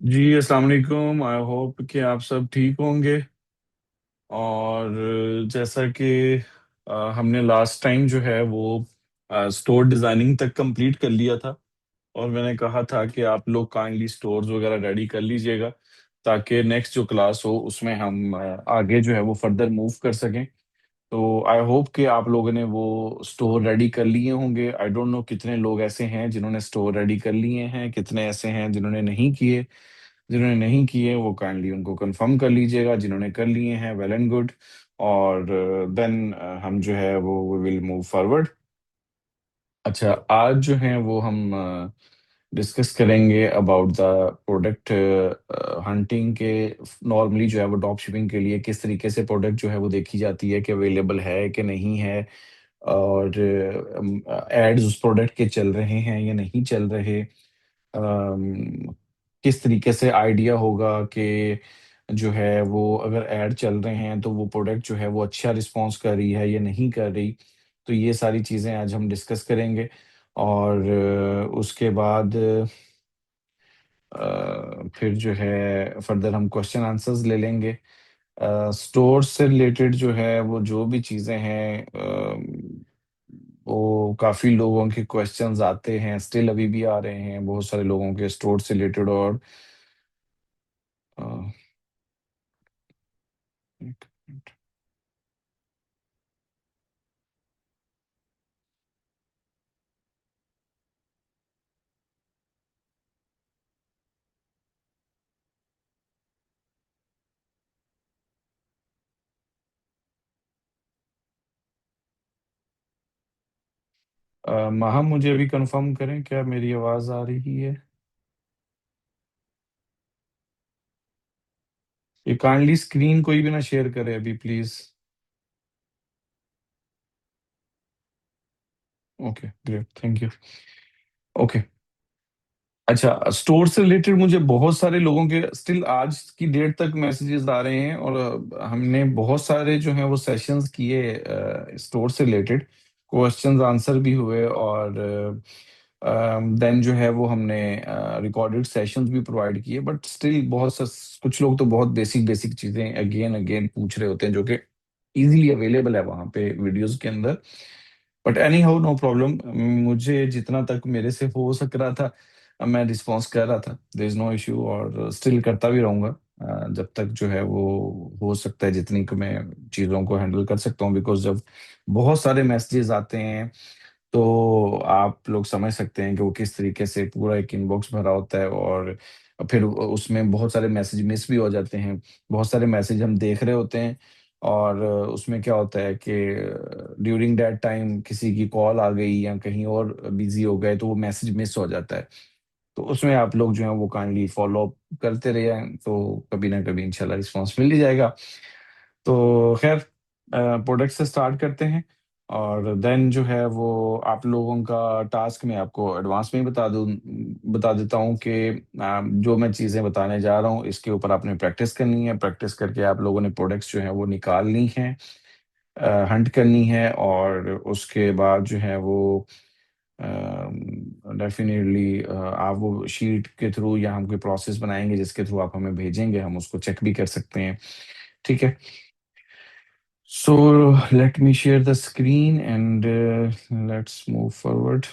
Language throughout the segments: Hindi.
जी अस्सलाम वालेकुम। आई होप कि आप सब ठीक होंगे। और जैसा कि हमने लास्ट टाइम जो है वो स्टोर डिज़ाइनिंग तक कंप्लीट कर लिया था। और मैंने कहा था कि आप लोग काइंडली स्टोर्स वगैरह रेडी कर लीजिएगा ताकि नेक्स्ट जो क्लास हो उसमें हम आगे जो है वो फर्दर मूव कर सकें। तो आई होप कि आप लोगों ने वो स्टोर रेडी कर लिए होंगे। आई डोंट नो कितने लोग ऐसे हैं जिन्होंने स्टोर रेडी कर लिए हैं, कितने ऐसे हैं जिन्होंने नहीं किए। जिन्होंने नहीं किए वो काइंडली उनको कंफर्म कर लीजिएगा, जिन्होंने कर लिए हैं वेल एंड गुड। और देन हम जो है वो विल मूव फॉरवर्ड। अच्छा, आज जो है वो हम डिस्कस करेंगे अबाउट द प्रोडक्ट हंटिंग के। नॉर्मली जो है वो ड्रॉप शिपिंग के लिए किस तरीके से प्रोडक्ट जो है वो देखी जाती है कि अवेलेबल है कि नहीं है। और एड्स उस प्रोडक्ट के चल रहे हैं या नहीं चल रहे। अम, किस तरीके से आइडिया होगा कि जो है वो अगर ऐड चल रहे हैं तो वो प्रोडक्ट जो है वो अच्छा रिस्पॉन्स कर रही है या नहीं कर रही। तो ये सारी चीज़ें आज हम डिस्कस करेंगे। और उसके बाद फिर जो है फर्दर हम क्वेश्चन आंसर्स ले लेंगे। स्टोर से रिलेटेड जो है वो जो भी चीज़ें हैं, वो काफ़ी लोगों के क्वेश्चंस आते हैं, स्टिल अभी भी आ रहे हैं बहुत सारे लोगों के स्टोर से रिलेटेड। और अ, एक मिनट। माहा, मुझे अभी कंफर्म करें क्या मेरी आवाज़ आ रही है। ये काइंडली स्क्रीन कोई भी ना शेयर करे अभी please. Okay great, thank you. Okay. अच्छा, स्टोर से रिलेटेड मुझे बहुत सारे लोगों के स्टिल आज की डेट तक मैसेजेस आ रहे हैं। और हमने बहुत सारे जो हैं वो सेशंस किए स्टोर से रिलेटेड। क्वेश्चंस आंसर भी हुए। और देन जो है वो हमने रिकॉर्डेड सेशंस भी प्रोवाइड किए। बट स्टिल कुछ लोग तो बहुत बेसिक बेसिक चीज़ें अगेन अगेन पूछ रहे होते हैं जो कि इजीली अवेलेबल है वहाँ पे वीडियोस के अंदर। But anyhow no problem. मुझे जितना तक मेरे से हो सक रहा था मैं रिस्पॉन्स कर रहा था। देयर इज नो इश्यू और स्टिल करता भी रहूंगा जब तक जो है वो हो सकता है जितनी कि मैं चीज़ों को हैंडल कर सकता हूँ। बिकॉज जब बहुत सारे मैसेजेस आते हैं तो आप लोग समझ सकते हैं कि वो किस तरीके से पूरा एक इनबॉक्स भरा होता है। और फिर उसमें बहुत सारे मैसेज मिस भी हो जाते हैं। बहुत सारे मैसेज हम देख रहे होते हैं और उसमें क्या होता है कि ड्यूरिंग दैट टाइम किसी की कॉल आ गई या कहीं और बिजी हो गए तो वो मैसेज मिस हो जाता है। तो उसमें आप लोग जो है वो काइंडली फॉलो अप करते रहिए तो कभी ना कभी इंशाल्लाह रिस्पॉन्स मिल ही जाएगा। तो खैर, प्रोडक्ट से स्टार्ट करते हैं। और देन जो है वो आप लोगों का टास्क मैं आपको एडवांस में ही बता देता हूँ कि जो मैं चीज़ें बताने जा रहा हूँ इसके ऊपर आपने प्रैक्टिस करनी है। प्रैक्टिस करके आप लोगों ने प्रोडक्ट्स जो है वो निकालनी है, हंट करनी है। और उसके बाद जो है वो डेफिनेटली आप वो शीट के थ्रू या हम कोई प्रोसेस बनाएंगे जिसके थ्रू आप हमें भेजेंगे, हम उसको चेक भी कर सकते हैं। ठीक है। So let me share the screen and let's move forward.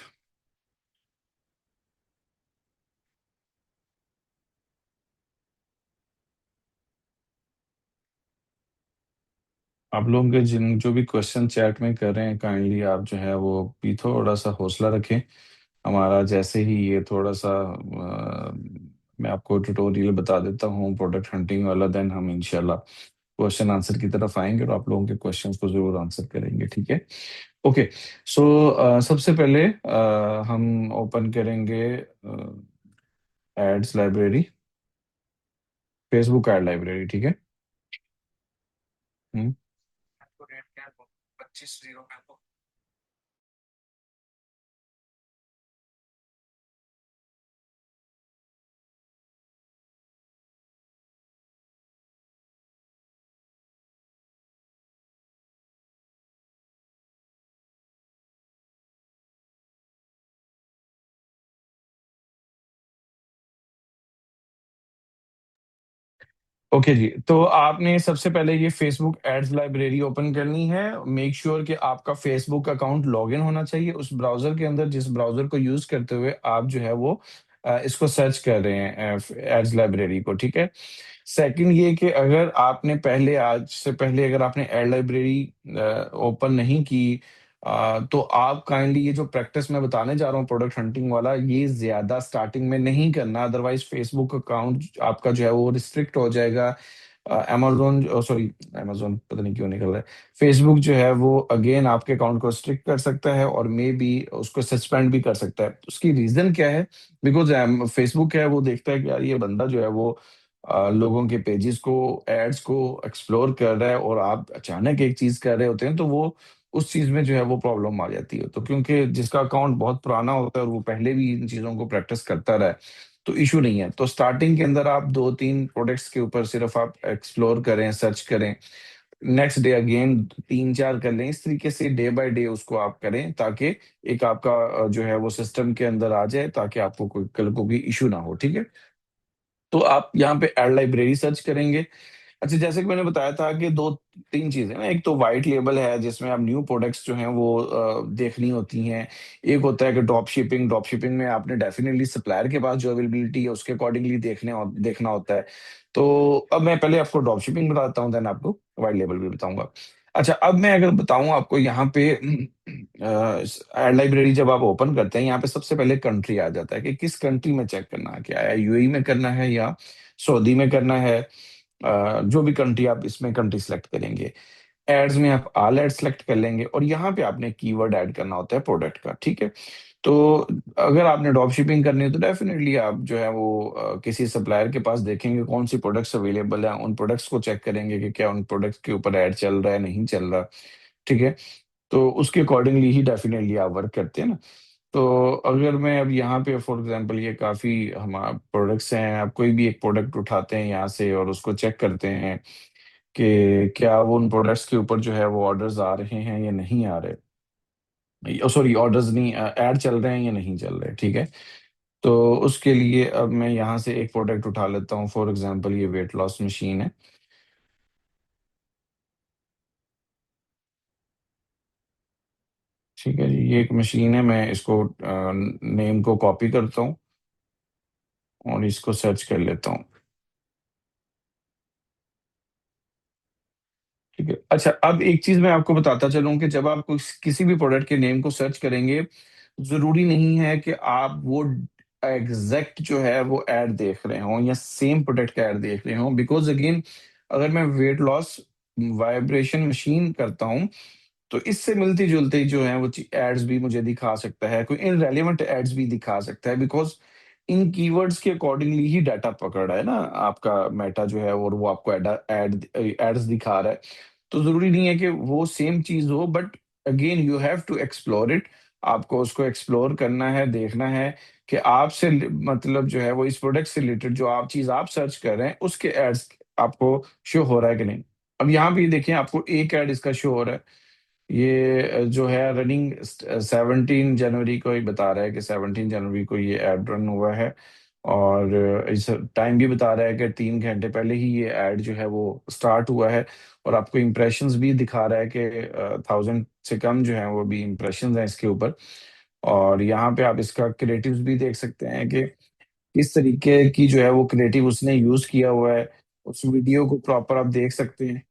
आप लोगों के जिन जो भी क्वेश्चन चैट में कर रहे हैं काइंडली आप जो है वो भी थोड़ा सा हौसला रखें। हमारा जैसे ही ये थोड़ा सा मैं आपको ट्यूटोरियल बता देता हूँ प्रोडक्ट हंटिंग वाला, देन हम इंशाल्लाह क्वेश्चन आंसर की तरफ आएंगे और आप लोगों के क्वेश्चंस को जरूर आंसर करेंगे। ठीक है। ओके। सो सबसे पहले हम ओपन करेंगे ads library, Facebook ad library. ठीक है। हम्म। आपको रेट क्या है? 25 जीरो का। ओके जी, तो आपने सबसे पहले ये फेसबुक एड्स लाइब्रेरी ओपन करनी है। मेक श्योर कि आपका फेसबुक अकाउंट लॉगिन होना चाहिए उस ब्राउज़र के अंदर जिस ब्राउज़र को यूज़ करते हुए आप जो है वो इसको सर्च कर रहे हैं एड्स लाइब्रेरी को, ठीक है? सेकंड ये कि अगर आपने पहले आज से पहले अगर आपने एड लाइब्रेरी ओपन नहीं की तो आप काइंडली ये जो प्रैक्टिस मैं बताने जा रहा हूँ प्रोडक्ट हंटिंग वाला, ये ज़्यादा स्टार्टिंग में नहीं करना, अदरवाइज़ फेसबुक अकाउंट आपका जो है वो रिस्ट्रिक्ट हो जाएगा। सॉरी, अमेज़न पता नहीं क्यों निकल रहा है। फेसबुक जो है वो अगेन आपके अकाउंट को रिस्ट्रिक्ट कर सकता है और मे बी उसको सस्पेंड भी कर सकता है। उसकी रीज़न क्या है? बिकॉज़ फेसबुक है वो देखता है कि यार ये बंदा जो है वो लोगों के पेजेस को, एड्स को एक्सप्लोर कर रहा है और आप अचानक एक चीज़ कर रहे होते हैं, तो वो उस चीज़ में जो है वो प्रॉब्लम आ जाती है। तो क्योंकि जिसका अकाउंट बहुत पुराना होता है और वो पहले भी इन चीज़ों को प्रैक्टिस करता रहा है, तो इश्यू नहीं है। तो स्टार्टिंग के अंदर आप 2-3 प्रोडक्ट्स के ऊपर सिर्फ़ आप एक्सप्लोर करें, सर्च करें। नेक्स्ट डे अगेन 3-4 कर लें। इस तरीके से डे बाय डे उसको आप करें ताकि एक आपका जो है वो सिस्टम के अंदर आ जाए ताकि आपको कोई कल को भी इश्यू ना हो, ठीक है? तो आप यहाँ पे एड लाइब्रेरी सर्च करेंगे। अच्छा, जैसे कि मैंने बताया था कि 2-3 चीज़ें ना, एक तो व्हाइट लेबल है जिसमें आप न्यू प्रोडक्ट्स जो हैं वो देखनी होती हैं। एक होता है कि ड्रॉप शिपिंग में आपने डेफिनिटली सप्लायर के पास जो अवेलेबिलिटी है उसके अकॉर्डिंगली देखना होता है। तो अब मैं पहले आपको ड्रॉप शिपिंग बताता हूँ, देन आपको व्हाइट लेबल भी बताऊँगा। अच्छा, अब मैं अगर बताऊँ आपको यहाँ पे एड लाइब्रेरी जब आप ओपन करते हैं यहाँ पे सबसे पहले कंट्री आ जाता है कि किस कंट्री में चेक करना है, क्या है यूएई में करना है या सऊदी में करना है। जो भी कंट्री आप इसमें कंट्री सेलेक्ट करेंगे। एड्स में आप ऑल एड सेलेक्ट कर लेंगे और यहाँ पे आपने कीवर्ड ऐड करना होता है प्रोडक्ट का, ठीक है? तो अगर आपने ड्रॉप शिपिंग करनी है तो डेफिनिटली आप जो है वो किसी सप्लायर के पास देखेंगे कौन सी प्रोडक्ट्स अवेलेबल है, उन प्रोडक्ट्स को चेक करेंगे कि क्या उन प्रोडक्ट्स के ऊपर ऐड चल रहा है, नहीं चल रहा, ठीक है? तो उसके अकॉर्डिंगली ही डेफिनिटली आप वर्क करते हैं ना। तो अगर मैं अब यहाँ पे फॉर एग्जांपल ये काफ़ी हमा प्रोडक्ट्स हैं, आप कोई भी एक प्रोडक्ट उठाते हैं यहाँ से और उसको चेक करते हैं कि क्या वो उन प्रोडक्ट्स के ऊपर जो है वो ऑर्डर्स आ रहे हैं या नहीं आ रहे। सॉरी, ऑर्डर्स नहीं, ऐड चल रहे हैं या नहीं चल रहे, ठीक है? तो उसके लिए अब मैं यहाँ से एक प्रोडक्ट उठा लेता हूँ, फॉर एग्जांपल ये वेट लॉस मशीन है, ठीक है जी? ये एक मशीन है, मैं इसको नेम को कॉपी करता हूँ और इसको सर्च कर लेता हूँ। ठीक है। अच्छा, अब एक चीज़ मैं आपको बताता चलूँ कि जब आप किसी भी प्रोडक्ट के नेम को सर्च करेंगे, ज़रूरी नहीं है कि आप वो एग्ज़ैक्ट जो है वो ऐड देख रहे हों या सेम प्रोडक्ट का ऐड देख रहे हों, बिकॉज़ अगेन अगर मैं वेट लॉस वाइब्रेशन मशीन करता हूँ, तो इससे मिलती-जुलती जो है वो एड्स भी मुझे दिखा सकता है, कोई इर्रेलेवेंट एड्स भी दिखा सकता है, बिकॉज़ इन कीवर्ड्स के अकॉर्डिंगली ही डाटा पकड़ रहा है ना आपका मेटा जो है और वो आपको एड्स दिखा रहा है। तो ज़रूरी नहीं है कि वो सेम चीज़ हो, but again you have to explore it. आपको उसको एक्सप्लोर करना है, देखना है कि आपसे मतलब जो है वो इस प्रोडक्ट से रिलेटेड जो आप चीज़ आप सर्च कर रहे हैं, उसके एड्स आपको शो हो रहा है कि नहीं। अब यहाँ पे देखिए आपको एक एड इसका शो हो रहा है। ये जो है रनिंग 17 जनवरी को ही बता रहा है कि 17 जनवरी को ये ऐड रन हुआ है और इस टाइम भी बता रहा है कि 3 घंटे पहले ही ये ऐड जो है वो स्टार्ट हुआ है और आपको इम्प्रेशंस भी दिखा रहा है कि 1000 से कम जो है वो भी इम्प्रेशंस हैं इसके ऊपर। और यहाँ पे आप इसका क्रिएटिव्स भी देख सकते हैं कि किस तरीके की जो है वो क्रिएटिव उसने यूज़ किया हुआ है। उस वीडियो को प्रॉपर आप देख सकते हैं।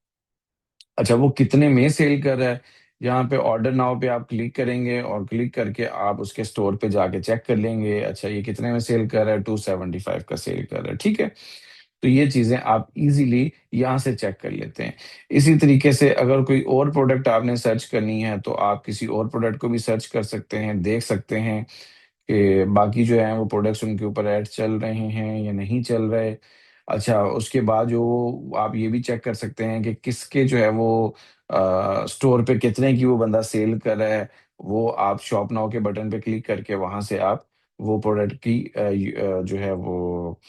अच्छा, वो कितने में सेल कर रहा है, यहाँ पे ऑर्डर नाउ पे आप क्लिक करेंगे और क्लिक करके आप उसके स्टोर पे जाके चेक कर लेंगे, अच्छा ये कितने में सेल कर रहा है, 275 का सेल कर रहा है, ठीक है? तो ये चीज़ें आप इज़िली यहाँ से चेक कर लेते हैं। इसी तरीके से अगर कोई और प्रोडक्ट आपने सर्च करनी है, तो आप किसी और प्रोडक्ट को भी सर्च कर सकते हैं, देख सकते हैं कि बाकी जो हैं वो प्रोडक्ट्स उनके ऊपर ऐड चल रहे हैं या नहीं चल रहे। अच्छा, उसके बाद जो आप ये भी चेक कर सकते हैं कि किसके जो है वो स्टोर पे कितने की वो बंदा सेल कर रहा है। वो आप शॉप नाउ के बटन पे क्लिक करके वहाँ से आप वो प्रोडक्ट की जो है वो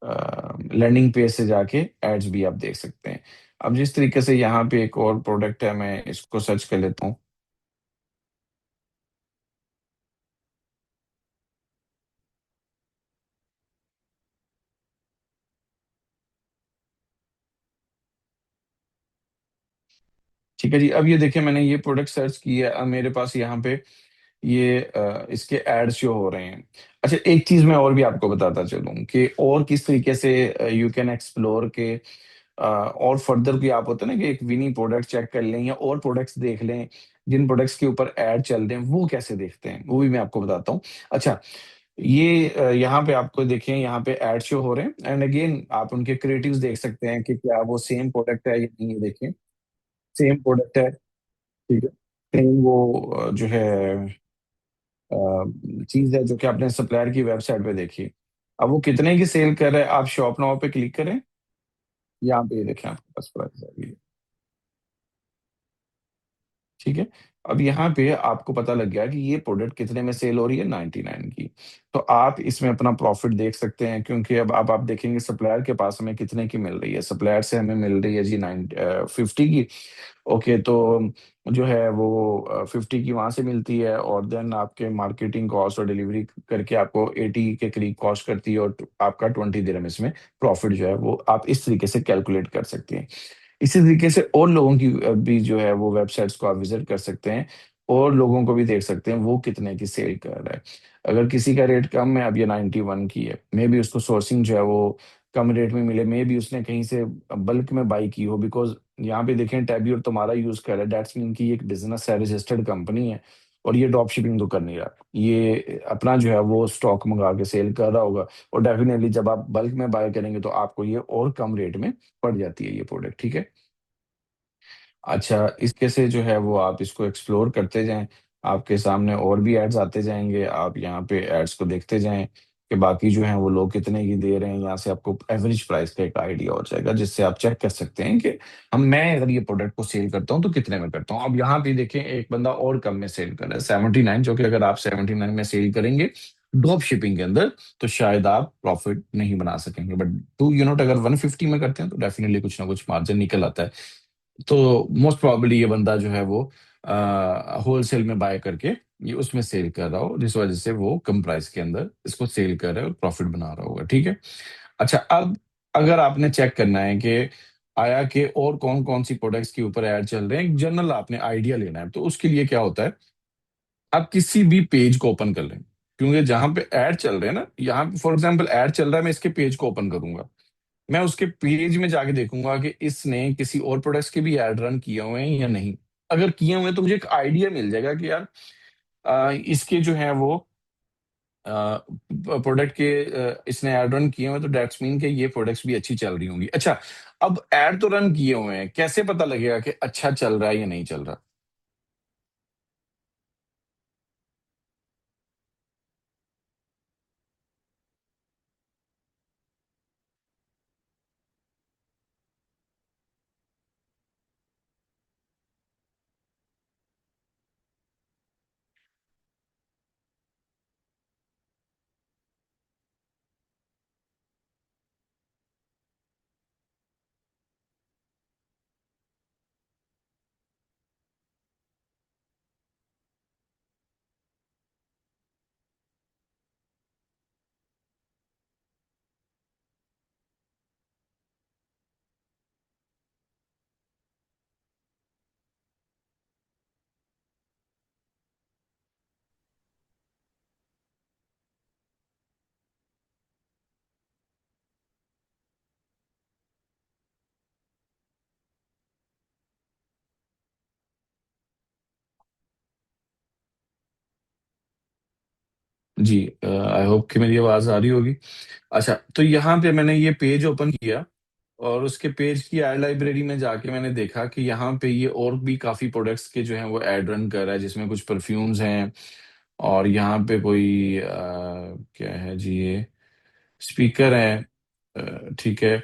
लैंडिंग पेज से जाके एड्स भी आप देख सकते हैं। अब जिस तरीके से यहाँ पे एक और प्रोडक्ट है, मैं इसको सर्च कर लेता हूँ। ठीक है जी। अब ये देखिए, मैंने ये प्रोडक्ट सर्च किया, अब मेरे पास यहाँ पे ये इसके एड शो हो रहे हैं। अच्छा, एक चीज मैं और भी आपको बताता चलूं कि और किस तरीके से यू कैन एक्सप्लोर के और फर्दर भी आप होता है ना कि एक विनी प्रोडक्ट चेक कर लें या और प्रोडक्ट्स देख लें जिन प्रोडक्ट्स के ऊपर ऐड चल रहे हैं, वो कैसे देखते हैं वो भी मैं आपको बताता हूँ। अच्छा, ये यहाँ पे आपको देखें, यहाँ पे ऐड शो हो रहे हैं एंड अगेन आप उनके क्रिएटिव्स देख सकते हैं कि क्या वो सेम प्रोडक्ट है या नहीं। ये देखें, सेम प्रोडक्ट है। ठीक है, सेम वो जो है चीज है जो कि आपने सप्लायर की वेबसाइट पे देखी। अब वो कितने की सेल कर रहा है, आप शॉप नाउ पे क्लिक करें, यहाँ पे ये देखें आपके पास प्राइस आ गई। ठीक है, अब यहाँ पे आपको पता लग गया कि ये प्रोडक्ट कितने में सेल हो रही है, 99 की। तो आप इसमें अपना प्रॉफिट देख सकते हैं, क्योंकि अब आप देखेंगे सप्लायर के पास हमें कितने की मिल रही है। सप्लायर से हमें मिल रही है जी 50 की। ओके, तो जो है वो 50 की वहां से मिलती है, और देन आपके मार्केटिंग कॉस्ट और डिलीवरी करके आपको 80 के करीब कॉस्ट करती है, और आपका 20 दिरहम इसमें प्रॉफिट जो है वो आप इस तरीके से कैलकुलेट कर सकते हैं। इसी तरीके से और लोगों की भी जो है वो वेबसाइट्स को आप विजिट कर सकते हैं, और लोगों को भी देख सकते हैं वो कितने की सेल कर रहा है। अगर किसी का रेट कम है, अब ये 91 की है, मे बी उसको सोर्सिंग जो है वो कम रेट में मिले, मे बी उसने कहीं से बल्क में बाई की हो, बिकॉज यहाँ पे देखें टैबी और तुम्हारा यूज कर रहा है, दैट्स मीन की एक बिजनेस है, रजिस्टर्ड कंपनी है, और ये ड्रॉप शिपिंग तो कर नहीं रहा, ये अपना जो है वो स्टॉक मंगा के सेल कर रहा होगा। और डेफिनेटली जब आप बल्क में बाय करेंगे तो आपको ये और कम रेट में पड़ जाती है ये प्रोडक्ट। ठीक है। अच्छा, इसके से जो है वो आप इसको एक्सप्लोर करते जाएं, आपके सामने और भी एड्स आते जाएंगे, आप यहाँ पे एड्स को देखते जाएं कि बाकी जो हैं वो लोग कितने की दे रहे हैं। यहाँ से आपको एवरेज प्राइस का एक आइडिया हो जाएगा, जिससे आप चेक कर सकते हैं कि मैं अगर ये प्रोडक्ट को सेल करता हूँ तो कितने में करता हूँ। अब यहाँ पे देखें, एक बंदा और कम में सेल कर रहा है 79, जो कि अगर आप 79 में सेल करेंगे ड्रॉप शिपिंग के अंदर, तो शायद आप प्रॉफिट नहीं बना सकेंगे, बट टू यूनिट अगर 150 में करते हैं तो डेफिनेटली कुछ ना कुछ मार्जिन निकल आता है। तो मोस्ट प्रोबेबली ये बंदा जो है वो होलसेल में बाय करके ये उसमें सेल कर रहा हो, जिस वजह से वो कम प्राइस के अंदर इसको सेल कर रहा है और प्रॉफिट बना रहा होगा। ठीक है। अच्छा, अब अगर आपने चेक करना है कि आया के और कौन कौन सी प्रोडक्ट्स के ऊपर ऐड चल रहे हैं, एक जनरल आपने आइडिया लेना है, तो उसके लिए क्या होता है, आप किसी भी पेज को ओपन कर लें, क्योंकि जहां पे ऐड चल रहे हैं ना, यहाँ फॉर एग्जांपल ऐड चल रहा है, मैं इसके पेज को ओपन करूंगा, मैं उसके पेज में जाके देखूंगा कि इसने किसी और प्रोडक्ट्स के भी ऐड रन किए हुए हैं या नहीं। अगर किए हुए हैं तो मुझे एक आइडिया मिल जाएगा कि यार इसके जो है वो प्रोडक्ट के इसने ऐड रन किए हुए हैं, तो दैट्स मीन कि ये प्रोडक्ट्स भी अच्छी चल रही होंगी। अच्छा, अब ऐड तो रन किए हुए हैं, कैसे पता लगेगा कि अच्छा चल रहा है या नहीं चल रहा। जी, आई होप कि मेरी आवाज आ रही होगी। अच्छा, तो यहाँ पे मैंने ये पेज ओपन किया, और उसके पेज की ऐड लाइब्रेरी में जाके मैंने देखा कि यहाँ पे ये और भी काफी प्रोडक्ट्स के जो हैं वो ऐड रन कर रहा है, जिसमें कुछ परफ्यूम्स हैं, और यहाँ पे कोई क्या है जी, ये स्पीकर है। ठीक है।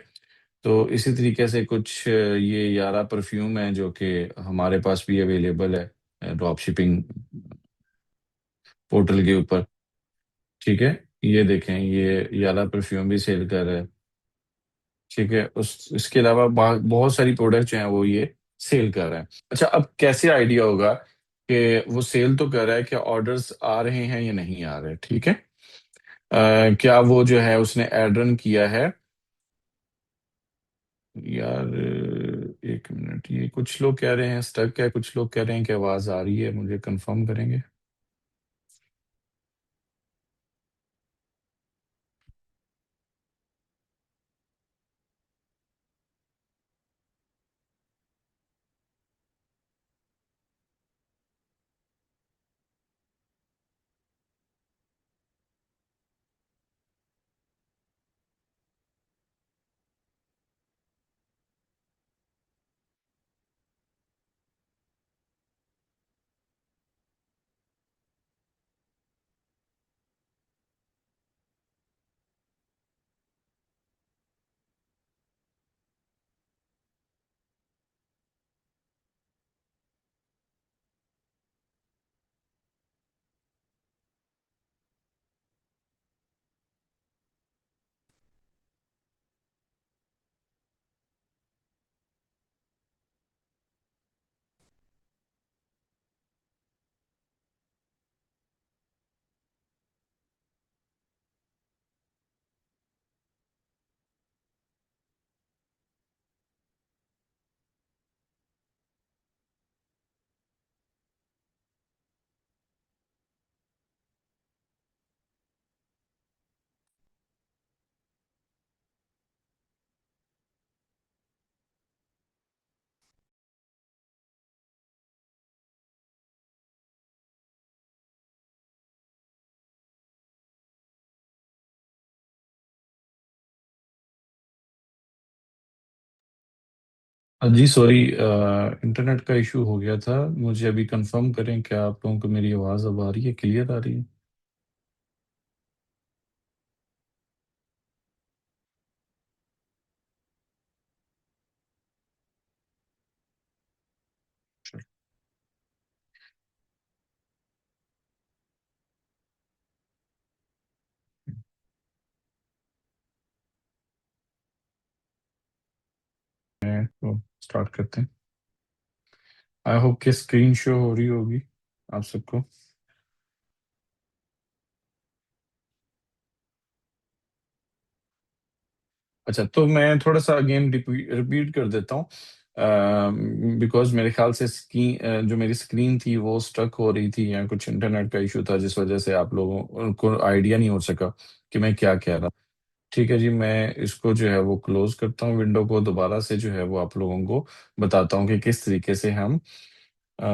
तो इसी तरीके से कुछ ये 11 परफ्यूम है जो कि हमारे पास भी अवेलेबल है ड्रॉप शिपिंग पोर्टल के ऊपर। ठीक है, ये देखें, ये 11 परफ्यूम भी सेल कर रहा है। ठीक है, उस इसके अलावा बहुत सारी प्रोडक्ट जो हैं वो ये सेल कर रहे हैं। अच्छा, अब कैसे आइडिया होगा कि वो सेल तो कर रहा है, क्या ऑर्डर्स आ रहे हैं या नहीं आ रहे। ठीक है। क्या वो जो है उसने एड रन किया है, यार एक एक मिनट, ये कुछ लोग कह रहे हैं स्टक है, कुछ लोग कह रहे हैं कि आवाज आ रही है, मुझे कंफर्म करेंगे। जी सॉरी, इंटरनेट का इशू हो गया था। मुझे अभी कंफर्म करें, क्या आप लोगों को मेरी आवाज़ अब आ रही है, क्लियर आ रही है? तो स्टार्ट करते हैं। आई होप कि स्क्रीन शो हो रही होगी आप सबको। अच्छा, तो मैं थोड़ा सा अगेन रिपीट कर देता हूँ, बिकॉज मेरे ख्याल से जो मेरी स्क्रीन थी वो स्ट्रक हो रही थी, या कुछ इंटरनेट का इशू था जिस वजह से आप लोगों को आइडिया नहीं हो सका कि मैं क्या कह रहा। ठीक है जी, मैं इसको जो है वो क्लोज करता हूँ, विंडो को दोबारा से जो है वो आप लोगों को बताता हूँ कि किस तरीके से हम अ,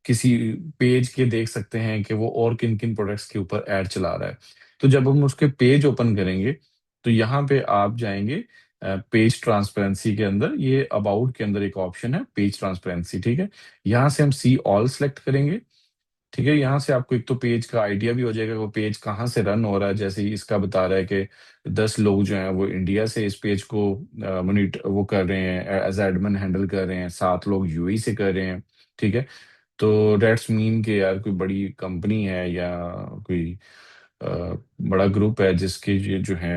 किसी पेज के देख सकते हैं कि वो और किन किन प्रोडक्ट्स के ऊपर ऐड चला रहा है। तो जब हम उसके पेज ओपन करेंगे, तो यहाँ पे आप जाएंगे पेज ट्रांसपेरेंसी के अंदर, ये अबाउट के अंदर एक ऑप्शन है पेज ट्रांसपेरेंसी। ठीक है, यहाँ से हम सी ऑल सेलेक्ट करेंगे। ठीक है, यहाँ से आपको एक तो पेज का आइडिया भी हो जाएगा, वो पेज कहाँ से रन हो रहा है। जैसे ही इसका बता रहा है कि 10 लोग जो हैं वो इंडिया से इस पेज को मोनिट वो कर रहे हैं, एज एडमिन हैंडल कर रहे हैं, 7 लोग यूएई से कर रहे हैं। ठीक है, तो डेट्स मीन के यार कोई बड़ी कंपनी है या कोई अ, बड़ा ग्रुप है जिसके ये जो है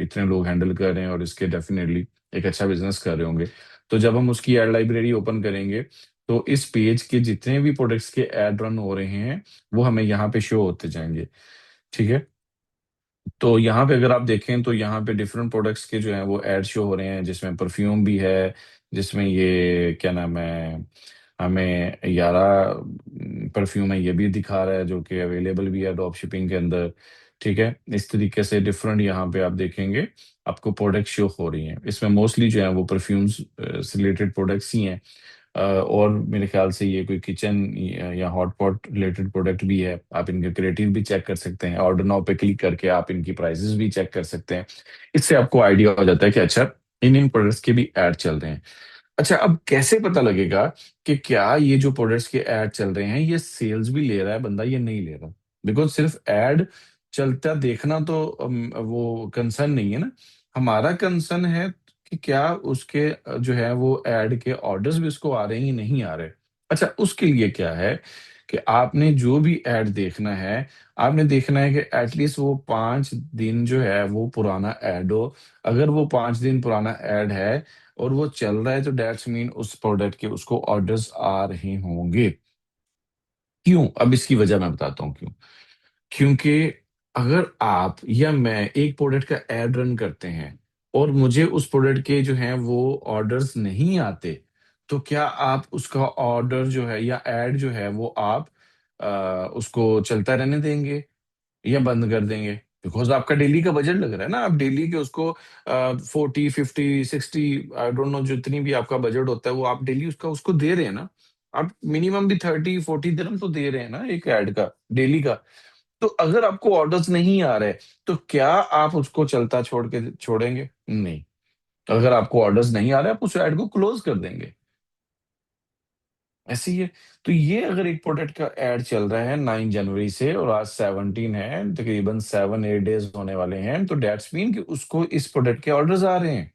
इतने लोग हैंडल कर रहे हैं, और इसके डेफिनेटली एक अच्छा बिजनेस कर रहे होंगे। तो जब हम उसकी एड लाइब्रेरी ओपन करेंगे, तो इस पेज के जितने भी प्रोडक्ट्स के एड रन हो रहे हैं वो हमें यहाँ पे शो होते जाएंगे। ठीक है, तो यहाँ पे अगर आप देखें तो यहाँ पे डिफरेंट प्रोडक्ट्स के जो हैं वो एड शो हो रहे हैं, जिसमें परफ्यूम भी है, जिसमें ये क्या नाम है, हमें यारा परफ्यूम है, ये भी दिखा रहा है, जो कि अवेलेबल भी है ड्रॉप शिपिंग के अंदर। ठीक है, इस तरीके से डिफरेंट यहाँ पे आप देखेंगे आपको प्रोडक्ट शो हो रही हैं। इसमें मोस्टली जो है वो परफ्यूम्स से रिलेटेड प्रोडक्ट्स ही हैं। और मेरे ख्याल से ये कोई किचन या हॉट पॉट रिलेटेड प्रोडक्ट भी है। आप इनके क्रिएटिव भी चेक कर सकते हैं, ऑर्डर नाउ पे क्लिक करके आप इनकी प्राइसेस भी चेक कर सकते हैं। इससे आपको आइडिया हो जाता है कि अच्छा, इन इन प्रोडक्ट्स के भी ऐड चल रहे हैं। अच्छा, अब कैसे पता लगेगा कि क्या ये जो प्रोडक्ट्स के ऐड चल रहे हैं ये सेल्स भी ले रहा है बंदा या नहीं ले रहा? बिकॉज सिर्फ ऐड चलता देखना तो वो कंसर्न नहीं है ना। हमारा कंसर्न है कि क्या उसके जो है वो ऐड के ऑर्डर्स भी उसको आ रहे हैं या नहीं आ रहे। अच्छा, उसके लिए क्या है कि आपने जो भी ऐड देखना है, आपने देखना है कि एटलीस्ट वो 5 दिन जो है वो पुराना ऐड हो। अगर वो 5 दिन पुराना ऐड है और वो चल रहा है, तो डेट्स मीन उस प्रोडक्ट के उसको ऑर्डर्स आ रहे होंगे। क्यों? अब इसकी वजह मैं बताता हूँ क्यों। क्योंकि अगर आप या मैं एक प्रोडक्ट का एड रन करते हैं, और मुझे उस प्रोडक्ट के जो हैं वो ऑर्डर्स नहीं आते, तो क्या आप उसका ऑर्डर जो है या एड जो है वो आप उसको चलता रहने देंगे या बंद कर देंगे? बिकॉज आपका डेली का बजट लग रहा है ना, आप डेली के उसको 40, 50, 60, आई डोंट नो, जितनी भी आपका बजट होता है वो आप डेली उसका उसको दे रहे हैं ना। आप मिनिमम भी 30, 40 दिरहम तो दे रहे हैं ना एक ऐड का, डेली का। तो अगर आपको ऑर्डर्स नहीं आ रहे, तो क्या आप उसको चलता छोड़ के छोड़ेंगे? नहीं। अगर आपको ऑर्डर्स नहीं आ रहे, आप उस ऐड को क्लोज कर देंगे। ऐसे ही है। तो ये अगर एक प्रोडक्ट का एड चल रहा है 9 जनवरी से और आज 17 है, तकरीबन 7, 8 डेज होने वाले हैं, तो डेट्स मीन कि उसको इस प्रोडक्ट के ऑर्डर्स आ रहे हैं।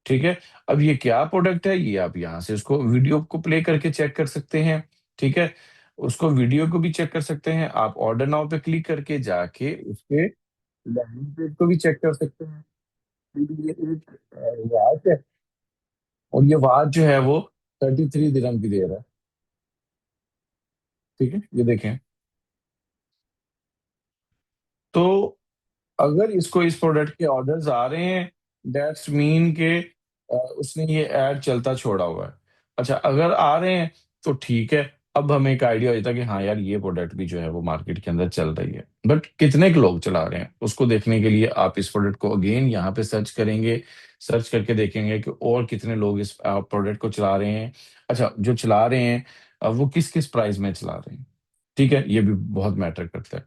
ठीक है। अब ये क्या प्रोडक्ट है, ये आप यहाँ से उसको वीडियो को प्ले करके चेक कर सकते हैं। ठीक है। उसको वीडियो को भी चेक कर सकते हैं, आप ऑर्डर नाउ पे क्लिक करके जाके उसके लैंडिंग पेज को भी चेक कर सकते हैं। क्योंकि ये एक वॉच है, और ये वॉच जो है वो 33 दिरहम की दे रहा है। ठीक है, ये देखें। तो अगर इसको इस प्रोडक्ट के ऑर्डर्स आ रहे हैं, दैट्स मीन के उसने ये ऐड चलता छोड़ा हुआ है। अच्छा, अगर आ रहे हैं तो ठीक है। अब हमें एक आइडिया हो जाता है कि हाँ यार, ये प्रोडक्ट भी जो है वो मार्केट के अंदर चल रही है, बट कितने के लोग चला रहे हैं उसको देखने के लिए आप इस प्रोडक्ट को अगेन यहाँ पे सर्च करेंगे। सर्च करके देखेंगे कि और कितने लोग इस प्रोडक्ट को चला रहे हैं। अच्छा, जो चला रहे हैं वो किस किस प्राइस में चला रहे हैं। ठीक है, ये भी बहुत मैटर करता है।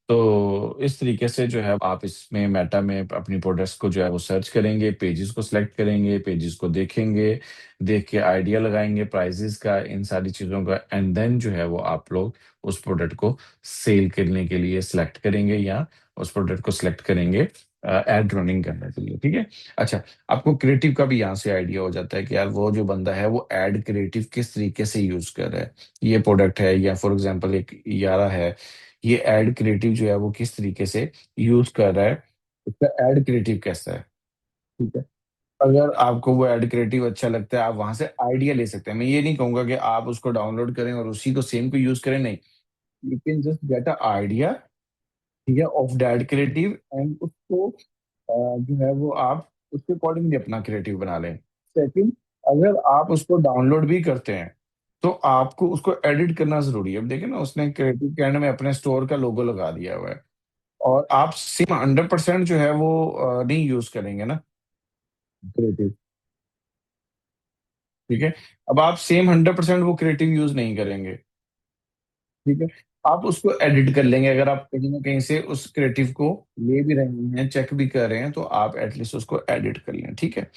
तो इस तरीके से जो है आप इसमें मेटा में अपनी प्रोडक्ट्स को जो है वो सर्च करेंगे, पेजेस को सिलेक्ट करेंगे, पेजेस को देखेंगे, देख के आइडिया लगाएंगे प्राइजेस का, इन सारी चीज़ों का, एंड देन जो है वो आप लोग उस प्रोडक्ट को सेल करने के लिए सिलेक्ट करेंगे या उस प्रोडक्ट को सिलेक्ट करेंगे एड रनिंग करने के लिए। ठीक है। अच्छा, आपको क्रिएटिव का भी यहाँ से आइडिया हो जाता है कि यार वो जो बंदा है वो एड क्रिएटिव किस तरीके से यूज कर रहा है। ये प्रोडक्ट है या फॉर एग्जांपल एक यारा है, ये एड क्रिएटिव जो है वो किस तरीके से यूज कर रहा है, उसका एड क्रिएटिव कैसा है। ठीक है। अगर आपको वो एड क्रिएटिव अच्छा लगता है, आप वहां से आइडिया ले सकते हैं। मैं ये नहीं कहूंगा कि आप उसको डाउनलोड करें और उसी को सेम को यूज करें, नहीं। You can just get a idea, ठीक है, ऑफ दैट क्रिएटिव, एंड उसको जो है वो आप उसके अकॉर्डिंगली अपना क्रिएटिव बना लें। सेकंड, अगर आप उसको डाउनलोड भी करते हैं, तो आपको उसको एडिट करना जरूरी है। अब देखिए ना, उसने क्रिएटिव के एंड में अपने स्टोर का लोगो लगा दिया हुआ है, और आप सेम 100% जो है वो नहीं यूज करेंगे ना क्रिएटिव। ठीक है। अब आप सेम 100% वो क्रिएटिव यूज नहीं करेंगे। ठीक है। आप उसको एडिट कर लेंगे, अगर आप कहीं ना कहीं से उस क्रिएटिव को ले भी रहे हैं, चेक भी कर रहे हैं, तो आप एटलीस्ट उसको एडिट कर लें। ठीक है।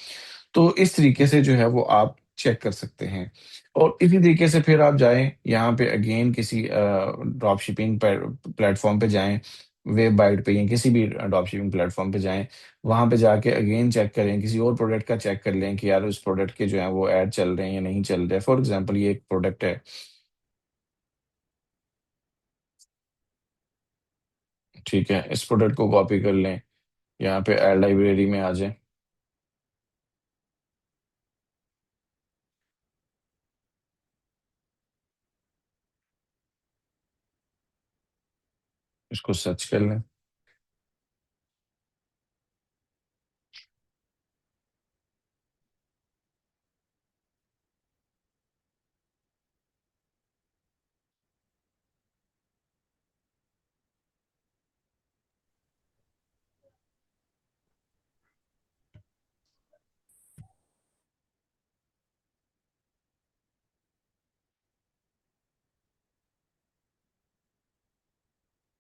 तो इस तरीके से जो है वो आप चेक कर सकते हैं। और इसी तरीके से फिर आप जाएं यहाँ पे अगेन किसी ड्रॉप शिपिंग प्लेटफॉर्म पे जाएं, वेब बाइट पे या किसी भी ड्रॉप शिपिंग प्लेटफॉर्म पे जाएं। वहां पे जाके अगेन चेक करें, किसी और प्रोडक्ट का चेक कर लें कि यार उस प्रोडक्ट के जो है वो ऐड चल रहे हैं या नहीं चल रहे। फॉर एग्जाम्पल ये एक प्रोडक्ट है। ठीक है, इस प्रोडक्ट को कॉपी कर लें, यहाँ पे ऐड लाइब्रेरी में आ जाएं, इसको सर्च कर लें।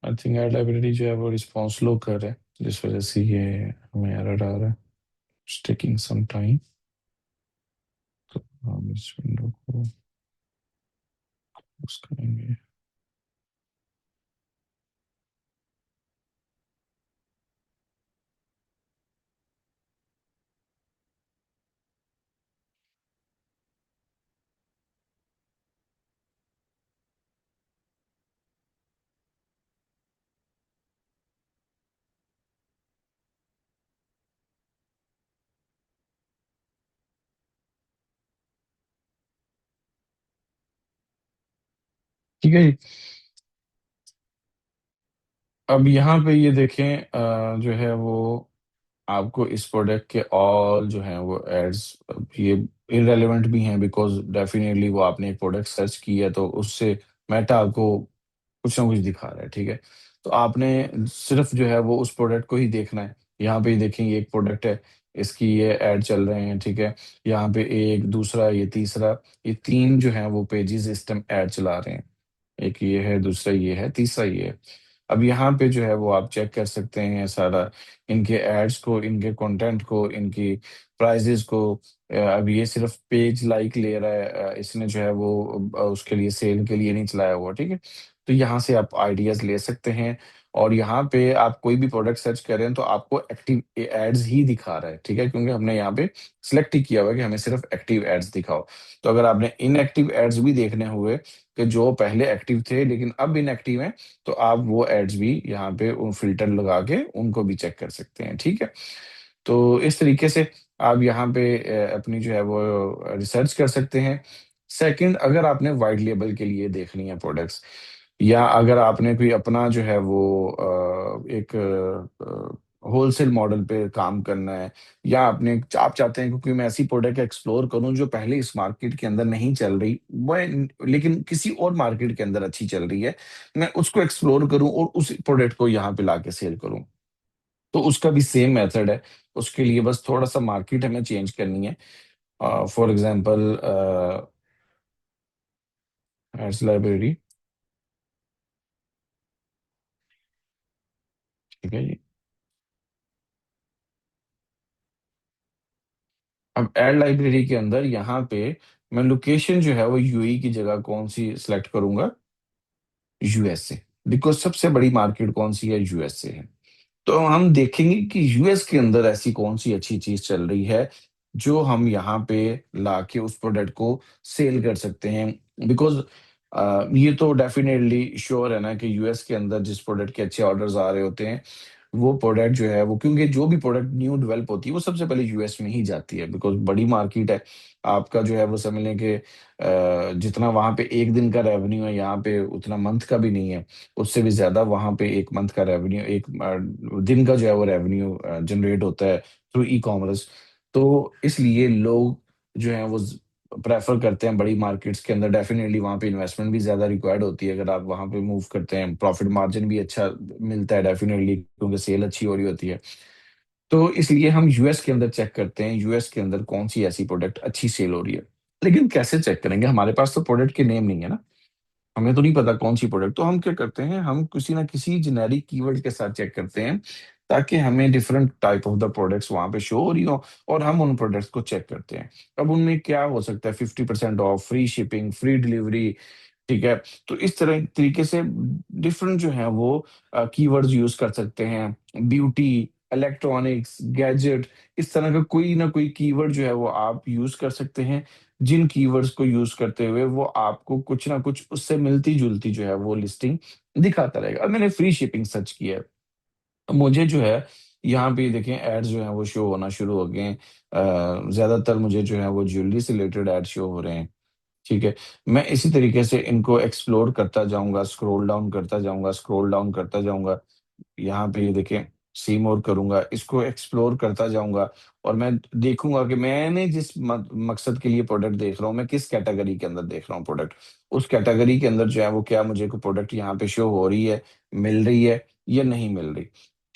आई थिंक ऐड लाइब्रेरी जो है वो रिस्पॉन्स लो कर रहा है, जिस वजह से ये हमें एरर आ रहा है। It's taking some time. तो हम इस विंडो को क्लोज करेंगे। ठीक है जी। अब यहाँ पे ये देखें जो है वो आपको इस प्रोडक्ट के ऑल जो हैं वो एड्स, ये इररेलेवेंट भी हैं, बिकॉज डेफिनेटली वो आपने एक प्रोडक्ट सर्च की है तो उससे मेटा आपको कुछ ना कुछ दिखा रहा है, ठीक है। तो आपने सिर्फ जो है वो उस प्रोडक्ट को ही देखना है। यहाँ पे देखेंगे एक प्रोडक्ट है, इसकी ये ऐड चल रहे हैं, ठीक है। यहाँ पे एक दूसरा, ये तीसरा, ये तीन जो है वो पेजेस इस टाइम ऐड चला रहे हैं। एक ये है, दूसरा ये है, तीसरा ये है। अब यहाँ पे जो है वो आप चेक कर सकते हैं सारा, इनके एड्स को, इनके कंटेंट को, इनकी प्राइजेस को। अब ये सिर्फ पेज लाइक ले रहा है, इसने जो है वो उसके लिए सेल के लिए नहीं चलाया हुआ, ठीक है। तो यहाँ से आप आइडियाज ले सकते हैं। और यहाँ पे आप कोई भी प्रोडक्ट सर्च कर रहे हैं तो आपको एक्टिव एड्स ही दिखा रहा है, ठीक है, क्योंकि हमने यहाँ पे सिलेक्ट ही किया हुआ है कि हमें सिर्फ एक्टिव एड्स दिखाओ। तो अगर आपने इनएक्टिव एड्स भी देखने हुए, कि जो पहले एक्टिव थे लेकिन अब इनएक्टिव हैं, तो आप वो एड्स भी यहाँ पे फिल्टर लगा के उनको भी चेक कर सकते हैं, ठीक है। तो इस तरीके से आप यहाँ पे अपनी जो है वो रिसर्च कर सकते हैं। सेकंड, अगर आपने वाइट लेबल के लिए देखनी है प्रोडक्ट्स, या अगर आपने कोई अपना जो है वो एक होलसेल मॉडल पे काम करना है, या आपने आप चाहते हैं क्योंकि मैं ऐसी प्रोडक्ट एक्सप्लोर करूं जो पहले इस मार्केट के अंदर नहीं चल रही, वो लेकिन किसी और मार्केट के अंदर अच्छी चल रही है, मैं उसको एक्सप्लोर करूं और उस प्रोडक्ट को यहाँ पे लाके सेल करूं, तो उसका भी सेम मेथड है। उसके लिए बस थोड़ा सा मार्केट हमें चेंज करनी है। फॉर एग्जांपल, एड्स लाइब्रेरी, ठीक है जी। अब एड लाइब्रेरी के अंदर यहाँ पे मैं लोकेशन जो है वो यूएई की जगह कौन सी सिलेक्ट करूंगा, यूएसए, बिकॉज सबसे बड़ी मार्केट कौन सी है, यूएसए है। तो हम देखेंगे कि यूएस के अंदर ऐसी कौन सी अच्छी चीज चल रही है जो हम यहाँ पे लाके उस प्रोडक्ट को सेल कर सकते हैं। बिकॉज ये तो डेफिनेटली श्योर है ना कि यूएस के अंदर जिस प्रोडक्ट के अच्छे ऑर्डर्स आ रहे होते हैं, वो प्रोडक्ट जो है वो, क्योंकि जो भी प्रोडक्ट न्यू डेवलप होती है वो सबसे पहले यूएस में ही जाती है, बिकॉज बड़ी मार्केट है। आपका जो है वो समझ लें कि जितना वहां पे एक दिन का रेवेन्यू है, यहाँ पे उतना मंथ का भी नहीं है। उससे भी ज्यादा वहां पे एक मंथ का रेवेन्यू, एक दिन का जो है वो रेवेन्यू जनरेट होता है थ्रू ई कॉमर्स। तो इसलिए लोग जो है वो प्रेफर करते हैं बड़ी मार्केट्स के अंदर। डेफिनेटली वहाँ पे इन्वेस्टमेंट भी ज्यादा रिक्वायर्ड होती है, अगर आप वहाँ पे मूव करते हैं प्रॉफिट मार्जिन भी अच्छा मिलता है डेफिनेटली, क्योंकि सेल अच्छी हो रही होती है। तो इसलिए हम यूएस के अंदर चेक करते हैं, यूएस के अंदर कौन सी ऐसी प्रोडक्ट अच्छी सेल हो रही है। लेकिन कैसे चेक करेंगे, हमारे पास तो प्रोडक्ट के नेम नहीं है ना, हमें तो नहीं पता कौन सी प्रोडक्ट। तो हम क्या करते हैं, हम किसी ना किसी जेनेरिक कीवर्ड के साथ चेक करते हैं, ताकि हमें different type of the products वहां पे शो हो रही हो, और हम उन प्रोडक्ट्स को चेक करते हैं। अब उनमें क्या हो सकता है, 50% of, free shipping, free delivery, ठीक है। तो इस तरह तरीके से डिफरेंट जो है वो कीवर्ड्स यूज कर सकते हैं। ब्यूटी, इलेक्ट्रॉनिक्स, गैजेट, इस तरह का कोई ना कोई कीवर्ड जो है वो आप यूज कर सकते हैं, जिन कीवर्ड्स को यूज करते हुए वो आपको कुछ ना कुछ उससे मिलती जुलती जो है वो लिस्टिंग दिखाता रहेगा। अब मैंने फ्री शिपिंग सर्च किया है, तो मुझे जो है यहाँ पे देखें एड्स जो है वो शो होना शुरू हो गए हैं। ज्यादातर मुझे जो है वो ज्वेलरी से रिलेटेड एड शो हो रहे हैं, ठीक है। मैं इसी तरीके से इनको एक्सप्लोर करता जाऊंगा, स्क्रॉल डाउन करता जाऊंगा, स्क्रॉल डाउन करता जाऊंगा। यहाँ पे ये देखें, सी मोर करूंगा, इसको एक्सप्लोर करता जाऊंगा, और मैं देखूंगा कि मैंने जिस मकसद के लिए प्रोडक्ट देख रहा हूँ, मैं किस कैटेगरी के अंदर देख रहा हूँ प्रोडक्ट, उस कैटेगरी के अंदर जो है वो क्या मुझे को प्रोडक्ट यहाँ पे शो हो रही है, मिल रही है या नहीं मिल रही,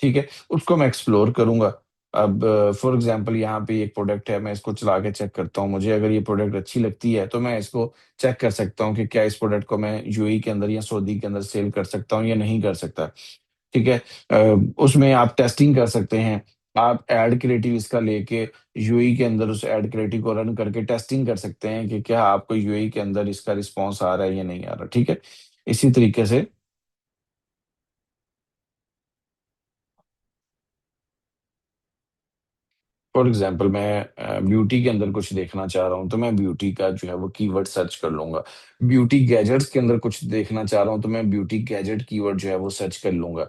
ठीक है। उसको मैं एक्सप्लोर करूंगा। अब फॉर एग्जांपल यहाँ पे एक प्रोडक्ट है, मैं इसको चला के चेक करता हूँ, मुझे अगर ये प्रोडक्ट अच्छी लगती है तो मैं इसको चेक कर सकता हूँ कि क्या इस प्रोडक्ट को मैं यूएई के अंदर या सऊदी के अंदर सेल कर सकता हूँ या नहीं कर सकता, ठीक है। उसमें आप टेस्टिंग कर सकते हैं। आप एड क्रिएटिव इसका लेके यूएई के अंदर उस एड क्रिएटिव को रन करके टेस्टिंग कर सकते हैं कि क्या आपको यूएई के अंदर इसका रिस्पॉन्स आ रहा है या नहीं आ रहा, ठीक है। इसी तरीके से फॉर एग्जांपल मैं ब्यूटी के अंदर कुछ देखना चाह रहा हूँ, तो मैं ब्यूटी का जो है वो कीवर्ड सर्च कर लूंगा। ब्यूटी गैजेट्स के अंदर कुछ देखना चाह रहा हूँ, तो मैं ब्यूटी गैजेट कीवर्ड जो है वो सर्च कर लूंगा।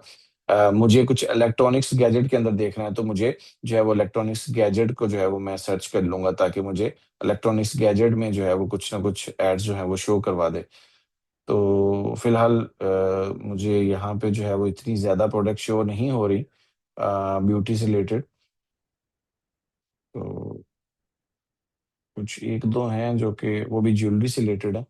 मुझे कुछ इलेक्ट्रॉनिक्स गैजेट के अंदर देखना है, तो मुझे जो है वो इलेक्ट्रॉनिक्स गैजेट को जो है वो मैं सर्च कर लूंगा, ताकि मुझे इलेक्ट्रॉनिक्स गैजेट में जो है वो कुछ ना कुछ एड्स जो है वो शो करवा दे। तो फिलहाल मुझे यहाँ पे जो है वो इतनी ज्यादा प्रोडक्ट शो नहीं हो रही ब्यूटी से रिलेटेड। तो कुछ एक दो हैं जो कि वो भी ज्वेलरी से रिलेटेड है।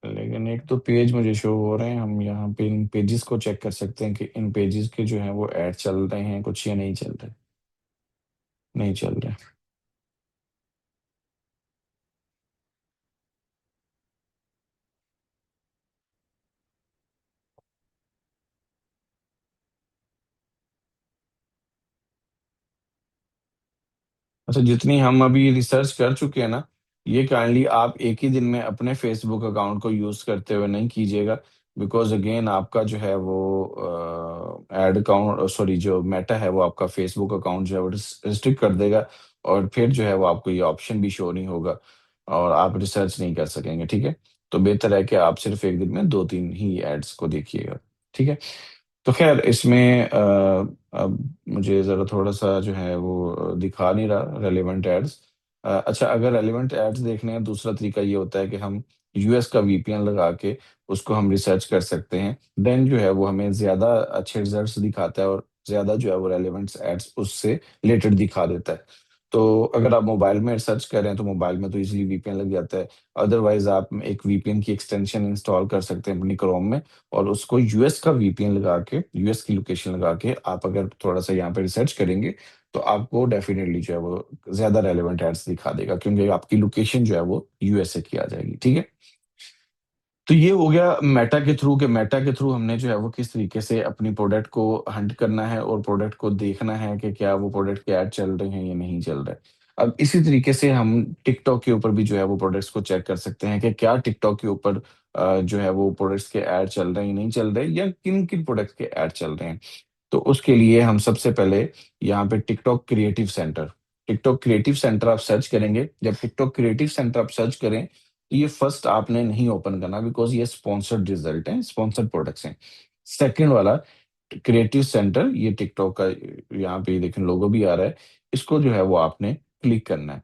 लेकिन एक तो पेज मुझे शो हो रहे हैं, हम यहाँ पे इन पेजेस को चेक कर सकते हैं कि इन पेजेस के जो है वो ऐड चल रहे हैं कुछ या नहीं चल रहे। नहीं चल रहे। अच्छा, जितनी हम अभी रिसर्च कर चुके हैं ना, ये काइंडली आप एक ही दिन में अपने फेसबुक अकाउंट को यूज करते हुए नहीं कीजिएगा। बिकॉज अगेन आपका जो है वो एड अकाउंट, सॉरी, जो मेटा है वो आपका फेसबुक अकाउंट जो है वो रिस्ट्रिक्ट कर देगा। और फिर जो है वो आपको ये ऑप्शन भी शो नहीं होगा और आप रिसर्च नहीं कर सकेंगे। ठीक है। तो बेहतर है कि आप सिर्फ एक दिन में दो तीन ही एड्स को देखिएगा। ठीक है। तो खैर इसमें अब मुझे ज़रा थोड़ा सा जो है वो दिखा नहीं रहा रेलेवेंट एड्स। अच्छा, अगर रेलेवेंट एड्स देखने हैं, दूसरा तरीका ये होता है कि हम यूएस का वीपीएन लगा के उसको हम रिसर्च कर सकते हैं। देन जो है वो हमें ज़्यादा अच्छे रिजल्ट्स दिखाता है और ज़्यादा जो है वो रेलेवेंट एड्स उससे रिलेटेड दिखा देता है। तो अगर आप मोबाइल में रिसर्च कर रहे हैं तो मोबाइल में तो इजीली वीपीएन लग जाता है। अदरवाइज आप एक वीपीएन की एक्सटेंशन इंस्टॉल कर सकते हैं अपनी क्रोम में, और उसको यूएस का वीपीएन लगा के, यूएस की लोकेशन लगा के आप अगर थोड़ा सा यहाँ पे रिसर्च करेंगे तो आपको डेफिनेटली जो है वो ज्यादा रेलेवेंट एड्स दिखा देगा, क्योंकि आपकी लोकेशन जो है वो यूएसए की आ जाएगी। ठीक है। तो ये हो गया मेटा के थ्रू, के मेटा के थ्रू हमने जो है वो किस तरीके से अपनी प्रोडक्ट को हंट करना है और प्रोडक्ट को देखना है कि क्या वो प्रोडक्ट के ऐड चल रहे हैं या नहीं चल रहे। अब इसी तरीके से हम टिकटॉक के ऊपर भी जो है वो प्रोडक्ट्स को चेक कर सकते हैं कि क्या टिकटॉक के ऊपर जो है वो प्रोडक्ट्स के ऐड चल रहे हैं या नहीं चल रहे, या किन किन प्रोडक्ट्स के ऐड चल रहे हैं। तो उसके लिए हम सबसे पहले यहाँ पे टिकटॉक क्रिएटिव सेंटर आप सर्च करेंगे। जब टिकटॉक क्रिएटिव सेंटर आप सर्च करें तो ये फर्स्ट आपने नहीं ओपन करना, बिकॉज ये स्पॉन्सर्ड रिजल्ट है, स्पॉन्सर्ड प्रोडक्ट्स हैं। सेकंड वाला क्रिएटिव सेंटर, ये टिकटॉक का यहाँ पे देखें लोगो भी आ रहा है, इसको जो है वो आपने क्लिक करना है।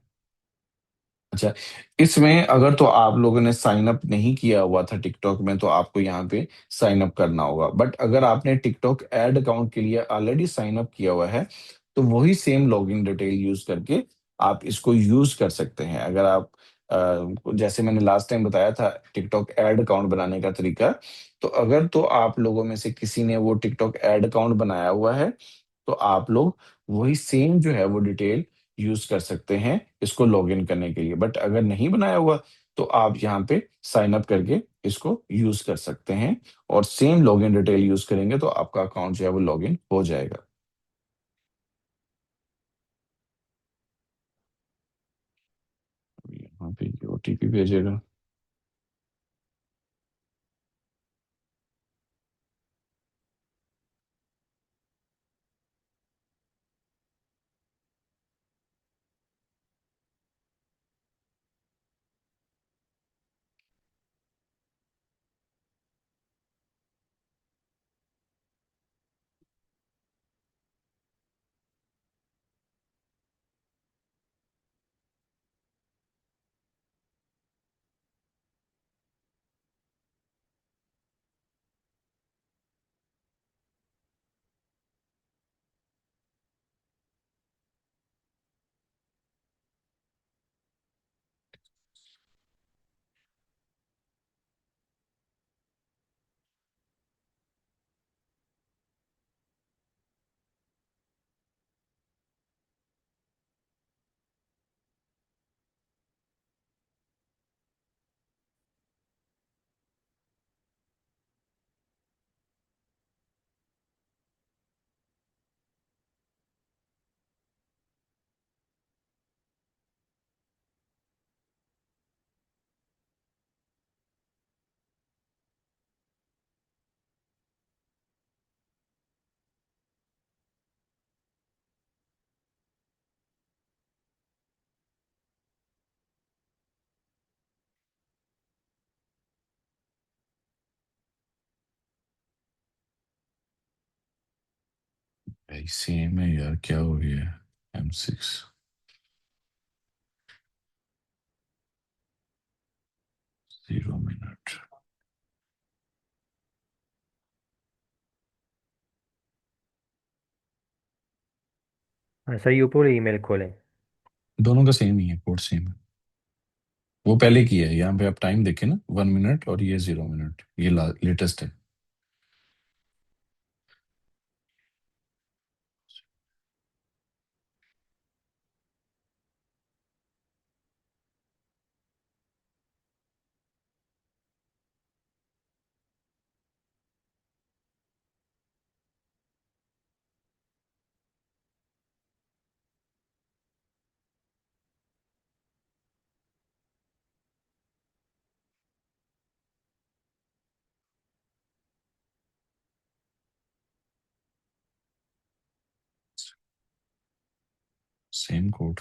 अच्छा, इसमें अगर तो आप लोगों ने साइन अप नहीं किया हुआ था टिकटॉक में तो आपको यहाँ पे साइन अप करना होगा। बट अगर आपने टिकटॉक एड अकाउंट के लिए ऑलरेडी साइन अप किया हुआ है तो वही सेम लॉगिन डिटेल यूज करके आप इसको यूज कर सकते हैं। अगर आप जैसे मैंने लास्ट टाइम बताया था टिकटॉक एड अकाउंट बनाने का तरीका, तो अगर तो आप लोगों में से किसी ने वो टिकटॉक एड अकाउंट बनाया हुआ है तो आप लोग वही सेम जो है वो डिटेल यूज कर सकते हैं इसको लॉगिन करने के लिए। बट अगर नहीं बनाया हुआ तो आप यहाँ पे साइन अप करके इसको यूज कर सकते हैं, और सेम लॉगिन डिटेल यूज करेंगे तो आपका अकाउंट जो है वो लॉगिन हो जाएगा। यहाँ पे ओटीपी भेजेगा। भाई सेम है यार, क्या हो गया। M6। 0 मिनट। हाँ सर, यूपी वाले ईमेल खोलें। दोनों का सेम ही है, कोड सेम है। वो पहले की है, यहाँ पे आप टाइम देखें ना, 1 मिनट और ये 0 मिनट, ये लेटेस्ट है। Same code.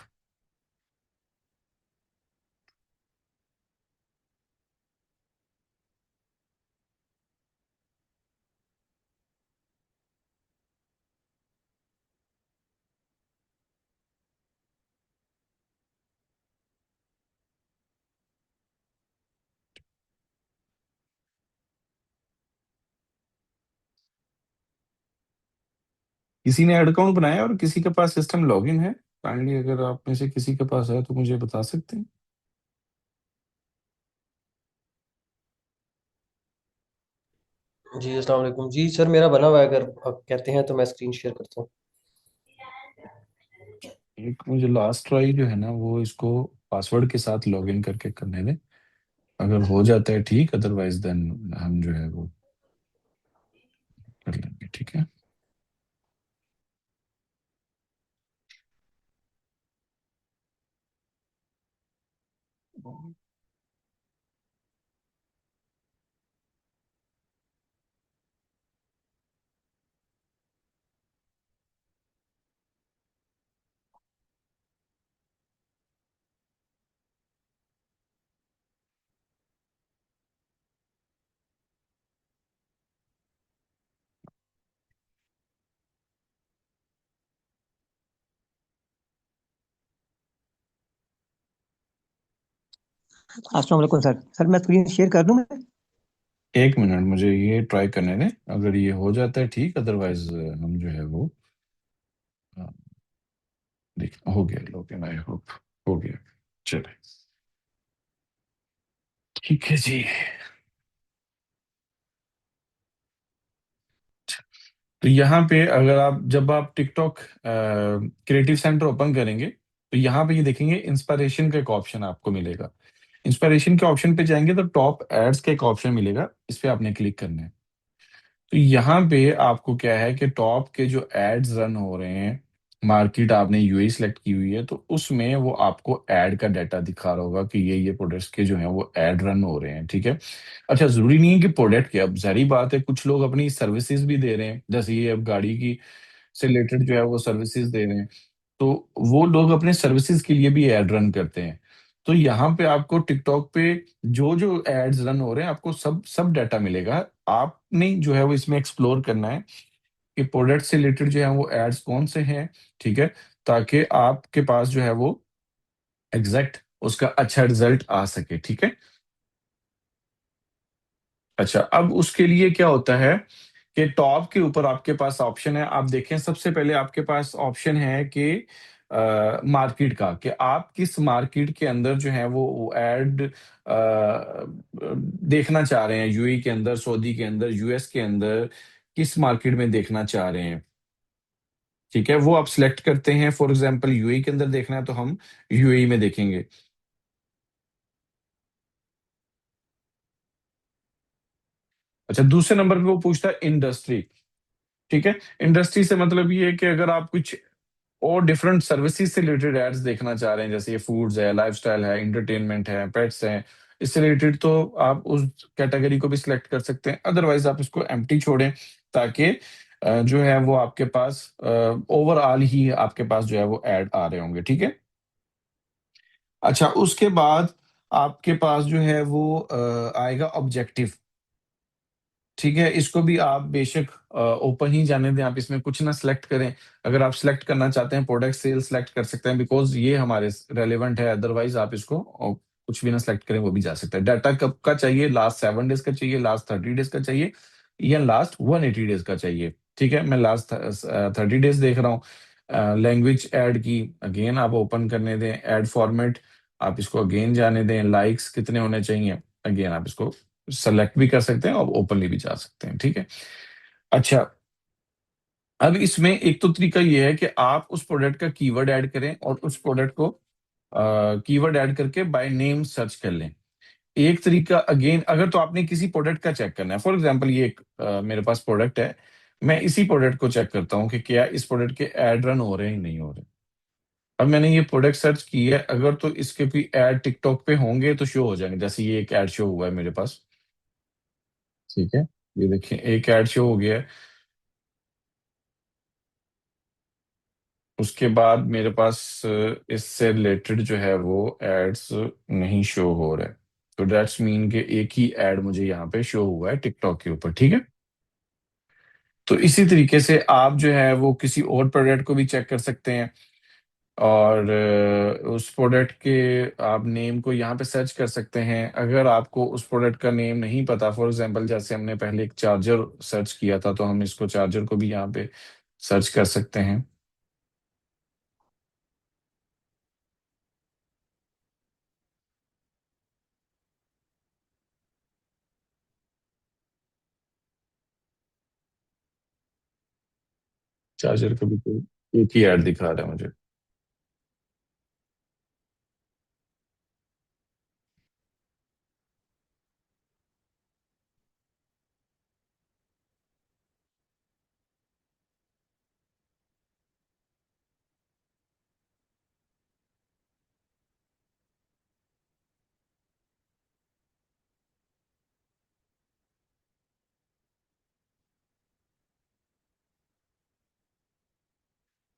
किसी ने ऐड अकाउंट बनाया और किसी के पास सिस्टम लॉगिन है? काइंडली अगर आप में से किसी के पास है तो मुझे बता सकते हैं। जी अस्सलाम वालेकुम जी सर, मेरा बना हुआ है। अगर आप कहते हैं तो मैं स्क्रीन शेयर करता हूँ। एक मुझे लास्ट ट्राई जो है ना, वो इसको पासवर्ड के साथ लॉगिन करके करने दें। अगर हो जाता है ठीक, अदरवाइज देन हम जो है वो कर लेंगे, ठीक है। अस्सलाम वालेकुम सर। सर मैं स्क्रीन शेयर कर दूं मैं? 1 मिनट मुझे ये ट्राई करने दें, अगर ये हो जाता है ठीक, अदरवाइज हम जो है वो अ, देख, हो गया लॉगिन, आई होप हो गया। चले, ठीक है जी। तो यहाँ पे अगर आप, जब आप टिकटॉक क्रिएटिव सेंटर ओपन करेंगे, तो यहाँ पे ये देखेंगे इंस्पायरेशन का एक ऑप्शन आपको मिलेगा। इंस्पायरेशन के ऑप्शन पे जाएंगे तो टॉप एड्स का एक ऑप्शन मिलेगा, इस पे आपने क्लिक करना है। तो यहाँ पे आपको क्या है कि टॉप के जो एड्स रन हो रहे हैं, मार्केट आपने यूएई सेलेक्ट की हुई है, तो उसमें वो आपको एड का डाटा दिखा रहा होगा कि ये प्रोडक्ट्स के जो हैं वो एड रन हो रहे हैं, ठीक है। अच्छा, जरूरी नहीं है कि प्रोडक्ट के, अब जारी बात है कुछ लोग अपनी सर्विसेज भी दे रहे हैं, जैसे ये अब गाड़ी की से रिलेटेड जो है वो सर्विसेज दे रहे हैं, तो वो लोग अपने सर्विसेज के लिए भी एड रन करते हैं। तो यहाँ पे आपको टिकटॉक पे जो जो एड्स रन हो रहे हैं, आपको सब सब डाटा मिलेगा। आपने जो है वो इसमें एक्सप्लोर करना है कि प्रोडक्ट से रिलेटेड जो है वो एड्स कौन से हैं, ठीक है, ताकि आपके पास जो है वो एग्जैक्ट उसका अच्छा रिजल्ट आ सके, ठीक है। अच्छा, अब उसके लिए क्या होता है कि टॉप के ऊपर आपके पास ऑप्शन है, आप देखें सबसे पहले आपके पास ऑप्शन है कि मार्केट का, कि आप किस मार्केट के अंदर जो है वो ऐड देखना चाह रहे हैं, यूएई के अंदर, सऊदी के अंदर, यूएस के अंदर, किस मार्केट में देखना चाह रहे हैं, ठीक है। वो आप सिलेक्ट करते हैं, फॉर एग्जांपल यूएई के अंदर देखना है तो हम यूएई में देखेंगे। अच्छा, दूसरे नंबर पे वो पूछता है इंडस्ट्री, ठीक है। इंडस्ट्री से मतलब ये है कि अगर आप कुछ और डिफरेंट सर्विसेज से रिलेटेड एड्स देखना चाह रहे हैं, जैसे ये फूड्स है, लाइफस्टाइल है, एंटरटेनमेंट है, पेट्स हैं, इससे रिलेटेड, तो आप उस कैटेगरी को भी सिलेक्ट कर सकते हैं, अदरवाइज आप इसको एम्प्टी छोड़ें, ताकि जो है वो आपके पास ओवरऑल ही आपके पास जो है वो ऐड आ रहे होंगे, ठीक है। अच्छा, उसके बाद आपके पास जो है वो आएगा ऑब्जेक्टिव, ठीक है। इसको भी आप बेशक ओपन ही जाने दें, आप इसमें कुछ ना सिलेक्ट करें। अगर आप सिलेक्ट करना चाहते हैं प्रोडक्ट सेल सिलेक्ट कर सकते हैं, बिकॉज ये हमारे रेलेवेंट है, अदरवाइज आप इसको कुछ भी ना सिलेक्ट करें, वो भी जा सकता है। डाटा कब का चाहिए? लास्ट 7 डेज का चाहिए, लास्ट 30 डेज का चाहिए, या लास्ट 180 डेज का चाहिए, ठीक है। मैं लास्ट 30 डेज देख रहा हूँ। लैंग्वेज ऐड की, अगेन आप ओपन करने दें। ऐड फॉर्मेट, आप इसको अगेन जाने दें। लाइक्स कितने होने चाहिए, अगेन आप इसको सेलेक्ट भी कर सकते हैं और ओपनली भी जा सकते हैं, ठीक है। अच्छा, अब इसमें एक तो तरीका ये है कि आप उस प्रोडक्ट का कीवर्ड ऐड करें और उस प्रोडक्ट को कीवर्ड ऐड करके बाय नेम सर्च कर लें। एक तरीका अगेन, अगर तो आपने किसी प्रोडक्ट का चेक करना है, फॉर एग्जांपल ये एक मेरे पास प्रोडक्ट है, मैं इसी प्रोडक्ट को चेक करता हूँ कि क्या इस प्रोडक्ट के ऐड रन हो रहे हैं या नहीं हो रहे। अब मैंने ये प्रोडक्ट सर्च की है, अगर तो इसके भी ऐड टिकटॉक पे होंगे तो शो हो जाएंगे, जैसे ये एक ऐड शो हुआ है मेरे पास, ठीक है। ये देखिए एक ऐड शो हो गया है। उसके बाद मेरे पास इससे रिलेटेड जो है वो एड्स नहीं शो हो रहे, तो दैट्स मीन कि एक ही ऐड मुझे यहाँ पे शो हुआ है टिकटॉक के ऊपर, ठीक है। तो इसी तरीके से आप जो है वो किसी और प्रोडक्ट को भी चेक कर सकते हैं, और उस प्रोडक्ट के आप नेम को यहाँ पे सर्च कर सकते हैं। अगर आपको उस प्रोडक्ट का नेम नहीं पता, फॉर एग्जांपल जैसे हमने पहले एक चार्जर सर्च किया था, तो हम इसको चार्जर को भी यहाँ पे सर्च कर सकते हैं। चार्जर का भी कोई एक ही ऐड दिखा रहा है मुझे।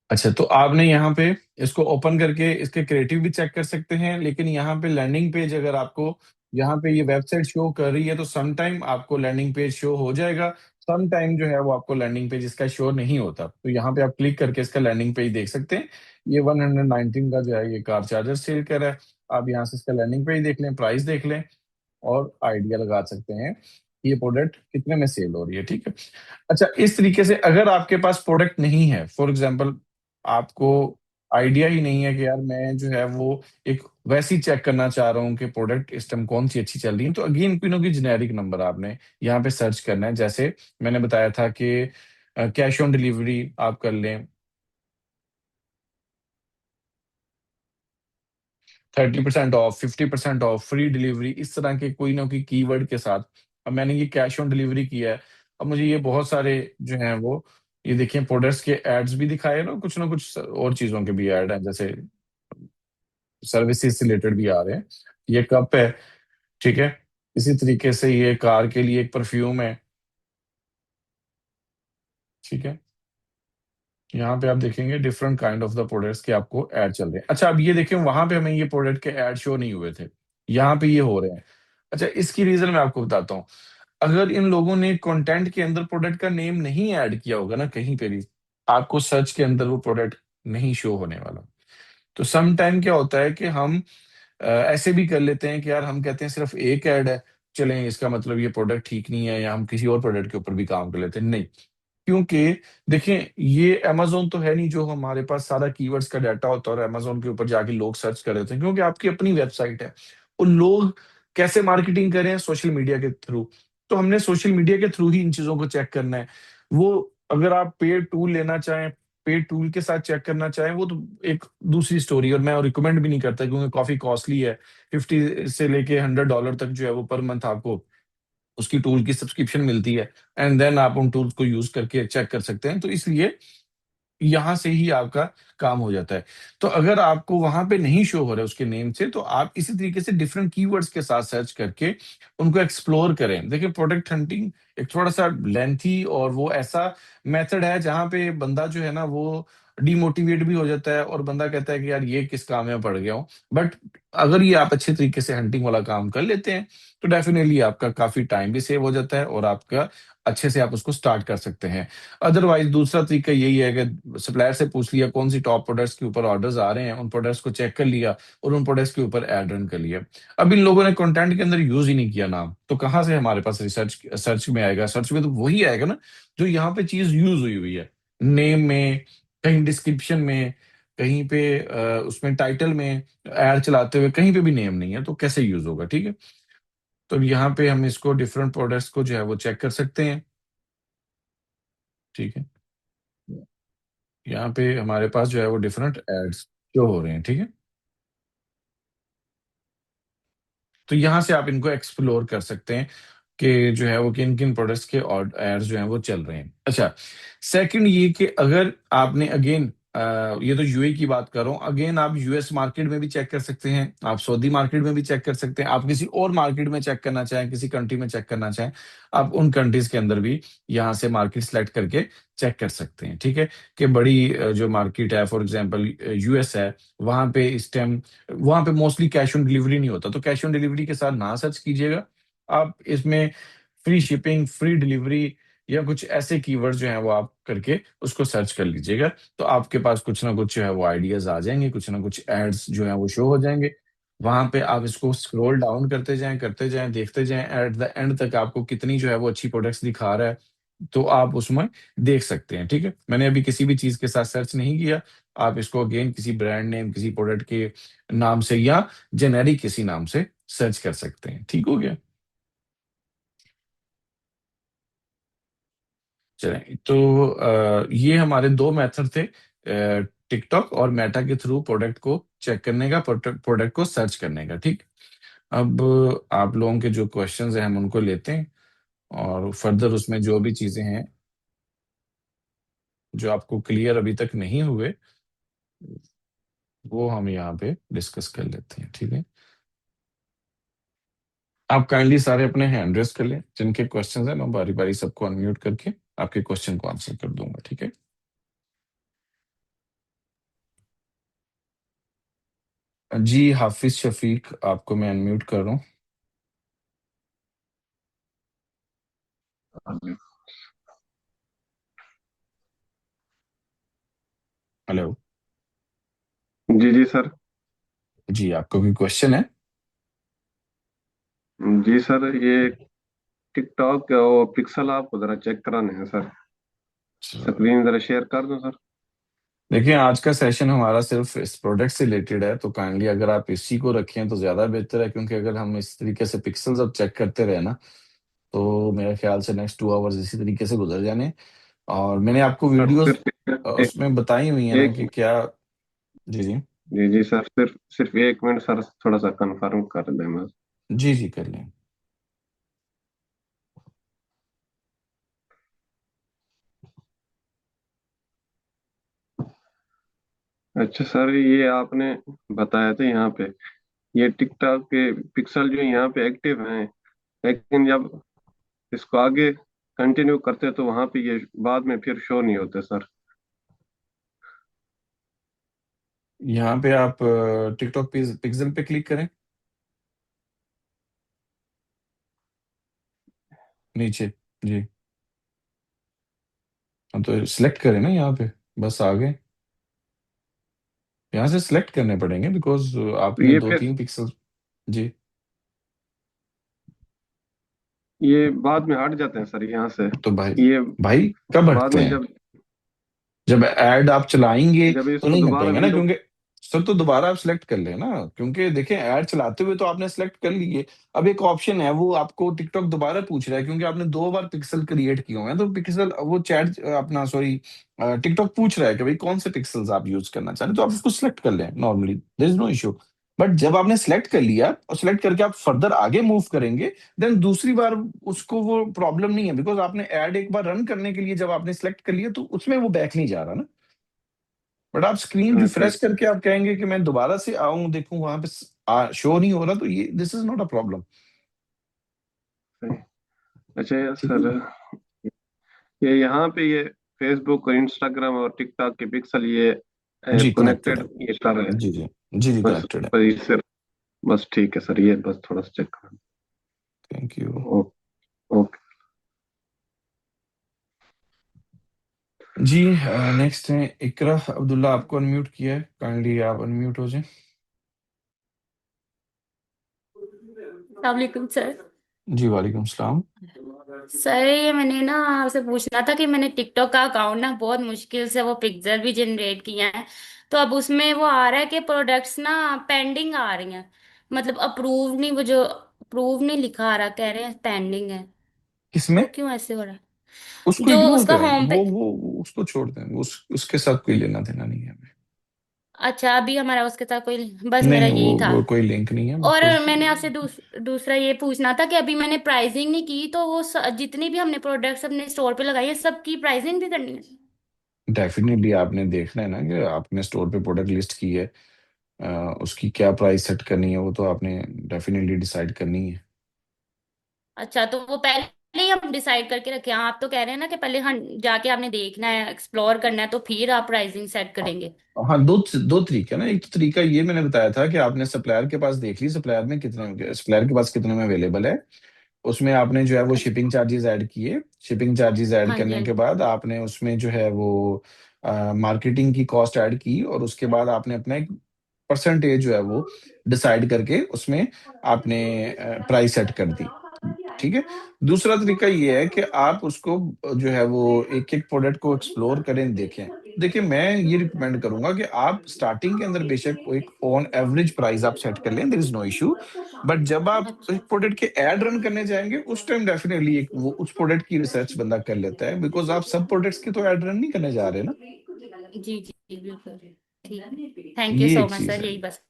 अच्छा, तो आपने यहाँ पे इसको ओपन करके इसके क्रिएटिव भी चेक कर सकते हैं, लेकिन यहाँ पे लैंडिंग पेज अगर आपको यहाँ पे ये वेबसाइट शो कर रही है तो सम टाइम आपको लैंडिंग पेज शो हो जाएगा, सम टाइम जो है वो आपको लैंडिंग पेज इसका शो नहीं होता। तो यहाँ पे आप क्लिक करके इसका लैंडिंग पेज देख सकते हैं। ये 119 का जो है ये कार चार्जर सेल कर रहा है। आप यहाँ से इसका लैंडिंग पेज देख लें, प्राइस देख लें, और आइडिया लगा सकते हैं कि ये प्रोडक्ट कितने में सेल हो रही है, ठीक है। अच्छा, इस तरीके से अगर आपके पास प्रोडक्ट नहीं है, फॉर एग्जांपल आपको आइडिया ही नहीं है कि यार मैं जो है वो एक वैसी चेक करना चाह रहा हूँ कि प्रोडक्ट इस टाइम कौन सी अच्छी चल रही है, तो अगेन तीनों की जेनेरिक नंबर आपने यहाँ पे सर्च करना है। जैसे मैंने बताया था कि कैश ऑन डिलीवरी आप कर लें, 30% ऑफ, 50% ऑफ, फ्री डिलीवरी, इस तरह के कोई ना कोई कीवर्ड के साथ। अब मैंने ये कैश ऑन डिलीवरी किया है, अब मुझे ये बहुत सारे जो हैं वो, ये देखिए प्रोडक्ट्स के एड्स भी दिखाए ना कुछ और चीजों के भी ऐड हैं, जैसे सर्विसेज से रिलेटेड भी आ रहे हैं। ये कप है, ठीक है। इसी तरीके से ये कार के लिए एक परफ्यूम है, ठीक है। यहाँ पे आप देखेंगे different kind of the products के आपको ऐड चल रहे हैं। अच्छा, अब ये देखें वहां पे हमें ये प्रोडक्ट के ऐड शो नहीं हुए थे, यहाँ पे ये हो रहे हैं। अच्छा, इसकी रीजन मैं आपको बताता हूँ। अगर इन लोगों ने कंटेंट के अंदर प्रोडक्ट का नेम नहीं ऐड किया होगा ना कहीं पे भी, आपको सर्च के अंदर वो प्रोडक्ट नहीं शो होने वाला। तो सम टाइम क्या होता है कि हम ऐसे भी कर लेते हैं कि यार हम कहते हैं सिर्फ एक ऐड है, चलें इसका मतलब ये प्रोडक्ट ठीक नहीं है, या हम किसी और प्रोडक्ट के ऊपर भी काम कर लेते हैं, नहीं। क्योंकि देखें ये अमेजोन तो है नहीं जो हमारे पास सारा कीवर्ड्स का डाटा होता है और अमेजोन के ऊपर जाके लोग सर्च कर रहे थे, क्योंकि आपकी अपनी वेबसाइट है। और लोग कैसे मार्केटिंग कर रहे हैं, सोशल मीडिया के थ्रू। तो हमने सोशल मीडिया के थ्रू ही इन चीजों को चेक करना है। वो अगर आप पेड टूल लेना चाहें, पेड टूल के साथ चेक करना चाहें, वो तो एक दूसरी स्टोरी है, और मैं रिकमेंड भी नहीं करता क्योंकि काफी कॉस्टली है। 50 से लेके $100 तक जो है वो पर मंथ आपको उसकी टूल की सब्सक्रिप्शन मिलती है, एंड देन आप उन टूल्स को यूज करके चेक कर सकते हैं। तो इसलिए यहां से ही आपका काम हो जाता है। तो अगर आपको वहां पे नहीं शो हो रहा है उसके नेम से, तो आप इसी तरीके से डिफरेंट कीवर्ड्स के साथ सर्च करके उनको एक्सप्लोर करें। देखिए प्रोडक्ट हंटिंग एक थोड़ा सा लेंथी और वो ऐसा मेथड है जहां पे बंदा जो है ना वो डिमोटिवेट भी हो जाता है, और बंदा कहता है कि यार ये किस काम में पड़ गया हूँ। बट अगर ये आप अच्छे तरीके से हंटिंग वाला काम कर लेते हैं, तो डेफिनेटली आपका काफी टाइम भी सेव हो जाता है, और आपका अच्छे से आप उसको स्टार्ट कर सकते हैं। अदरवाइज दूसरा तरीका यही है कि सप्लायर से पूछ लिया कौन सी टॉप प्रोडक्ट्स के ऊपर ऑर्डर्स आ रहे हैं, उन प्रोडक्ट्स को चेक कर लिया और उन प्रोडक्ट्स के ऊपर एड रन कर लिया। अब इन लोगों ने कंटेंट के अंदर यूज ही नहीं किया नाम, तो कहाँ से हमारे पास रिसर्च सर्च में आएगा? सर्च में तो वही आएगा ना जो यहाँ पे चीज यूज हुई हुई है, नेम में, कहीं डिस्क्रिप्शन में, कहीं पे उसमें टाइटल में एड चलाते हुए कहीं पे भी नेम नहीं है, तो कैसे यूज होगा? ठीक है, तो यहाँ पे हम इसको डिफरेंट प्रोडक्ट्स को जो है वो चेक कर सकते हैं। ठीक है, यहाँ पे हमारे पास जो है वो डिफरेंट एड्स शो हो रहे हैं। ठीक है, तो यहाँ से आप इनको एक्सप्लोर कर सकते हैं कि जो है वो किन किन प्रोडक्ट्स के और एड्स जो हैं वो चल रहे हैं। अच्छा, सेकंड ये कि अगर आपने अगेन, ये तो यूए की बात कर रहा हूँ, अगेन आप यूएस मार्केट में भी चेक कर सकते हैं, आप सऊदी मार्केट में भी चेक कर सकते हैं, आप किसी और मार्केट में चेक करना चाहें, किसी कंट्री में चेक करना चाहें, आप उन कंट्रीज के अंदर भी यहाँ से मार्केट सेलेक्ट करके चेक कर सकते हैं। ठीक है, कि बड़ी जो मार्केट है, फॉर एग्जाम्पल यूएस है, वहां पे इस टाइम वहां पे मोस्टली कैश ऑन डिलीवरी नहीं होता, तो कैश ऑन डिलीवरी के साथ ना सर्च कीजिएगा। आप इसमें फ्री शिपिंग, फ्री डिलीवरी या कुछ ऐसे कीवर्ड जो है वो आप करके उसको सर्च कर लीजिएगा, तो आपके पास कुछ ना कुछ जो है वो आइडियाज आ जाएंगे, कुछ ना कुछ एड्स जो है वो शो हो जाएंगे। वहां पे आप इसको स्क्रॉल डाउन करते जाएं, देखते जाएं, एट द एंड तक आपको कितनी जो है वो अच्छी प्रोडक्ट्स दिखा रहा है, तो आप उसमें देख सकते हैं। ठीक है, मैंने अभी किसी भी चीज के साथ सर्च नहीं किया, आप इसको अगेन किसी ब्रांड नेम, किसी प्रोडक्ट के नाम से या जेनेरिक किसी नाम से सर्च कर सकते हैं। ठीक हो गया? चलें, तो ये हमारे दो मेथड थे, टिकटॉक और मेटा के थ्रू प्रोडक्ट को चेक करने का, प्रोडक्ट को सर्च करने का। ठीक, अब आप लोगों के जो क्वेश्चंस हैं हम उनको लेते हैं, और फर्दर उसमें जो भी चीजें हैं जो आपको क्लियर अभी तक नहीं हुए, वो हम यहाँ पे डिस्कस कर लेते हैं। ठीक है, आप काइंडली सारे अपने हैंड रेस कर लें, जिनके क्वेश्चंस हैं मैं बारी बारी सबको अनम्यूट करके आपके क्वेश्चन को आंसर कर दूंगा। ठीक है, जी हाफिज शफीक, आपको मैं अनम्यूट कर रहा हूँ। हेलो। जी जी सर। जी, आपको कोई क्वेश्चन है? जी सर, ये टिकटॉक और पिक्सल आपको जरा चेक कराने हैं सर। स्क्रीन जरा शेयर कर दो सर। देखिए, आज का सेशन हमारा सिर्फ इस प्रोडक्ट से रिलेटेड है, तो काइंडली अगर आप इसी को रखें तो ज्यादा बेहतर है, क्योंकि अगर हम इस तरीके से पिक्सल्स अब चेक करते रहे ना, तो मेरे ख्याल से नेक्स्ट 2 आवर्स इसी तरीके से गुजर जाने। और मैंने आपको सर वीडियोस सिर्फ उसमें बताई हुई है ना एक कि क्या। जी जी। जी जी सर, सिर्फ सिर्फ 1 मिनट सर, थोड़ा सा कंफर्म कर दें बस। जी जी, कर लें। अच्छा सर, ये आपने बताया था यहाँ पे, ये टिकटॉक के पिक्सल जो यहाँ पे एक्टिव हैं, लेकिन जब इसको आगे कंटिन्यू करते तो वहां पे ये बाद में फिर शो नहीं होते सर। यहाँ पे आप टिकटॉक पिक्सल पे क्लिक करें, नीचे। जी, हम तो सिलेक्ट करें ना यहाँ पे, बस आ गए। यहाँ से सिलेक्ट करने पड़ेंगे बिकॉज तो आपने ये दो फिर तीन पिक्सल। जी, ये बाद में हट जाते हैं सर यहाँ से। तो भाई, ये भाई कब बाद हटते में हैं? जब जब ऐड आप चलाएंगे जब तो इसको नहीं दोबारा हटेंगे ना, विंडो। क्योंकि सर तो दोबारा आप सिलेक्ट कर लेना, क्योंकि देखिए ऐड चलाते हुए तो आपने सिलेक्ट कर लिए, अब एक ऑप्शन है वो आपको टिकटॉक दोबारा पूछ रहा है, क्योंकि आपने 2 बार पिक्सल क्रिएट किए हुए हैं, तो पिक्सल वो चैट अपना सॉरी टिकटॉक पूछ रहा है कि भाई कौन से पिक्सल्स आप यूज करना चाह रहे हैं, तो आप उसको सिलेक्ट कर लें, normally there is no issue. But जब आपने सिलेक्ट कर लिया और सिलेक्ट करके आप फर्दर आगे मूव करेंगे, देन दूसरी बार उसको वो प्रॉब्लम नहीं है, बिकॉज आपने ऐड एक बार रन करने के लिए जब आपने सिलेक्ट कर लिया तो उसमें वो बैक नहीं जा रहा ना। बट आप स्क्रीन अच्छा रिफ्रेश अच्छा। करके आप कहेंगे कि मैं दोबारा से आऊं, देखूं, वहां पे शो नहीं हो रहा, तो ये this is not a problem. सही। अच्छा ये ठीक है, सर, ये यहाँ पे ये फेसबुक और इंस्टाग्राम और टिकटॉक के पिक्सल ये जी कनेक्टेड कनेक्टेड है। ये कर रहे हैं। जी जी, जी जी बस कनेक्टेड है। बस सिर्फ बस ठीक है सर, ये बस थोड़ा सा चेक कर। Thank you. ओके। जी, नेक्स्ट है इकरा अब्दुल्ला, आपको अनम्यूट किया है, काइंडली आप अनम्यूट हो जाए। वालेकुम सर। जी वालेकुम सलाम। सर ये मैंने ना आपसे पूछना था कि मैंने टिकटॉक का अकाउंट ना बहुत मुश्किल से वो पिक्चर भी जनरेट किया है। तो अब उसमें वो आ रहा है कि प्रोडक्ट्स ना पेंडिंग आ रही हैं। मतलब अप्रूव नहीं, वो जो अप्रूव नहीं लिखा आ रहा, कह रहे हैं पेंडिंग है। किसमें? वो क्यों ऐसे हो रहा है? उसको जो इग्नोर उसका करें, होम पे। वो उसको छोड़ दें, उसके साथ कोई लेना देना नहीं है हमें। अच्छा, अभी हमारा उसके साथ कोई, बस नहीं मेरा नहीं, यही था। वो कोई लिंक नहीं है और बिकॉज। मैंने आपसे दूसरा ये पूछना था कि अभी मैंने प्राइसिंग नहीं की, तो वो जितनी भी हमने प्रोडक्ट्स अपने स्टोर पे लगाई है सबकी प्राइसिंग भी करनी है। डेफिनेटली आपने देखना है ना कि आपने स्टोर पे प्रोडक्ट लिस्ट की है, उसकी क्या प्राइस सेट करनी है, वो तो आपने डेफिनेटली डिसाइड करनी है। अच्छा, तो वो पहले ही हम डिसाइड करके रखे हैं? आप तो कह रहे हैं ना कि पहले हम जाके आपने देखना है, एक्सप्लोर करना है, तो फिर आप प्राइसिंग सेट करेंगे। हाँ, दो दो तरीके ना। एक तो तरीका ये मैंने बताया था कि आपने सप्लायर के पास देख ली, सप्लायर के पास कितने में अवेलेबल है। उसमें आपने जो है वो अच्छा। शिपिंग चार्जेस ऐड किए। शिपिंग चार्जेस ऐड हाँ जी, हाँ करने के जी। बाद आपने उसमें जो है वो मार्केटिंग की कॉस्ट ऐड की, और उसके बाद आपने अपना एक परसेंटेज जो है वो डिसाइड करके उसमें आपने प्राइस सेट कर दी। ठीक है। दूसरा तरीका ये है कि आप उसको जो है वो एक एक प्रोडक्ट को एक्सप्लोर करें, देखें। देखिए, मैं ये रिकमेंड करूंगा कि आप स्टार्टिंग के अंदर बेशक एक ऑन एवरेज प्राइस आप सेट कर लें, there is no issue. But जब आप अच्छा। एक प्रोडक्ट के ऐड रन करने जाएंगे, उस टाइम डेफिनेटली एक वो उस प्रोडक्ट की रिसर्च बंदा कर लेता है, बिकॉज आप सब प्रोडक्ट्स की तो ऐड रन नहीं करने जा रहे ना। जी जी जी, बिल्कुल ठीक। थैंक यू ये सो एक मच चीज सर, है। यही बस।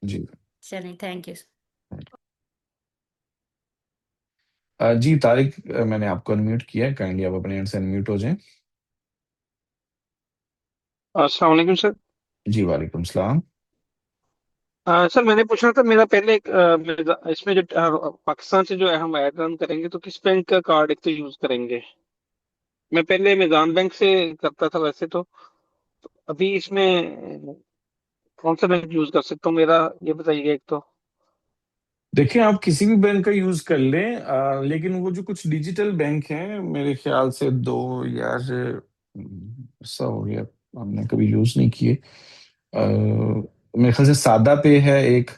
जी। चलिए, थैंक यू। जी तारिक, मैंने आपको अनम्यूट किया है, काइंडली आप अपने एंड से अनम्यूट हो जाएं। अस्सलाम वालेकुम सर। जी वालेकुम सलाम। सर मैंने पूछना था, मेरा पहले एक इसमें जो पाकिस्तान से जो है हम ऐड रन करेंगे तो किस बैंक का कार्ड एक तो यूज करेंगे। मैं पहले मिजान बैंक से करता था वैसे तो, अभी इसमें कौन सा बैंक यूज कर सकता हूँ मेरा, ये बताइए एक तो। देखिए, आप किसी भी बैंक का यूज कर लें, लेकिन वो जो कुछ डिजिटल बैंक हैं, मेरे ख्याल से दो यार, ऐसा हो गया, हमने कभी यूज नहीं किए। मेरे ख्याल से सादा पे है एक,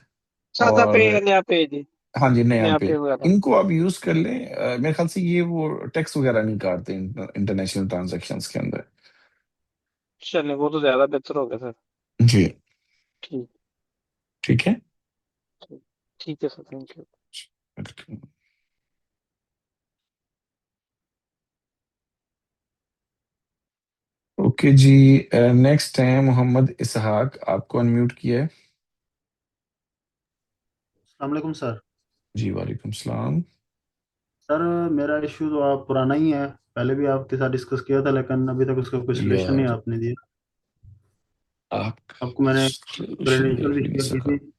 सादा और पे या नया पे जी। हाँ जी, नया नया पे। पे वगैरह। इनको आप यूज कर लें। मेरे ख्याल से ये वो टैक्स वगैरह नहीं काटते इंटरनेशनल ट्रांजैक्शंस के अंदर। चलिए वो तो ज्यादा बेहतर हो गया सर। जी। ठीक। ठीक है। ठीक। ठीक है सर, थैंक यू। ओके जी। नेक्स्ट है मोहम्मद इसहाक, आपको अनम्यूट किया है। अस्सलाम सर। जी वालेकुम सलाम। सर मेरा इशू तो आप पुराना ही है, पहले भी आपके साथ डिस्कस किया था लेकिन अभी तक उसका कोई सोल्यूशन नहीं यार, आपने दिया। आप आपको मैंने solution क्रेडेंशियल देख भी ही नहीं शेयर की सका। थी।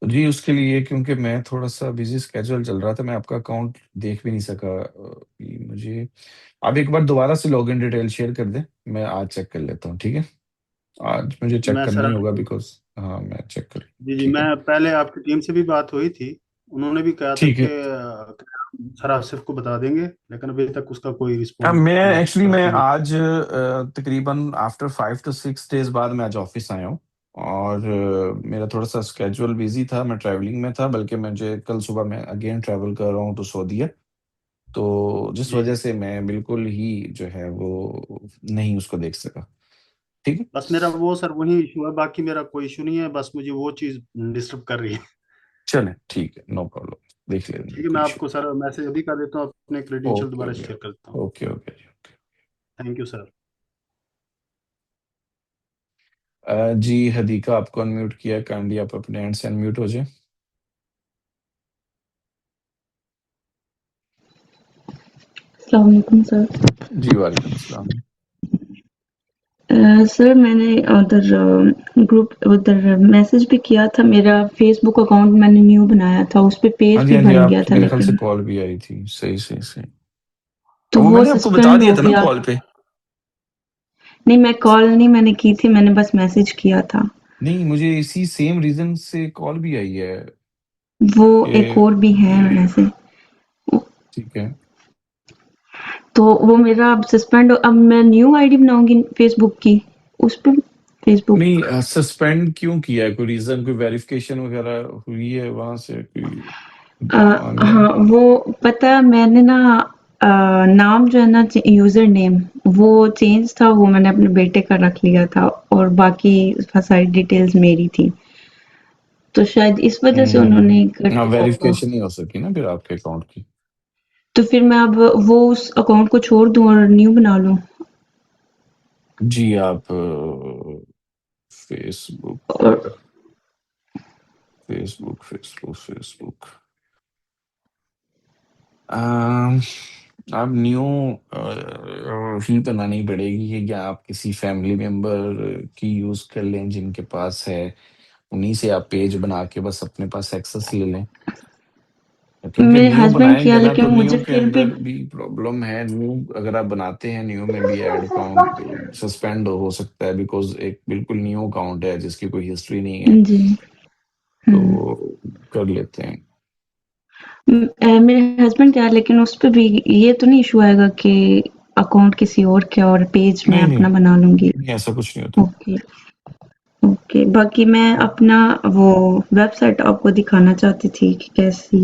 जी, उसके लिए क्योंकि मैं थोड़ा सा बिजी स्केड्यूल चल रहा था, मैं आपका अकाउंट देख भी नहीं सका। कि मुझे आप एक बार दोबारा से लॉगिन डिटेल शेयर कर दें, मैं आज चेक कर लेता हूँ, ठीक है। आज मुझे चेक मैं करना सर ही होगा आपको बिकॉज, हाँ मैं चेक कर। जी जी, ठीक मैं है। पहले आपकी टीम से भी बात हुई थी, उन्होंने भी कहा था ठीक कि है। सर आसिफ को बता देंगे, लेकिन अभी तक उसका कोई अब रिस्पॉन्स मैं मेरे एक्चुअली पास मैं नहीं। आज तकरीबन आफ्टर 5 to 6 डेज बाद मैं आज ऑफिस आया हूँ। और मेरा थोड़ा सा स्केड्यूल बिजी था, मैं ट्रैवलिंग में था, बल्कि मुझे कल सुबह मैं अगेन ट्रैवल कर रहा हूँ तो सऊदीया। तो जिस जी वजह जी, से मैं बिल्कुल ही जो है वो नहीं उसको देख सका। ठीक है। बस मेरा वो सर वही इशू है, बाकी मेरा कोई इशू नहीं है, बस मुझे वो चीज़ डिस्टर्ब कर रही है। चलें, ठीक है, नो प्रॉब्लम। देख लेंगे, ठीक है, कोई मैं इशू आपको सर मैसेज अभी कर देता हूँ, अपने नहीं। क्रेडेंशियल ओके दोबारा ओके। शेयर करता हूँ। ओके ओके जी, ओके। Thank you sir. जी हदीका, आपको अनम्यूट किया है, काइंडली आप अपने एंड से अनम्यूट हो जाए। अस्सलाम वालेकुम सर। जी वालेकुम सलाम। सर मैंने उधर ग्रुप उधर मैसेज भी किया था, मेरा फेसबुक अकाउंट मैंने न्यू बनाया था, उस पे हाँ पेज जी भी हाँ जी, बन गया आपकी था, मेरे ख्याल से लेकिन कॉल भी आई थी, सही सही सही। तो अब वो वो मैंने आपको बता सस्पेंड दिया हो था ना गया। कॉल पे। नहीं, मैं कॉल नहीं मैंने की थी, मैंने बस मैसेज किया था। नहीं, मुझे इसी सेम रीजन से कॉल भी आई है वो एक कि और भी है वैसे, ठीक है। तो वो मेरा अब सस्पेंड, अब मैं न्यू आईडी बनाऊंगी फेसबुक की, उस पे फेसबुक। नहीं, सस्पेंड क्यों किया है? कोई रीजन, कोई वेरिफिकेशन वगैरह हुई है वहां से कोई? हाँ वो पता मैंने ना नाम जो है ना यूजर नेम वो चेंज था, वो मैंने अपने बेटे का रख लिया था और बाकी सारी डिटेल्स मेरी थी, तो शायद इस वजह से उन्होंने कर दिया होगा। वेरिफिकेशन नहीं हो सकी ना फिर आपके अकाउंट की। तो फिर मैं अब वो उस अकाउंट को छोड़ दूं और न्यू बना लूं? जी आप फेसबुक और फेसबुक फेसबुक फेसबुक अम, आप न्यू ही बनानी पड़ेगी, या आप किसी फैमिली मेंबर की यूज कर लें जिनके पास है, उन्हीं से आप पेज बना के बस अपने पास एक्सेस ले लें, क्योंकि मेरे न्यू हस्बैंड किया, बनाएंगे ना लेकिन तो मुझे न्यू के फिर भी अंदर भी प्रॉब्लम है। न्यू अगर आप बनाते हैं, न्यू में भी ऐड अकाउंट सस्पेंड हो सकता है, बिकॉज एक बिल्कुल न्यू अकाउंट है जिसकी कोई हिस्ट्री नहीं है, जी तो कर लेते हैं। मेरे हस्बैंड क्या, लेकिन उस पे भी ये तो नहीं इशू आएगा कि अकाउंट किसी और के और पेज मैं नहीं नहीं अपना बना लूंगी? नहीं, ऐसा कुछ नहीं होता। ओके ओके, बाकी मैं अपना वो वेबसाइट आपको दिखाना चाहती थी कि कैसी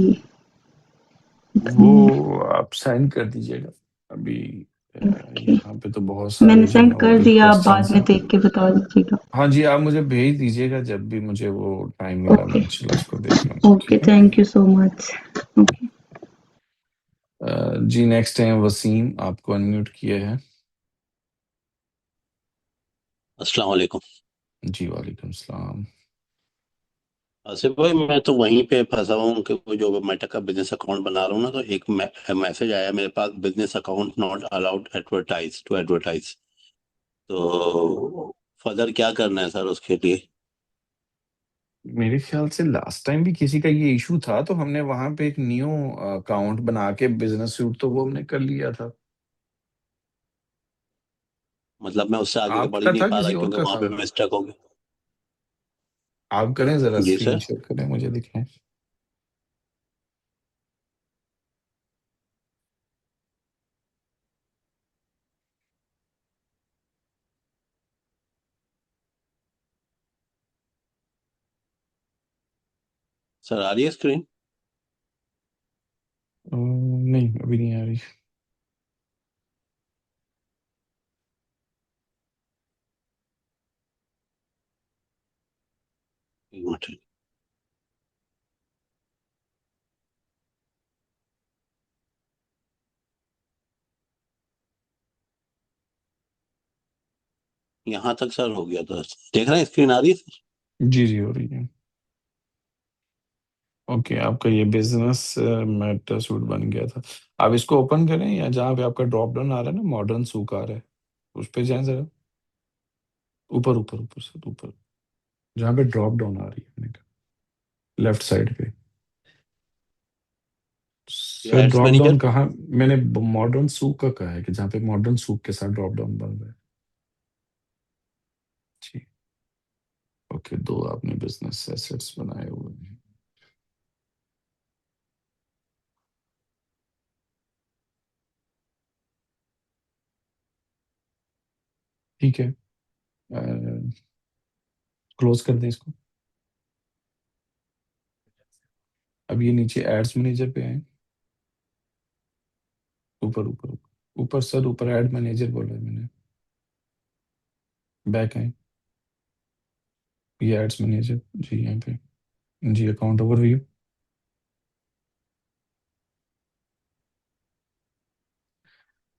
बनी है। वो आप साइन कर दीजिएगा अभी। ओके, यहाँ पे तो बहुत सारे मैंने जो है सेंड ना वो कर भी दिया, आप बाद क्वेश्चंस में हैं। देख के बता दीजिएगा। हाँ जी, आप मुझे भेज दीजिएगा जब भी मुझे वो टाइम मिला, मैं ओके इंशाल्लाह उसको देख लूंगा, ओके, ठीक है। Thank you so much. Okay, जी नेक्स्ट है वसीम, आपको अनम्यूट किया है। अस्सलाम वालेकुम। जी वालेकुम सलाम। आसिफ भाई, मैं तो वहीं पे फंसा हूँ कि वो जो मेटा का बिजनेस अकाउंट बना रहा हूँ ना, तो एक मैसेज आया मेरे पास, business account not allowed advertise to advertise. तो फर्दर क्या करना है सर उसके लिए? मेरे ख्याल से लास्ट टाइम भी किसी का ये इशू था, तो हमने वहां पे एक न्यू अकाउंट बना के बिजनेस सूट तो वो हमने कर लिया था। मतलब मैं उससे आगे बढ़ ही आपका नहीं था पा रहा किसी और क्योंकि का वहां था? पे मैं स्टक हो गया। आप करें जरा, जी स्क्रीन सर। शेयर करें, मुझे दिखाएं। सर आ रही है स्क्रीन? नहीं अभी नहीं आ रही। एक मिनट। यहाँ तक सर हो गया था, देख रहे हैं स्क्रीन आ रही है सर? जी जी हो रही है। ओके, आपका ये बिजनेस मेटा सूट बन गया था। आप इसको ओपन करें, या जहाँ पे आपका ड्रॉप डाउन आ रहा है ना, मॉडर्न सूक आ रहा है, उस पे जाएं जरा। ऊपर ऊपर ऊपर सर, ऊपर जहाँ पे ड्रॉप डाउन आ रही है, लेफ्ट साइड पे। ये sir ads drop down manager. कहाँ? मैंने मॉडर्न सूक का कहा है कि जहाँ पे मॉडर्न सूक के साथ ड्रॉप डाउन बन रहा है। जी। ओके, दो आपने बिजनेस एसेट्स बनाए हुए हैं। ठीक है, क्लोज कर दें इसको। अब ये नीचे एड्स मैनेजर पे आए। ऊपर ऊपर ऊपर ऊपर सर, ऊपर एड मैनेजर बोला है मैंने। बैक आए, ये एड्स मैनेजर जी, यहाँ पे। जी, अकाउंट ओवरव्यू।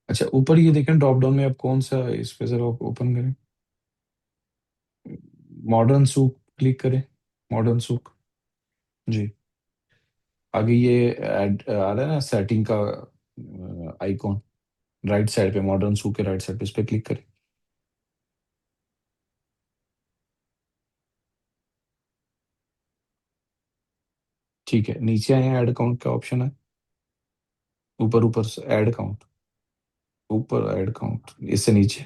अच्छा, ऊपर ये देखें ड्रॉप डाउन में आप कौन सा, इस पे जरा ओपन करें। मॉडर्न सूक क्लिक करें, मॉडर्न सूक। जी, आगे ये ऐड आ रहा है ना सेटिंग का आइकॉन, राइट साइड पे, मॉडर्न सूक के राइट साइड पे, इस पे क्लिक करें। ठीक है, नीचे आए, ऐड अकाउंट का ऑप्शन है, ऊपर ऊपर से ऐड अकाउंट, ऊपर ऐड अकाउंट, इससे नीचे।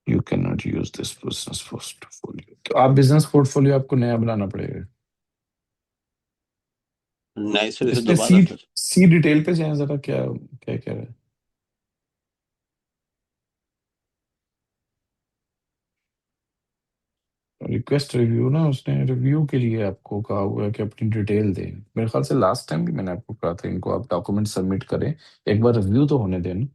You can not use this business portfolio, तो आप बिजनेस पोर्टफोलियो आपको नया बनाना पड़ेगा। नए सिरे से इसमें दोबारा सी सर? सी डिटेल पे जाएं जरा, क्या क्या क्या है। रिक्वेस्ट रिव्यू ना, उसने रिव्यू के लिए आपको कहा हुआ है कि अपनी डिटेल दें। मेरे ख्याल से लास्ट टाइम भी मैंने आपको कहा था इनको आप डॉक्यूमेंट सबमिट करें, एक बार रिव्यू तो होने दें ना।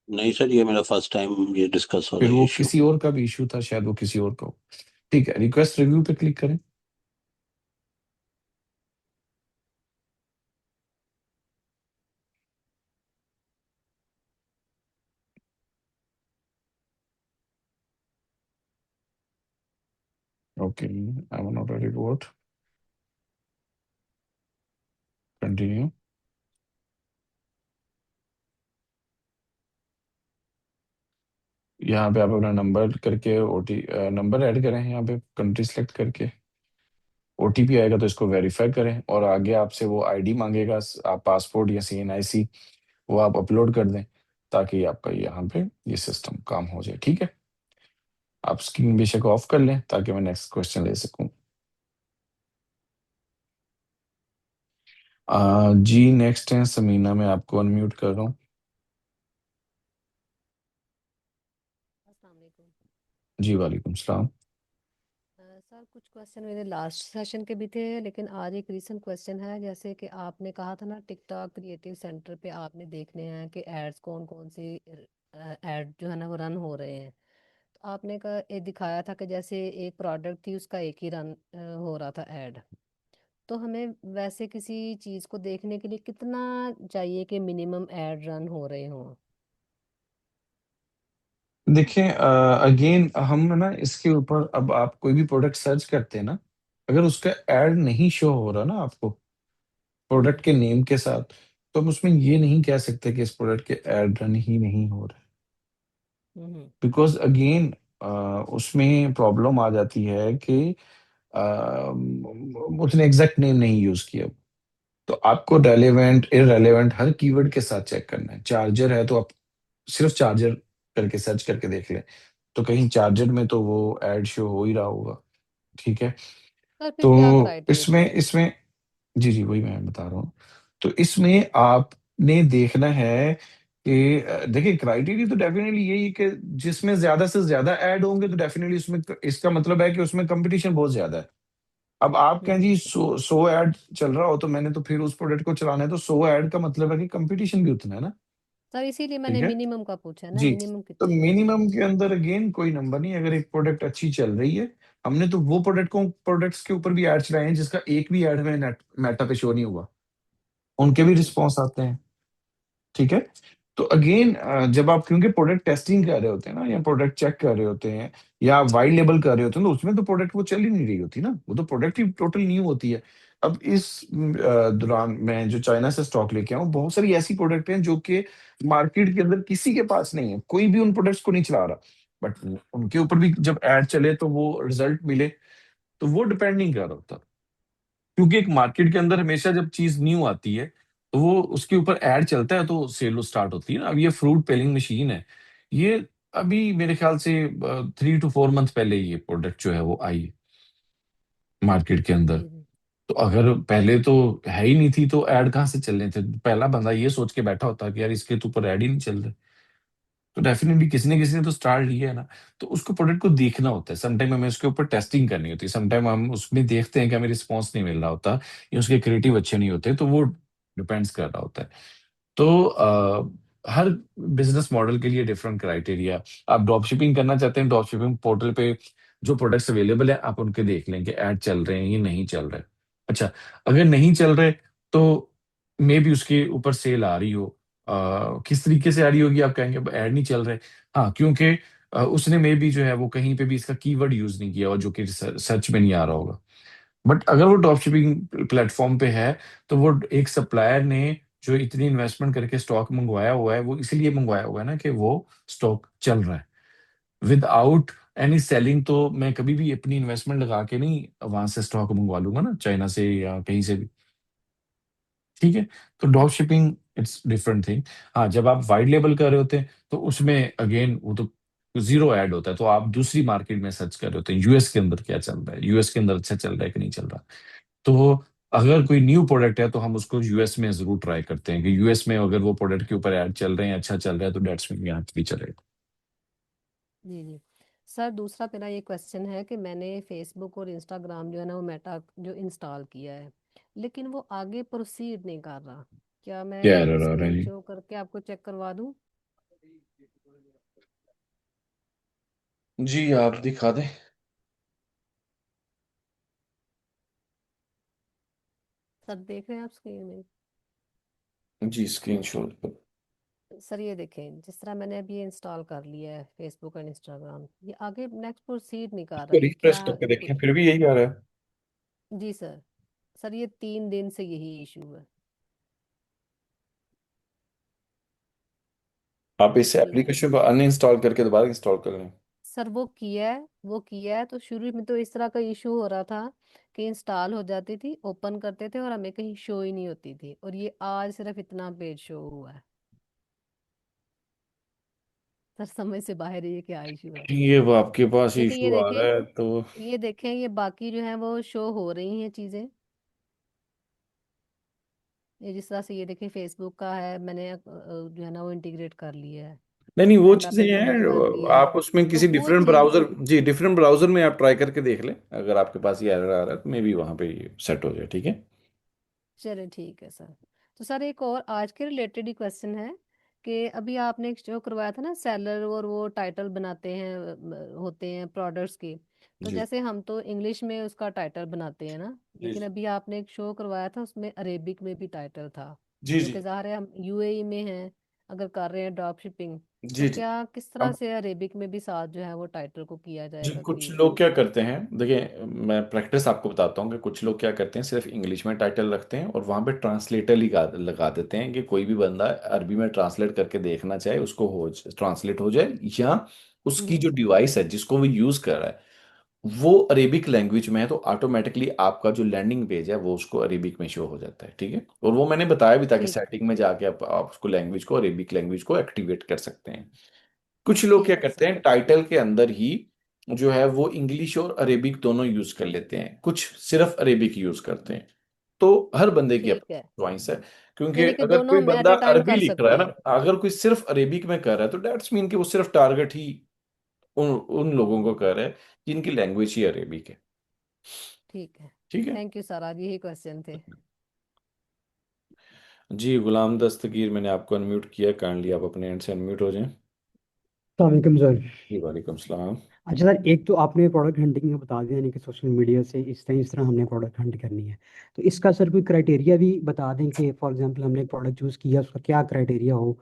नहीं सर, ये मेरा फर्स्ट टाइम ये डिस्कस हो रहा फिर है वो इशू। किसी और का भी इशू था शायद, वो किसी और का हो। ठीक है, रिक्वेस्ट रिव्यू पे क्लिक करें। Okay, I am not ready to vote, continue. यहाँ पे आप अपना नंबर करके ओटी नंबर ऐड करें, यहाँ पे कंट्री सेलेक्ट करके ओटीपी आएगा तो इसको वेरीफाई करें, और आगे आपसे वो आईडी मांगेगा, आप पासपोर्ट या सीएनआईसी वो आप अपलोड कर दें, ताकि आपका यहाँ पे ये सिस्टम काम हो जाए। ठीक है, आप स्क्रीन बेशक ऑफ कर लें ताकि मैं नेक्स्ट क्वेश्चन ले सकूं। जी नेक्स्ट है समीना, मैं आपको अनम्यूट कर रहा हूँ। अस्सलाम वालेकुम। जी वालेकुम सलाम। सर कुछ क्वेश्चन मेरे लास्ट सेशन के भी थे, लेकिन आज एक रीसेंट क्वेश्चन है। जैसे कि आपने कहा था ना, टिकटॉक क्रिएटिव सेंटर पे आपने देखने हैं कि एड्स कौन कौन से एड जो है ना वो रन हो रहे हैं। तो आपने का ये दिखाया था कि जैसे एक प्रोडक्ट थी उसका एक ही रन हो रहा था ऐड। तो हमें वैसे किसी चीज़ को देखने के लिए कितना चाहिए कि मिनिमम ऐड रन हो रहे हों? देखें, अगेन हम ना इसके ऊपर, अब आप कोई भी प्रोडक्ट सर्च करते हैं ना, अगर उसका एड नहीं शो हो रहा ना आपको प्रोडक्ट हम्म। के नेम के साथ, तो हम उसमें ये नहीं कह सकते कि इस प्रोडक्ट के एड रन ही नहीं हो रहे। हम्म। बिकॉज अगेन उसमें प्रॉब्लम आ जाती है कि अ, उसने एग्जैक्ट नेम नहीं यूज किया। तो आपको रेलेवेंट इररेलेवेंट हर कीवर्ड के साथ चेक करना है। चार्जर है तो आप सिर्फ चार्जर करके सर्च करके देख लें, तो कहीं चार्जर में तो वो एड शो हो ही रहा होगा। ठीक है, सर फिर क्या तो इसमें क्राइटेरिया है? इसमें जी जी वही मैं बता रहा हूँ। तो इसमें आपने देखना है कि देखिए क्राइटेरिया तो डेफिनेटली यही है कि जिसमें ज्यादा से ज्यादा ऐड होंगे तो डेफिनेटली उसमें, इसका मतलब है कि उसमें कंपटीशन बहुत ज्यादा है। अब आप कहें हम्म। जी 100 ऐड चल रहा हो तो मैंने तो फिर उस प्रोडक्ट को चलाना है, तो 100 ऐड का मतलब है कि कंपटीशन भी उतना है ना। सर इसीलिए ठीक मैंने है, मिनिमम का पूछा ना, जी। मिनिमम तो कितने होने मिनिमम चाहिए? के अंदर अगेन कोई नंबर नहीं, अगर एक प्रोडक्ट अच्छी चल रही है, हमने तो वो प्रोडक्ट्स के ऊपर भी ऐड चलाए हैं जिसका एक भी ऐड में नेट मेटा पे शो नहीं हुआ, उनके भी हम्म। रिस्पॉन्स आते हैं। ठीक है, तो अगेन जब आप क्योंकि प्रोडक्ट टेस्टिंग कर रहे होते हैं ना, या प्रोडक्ट चेक कर रहे होते हैं, या आप वाइट लेबल कर रहे होते हैं, तो उसमें तो प्रोडक्ट वो चल ही नहीं रही होती ना, वो तो प्रोडक्ट ही टोटल न्यू होती है। अब इस दौरान मैं जो चाइना से स्टॉक लेके आऊँ, बहुत सारी ऐसी प्रोडक्ट हैं जो कि मार्केट के अंदर किसी के पास नहीं है, कोई भी उन प्रोडक्ट्स को नहीं चला रहा, बट उनके ऊपर भी जब एड चले तो वो रिजल्ट मिले, तो वो डिपेंड नहीं कर रहा होता। क्योंकि एक मार्केट के अंदर हमेशा जब चीज न्यू आती है तो वो उसके ऊपर ऐड चलता है तो सेल स्टार्ट होती है ना। अब ये फ्रूट पेलिंग मशीन है, ये अभी मेरे ख्याल से 3 to 4 मंथ पहले ये प्रोडक्ट जो है वो आई मार्केट के अंदर। जी जी। तो अगर पहले तो है ही नहीं थी तो ऐड कहाँ से चलने थे, पहला बंदा ये सोच के बैठा होता कि यार इसके तो ऊपर ऐड ही नहीं चल रहे, तो डेफिनेटली किसी ने तो स्टार्ट लिया है ना। तो उसको प्रोडक्ट को देखना होता है, समटाइम हमें उसके ऊपर टेस्टिंग करनी होती है, समटाइम हम उसमें देखते हैं कि हमें रिस्पॉन्स नहीं मिल रहा होता या उसके क्रिएटिव अच्छे नहीं होते, तो वो डिपेंड्स कर रहा होता है। तो हर बिजनेस मॉडल के लिए डिफरेंट क्राइटेरिया। आप ड्रॉप शिपिंग करना चाहते हैं, ड्रॉप शिपिंग पोर्टल पे जो प्रोडक्ट्स अवेलेबल है आप उनके देख लें कि ऐड चल रहे हैं या नहीं चल रहे। अच्छा, अगर नहीं चल रहे तो मे भी उसके ऊपर सेल आ रही हो। किस तरीके से आ रही होगी, आप कहेंगे ऐड नहीं चल रहे। हाँ, क्योंकि उसने मे भी जो है वो कहीं पे भी इसका कीवर्ड यूज नहीं किया और जो कि सर्च में नहीं आ रहा होगा। बट अगर वो ड्रॉप शिपिंग प्लेटफॉर्म पे है तो वो एक सप्लायर ने जो इतनी इन्वेस्टमेंट करके स्टॉक मंगवाया हुआ है, वो इसलिए मंगवाया हुआ है ना कि वो स्टॉक चल रहा है। विदाउट एनी सेलिंग तो मैं कभी भी अपनी इन्वेस्टमेंट लगा के नहीं वहां से स्टॉक मंगवा लूंगा ना, चाइना से या कहीं से भी। ठीक है, तो drop shipping it's different thing. हाँ, जब आप वाइड लेबल कर रहे होते हैं तो उसमें अगेन वो तो जीरो ऐड होता है, तो आप दूसरी मार्केट में सर्च कर रहे होते हैं यूएस के अंदर क्या चल रहा है, यूएस के अंदर अच्छा चल रहा है कि नहीं चल रहा। तो अगर कोई न्यू प्रोडक्ट है तो हम उसको यूएस में जरूर ट्राई करते हैं कि यूएस में अगर वो प्रोडक्ट के ऊपर ऐड चल रहे हैं, अच्छा चल रहा है, तो डेट्स में यहाँ भी चलेगा। जी जी। सर दूसरा मेरा ये क्वेश्चन है कि मैंने फेसबुक और इंस्टाग्राम जो है ना वो मेटा जो इंस्टॉल किया है, लेकिन वो आगे प्रोसीड नहीं कर रहा। क्या क्या मैं एरर आ रहा है स्क्रीन जी? शो करके आपको चेक करवा दूं? जी आप दिखा दें। सर देख रहे हैं आप स्क्रीन में? जी स्क्रीनशॉट पर। सर ये देखें, जिस तरह मैंने अभी ये इंस्टॉल कर लिया है फेसबुक एंड इंस्टाग्राम, ये आगे नेक्स्ट प्रोसीड नहीं कर रहा। तो ये रिफ्रेश क्या करके कोई? देखें, फिर भी यही आ रहा है। जी सर। सर ये 3 दिन से यही इशू है। आप इस जी हाँ। एप्लीकेशन को अनइंस्टॉल करके दोबारा इंस्टॉल कर लें। सर वो किया है तो शुरू में तो इस तरह का इशू हो रहा था कि इंस्टॉल हो जाती थी, ओपन करते थे और हमें कहीं शो ही नहीं होती थी, और ये आज सिर्फ इतना पेज शो हुआ है। सर समझ से बाहर है, ये क्या इशू है। ये वो आपके पास लेकिन ये इशू आ रहा है देखें, तो। ये देखें, ये बाकी जो है वो शो हो रही हैं चीज़ें। ये जिस तरह से ये देखें, फेसबुक का है, मैंने जो है ना वो इंटीग्रेट कर लिया है। नहीं नहीं, वो मेटा चीजें पे भी मैंने कर हैं। लिया है। आप उसमें तो किसी वो डिफरेंट चीज़, ब्राउजर, जी डिफरेंट ब्राउजर में आप ट्राई करके देख लें। अगर आपके पास ये एरर आ रहा है तो मे बी वहां पे सेट हो जाए, ठीक है। चले ठीक है सर। तो सर एक और आज के रिलेटेड ही क्वेश्चन है कि अभी आपने एक जो करवाया था ना, सेलर और वो टाइटल बनाते हैं, होते हैं प्रोडक्ट्स के। तो जी जैसे हम तो इंग्लिश में उसका टाइटल बनाते हैं ना, जी लेकिन अभी आपने एक शो करवाया था उसमें अरेबिक में भी टाइटल था। जी जो जी कि ज़ाहिर है हम यूएई में हैं, अगर कर रहे हैं ड्रॉप शिपिंग, तो जी जी। क्या किस तरह अब से अरेबिक में भी साथ जो है वो टाइटल को किया जी जाएगा कुछ क्रिएट? लोग क्या करते हैं, देखिए मैं प्रैक्टिस आपको बताता हूँ कि कुछ लोग क्या करते हैं, सिर्फ इंग्लिश में टाइटल रखते हैं और वहां पे ट्रांसलेटर लगा देते हैं कि कोई भी बंदा अरबी में ट्रांसलेट करके देखना चाहे उसको हो ट्रांसलेट हो जाए, या उसकी जो जी डिवाइस है जिसको वो यूज कर रहा है वो अरेबिक लैंग्वेज में है, तो ऑटोमेटिकली आपका जो लैंडिंग पेज है वो उसको अरेबिक में शो हो जाता है, ठीक है। और वो मैंने बताया भी था कि ठीक है। सेटिंग में जाके आप उसको लैंग्वेज को, अरेबिक लैंग्वेज को एक्टिवेट कर सकते हैं। कुछ लोग क्या ठीक है करते सर। हैं, टाइटल के अंदर ही जो है वो इंग्लिश और अरेबिक दोनों यूज कर लेते हैं, कुछ सिर्फ अरेबिक यूज करते हैं। तो हर बंदे की ठीक अपनी है, चॉइस है। क्योंकि यानी कि अगर दोनों कोई हम एट बंदा ए टाइम अरबी कर लिख रहा सकते है ना, हैं। अगर कोई सिर्फ अरेबिक में कर रहा है तो डेट्स मीन कि वो सिर्फ टारगेट ही उन लोगों को कर रहा है जिनकी लैंग्वेज ही अरेबिक है। ठीक है। ठीक है। थैंक यू सर, आज यही क्वेश्चन थे। जी गुलाम दस्तगीर, मैंने आपको अनम्यूट किया, काइंडली आप अपने एंड से अनम्यूट हो जाएं। वालेकुम सर। जी वालेकुम सलाम। अच्छा सर, एक तो आपने प्रोडक्ट हंटिंग का बता दिया, यानी कि सोशल मीडिया से इस तरह हमने प्रोडक्ट हंट करनी है। तो इसका सर कोई क्राइटेरिया भी बता दें कि फॉर एग्जांपल हमने एक प्रोडक्ट चूज़ किया, उसका क्या क्राइटेरिया हो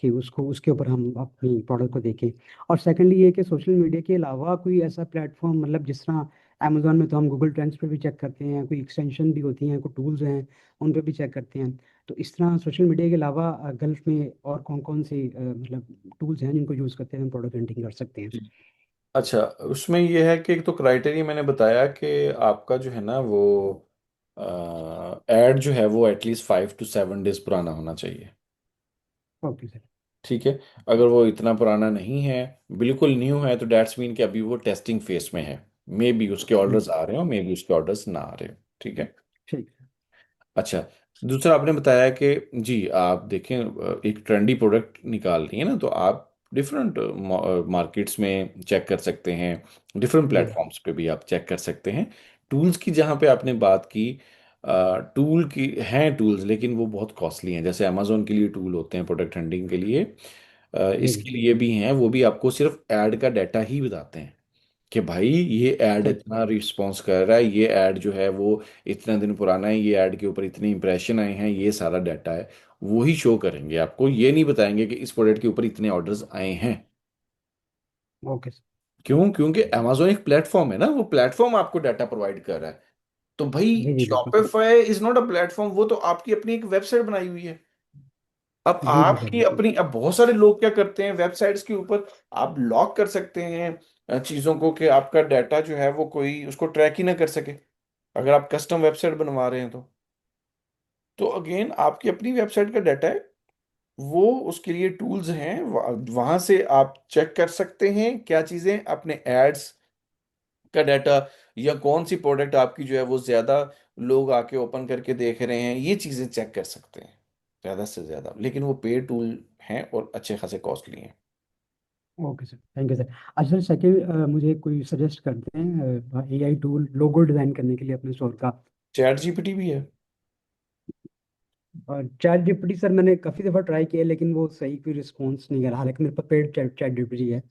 कि उसको उसके ऊपर हम अपनी प्रोडक्ट को देखें। और सेकंडली ये कि सोशल मीडिया के अलावा कोई ऐसा प्लेटफॉर्म, मतलब जिस तरह अमेजोन में तो हम गूगल ट्रेंड्स पे भी चेक करते हैं, कोई एक्सटेंशन भी होती हैं, कोई टूल्स हैं, उन पे भी चेक करते हैं। तो इस तरह सोशल मीडिया के अलावा गल्फ में और कौन कौन से मतलब टूल्स हैं जिनको यूज़ करते हैं हम प्रोडक्ट हंटिंग कर सकते हैं। जी। अच्छा, उसमें ये है कि एक तो क्राइटेरिया मैंने बताया कि आपका जो है ना वो एड जो है वो एटलीस्ट 5 to 7 डेज पुराना होना चाहिए। Okay sir. ठीक है। अगर वो इतना पुराना नहीं है, बिल्कुल न्यू है, तो डेट्स मीन कि अभी वो टेस्टिंग फेस में है। मे बी उसके ऑर्डर्स ठीक। आ रहे हो, मे बी उसके ऑर्डर्स ना आ रहे हो, ठीक है। ठीक। अच्छा, दूसरा आपने बताया कि जी आप देखें एक ट्रेंडी प्रोडक्ट निकाल रही है ना, तो आप डिफरेंट मार्केट्स में चेक कर सकते हैं, डिफरेंट जी। प्लेटफॉर्म्स पे भी आप चेक कर सकते हैं। टूल्स की जहाँ पे आपने बात की, टूल की हैं टूल्स, लेकिन वो बहुत कॉस्टली हैं। जैसे अमेजोन के लिए टूल होते हैं प्रोडक्ट हंटिंग के लिए, जी जी। इसके लिए भी हैं, वो भी आपको सिर्फ ऐड का डाटा ही बताते हैं कि भाई ये ऐड ठीक। इतना रिस्पॉन्स कर रहा है, ये ऐड जो है वो इतना दिन पुराना है, ये ऐड के ऊपर इतने इंप्रेशन आए हैं, ये सारा डाटा है। वो ही शो करेंगे आपको, ये नहीं बताएंगे कि इस प्रोडक्ट के ऊपर इतने ऑर्डर्स आए हैं। Okay sir. क्यों? क्योंकि अमेजोन एक प्लेटफॉर्म है ना, वो प्लेटफॉर्म आपको डाटा प्रोवाइड कर रहा है। तो भाई जी जी बिल्कुल sir. Shopify is not a platform, वो तो आपकी अपनी एक वेबसाइट बनाई हुई है। अब जी जी सर आपकी बिल्कुल। अपनी, अब बहुत सारे लोग क्या करते हैं वेबसाइट्स के ऊपर आप लॉक कर सकते हैं चीजों को, कि आपका डाटा जो है वो कोई उसको ट्रैक ही ना कर सके, अगर आप कस्टम वेबसाइट बनवा रहे हैं तो अगेन आपकी अपनी वेबसाइट का डाटा है, वो उसके लिए टूल्स हैं, वहां से आप चेक कर सकते हैं क्या चीजें अपने एड्स का डाटा, या कौन सी प्रोडक्ट आपकी जो है वो ज्यादा लोग आके ओपन करके देख रहे हैं, ये चीजें चेक कर सकते हैं ज्यादा से ज्यादा। लेकिन वो पेड टूल हैं और अच्छे खासे कॉस्टली हैं। Okay sir, thank you sir. अच्छा सर, सेकंड मुझे कोई सजेस्ट करते हैं एआई टूल लोगो डिज़ाइन करने के लिए अपने स्टोर का? चैट जीपीटी भी है। और चैट जीपीटी सर मैंने काफ़ी दफ़ा ट्राई किया लेकिन वो सही कोई रिस्पॉन्स नहीं कर रहा, हालांकि मेरे पास पेड चैट चैट जीपीटी है।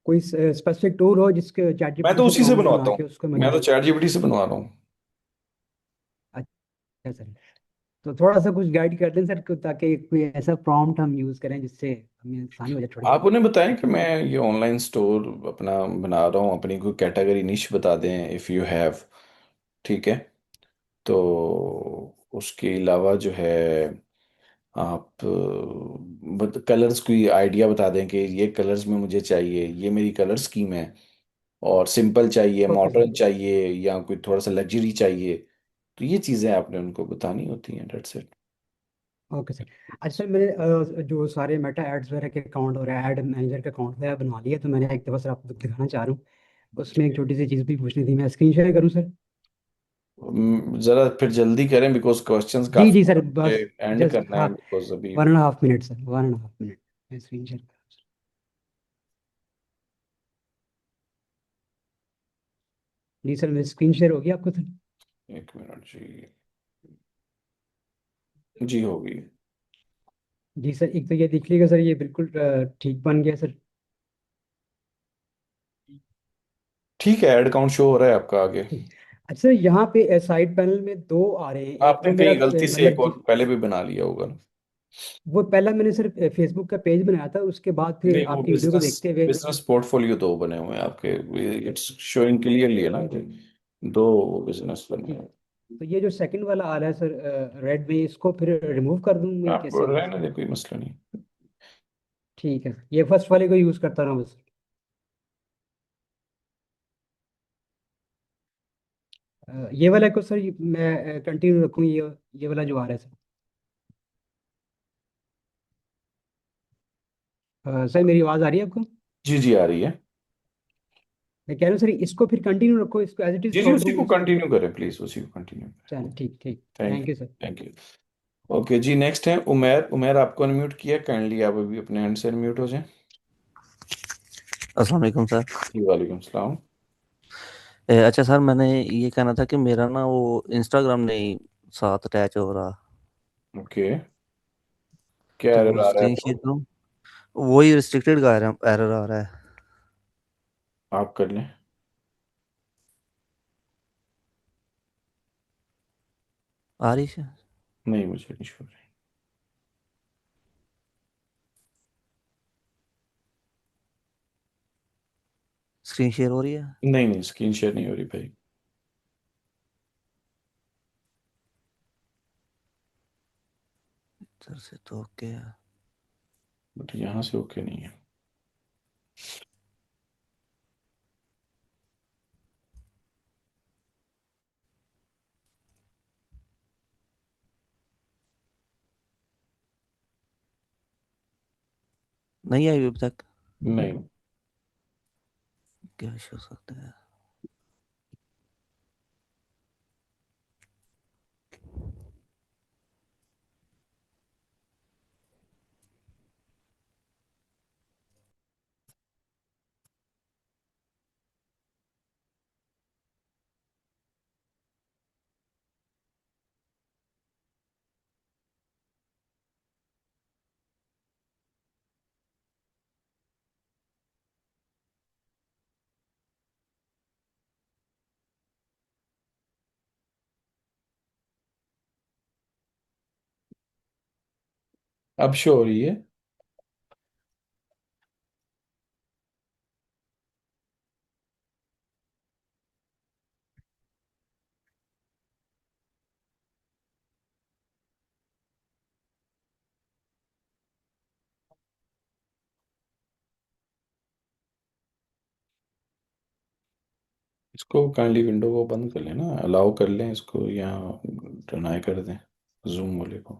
कोई स्पेसिफिक टूल हो जिसके चैट मैं जीपीटी तो से उसी से अकाउंट बनवाता बना हूँ। के उसको मैं मैं तो डिज़ाइन। चैट जीपीटी से बनवा रहा हूँ। अच्छा सर, तो थोड़ा सा कुछ गाइड कर दें सर ताकि कोई ऐसा प्रॉम्प्ट हम यूज़ करें जिससे हमें आसानी हो जाए थोड़ी। आप उन्हें बताएं कि मैं ये ऑनलाइन स्टोर अपना बना रहा हूँ, अपनी कोई कैटेगरी निश बता दें इफ़ यू हैव। ठीक है। तो उसके अलावा जो है आप कलर्स की आइडिया बता दें कि ये कलर्स में मुझे चाहिए, ये मेरी कलर स्कीम है। और सिंपल चाहिए, ओके सर। मॉडर्न चाहिए, या कोई थोड़ा सा लग्जरी चाहिए। तो ये चीज़ें आपने उनको बतानी होती हैं, डेट्स इट। Okay sir. अच्छा सर, मैंने जो सारे मेटा एड्स वगैरह के अकाउंट और एड मैनेजर के अकाउंट वगैरह बनवा लिए, तो मैंने एक दफ़ा सर आपको दिखाना चाह रहा हूँ। उसमें एक छोटी सी चीज़ भी पूछनी थी, मैं स्क्रीन शेयर करूँ सर? ज़रा फिर जल्दी करें बिकॉज क्वेश्चंस जी काफ़ी जी सर, मुझे बस एंड जस्ट करना हाँ, है बिकॉज अभी। 1.5 मिनट सर, 1.5 मिनट मैं स्क्रीन शेयर करूँ सर? जी सर, मेरी स्क्रीन शेयर होगी आपको सर? एक मिनट जी। जी होगी। जी सर, एक तो ये देख लीजिएगा सर, ये बिल्कुल ठीक बन गया सर। ठीक है, ऐड काउंट शो हो रहा है आपका आगे। ठीक। अच्छा सर, यहाँ पे साइड पैनल में दो आ रहे हैं, एक आपने तो मेरा कहीं गलती से एक मतलब और पहले भी बना लिया होगा ना? वो पहला मैंने सिर्फ फेसबुक का पेज बनाया था, उसके बाद फिर नहीं, वो आपकी वीडियो को बिजनेस देखते हुए। बिजनेस पोर्टफोलियो दो बने हुए हैं आपके। इट्स शोइंग क्लियरली है ना कि दो बिजनेस बने ठीक। हुए तो ये जो सेकंड वाला आ रहा है सर रेड में, इसको फिर रिमूव कर दूं हैं। या आप कैसे होगा रहने सर? दे, कोई मसला नहीं। ठीक है, ये फर्स्ट वाले को यूज करता रहा बस। ये वाला को सर मैं कंटिन्यू रखूँ, ये वाला जो आ रहा है सर? सर मेरी आवाज आ रही है आपको? जी जी आ रही है। मैं कह रहा हूँ सर, इसको फिर कंटिन्यू रखो, इसको एज इट इज जी जी छोड़ उसी दूँ को इसको? कंटिन्यू करें प्लीज, उसी को कंटिन्यू चलो करें। ठीक ठीक, thank thank you. You sir. Thank you. Okay जी, नेक्स्ट है उमेर। उमेर आपको अनम्यूट किया, काइंडली आप अभी अपने हैंड से अनम्यूट हो जाएं। अस्सलाम वालेकुम सर। जी वालेकुम सलाम। अच्छा सर, मैंने ये कहना था कि मेरा ना वो इंस्टाग्राम नहीं साथ अटैच हो रहा, ओके, क्या तो एरर आ रहा है स्क्रीन शेयर आपको? करूँ? वही रिस्ट्रिक्टेड का एरर आ रहा है। आप कर लें। आ रही है? नहीं, मुझे नहीं शो रही। स्क्रीन शेयर हो रही है? नहीं नहीं, स्क्रीन शेयर नहीं हो रही भाई। इधर से तो ओके है। बट यहाँ से ओके नहीं है। नहीं आई अभी तक? नहीं। क्या हो सकता है? अब शो हो रही है। इसको काइंडली विंडो को बंद कर लें ना, अलाउ कर लें इसको, या डिनाई कर दें जूम वाले को।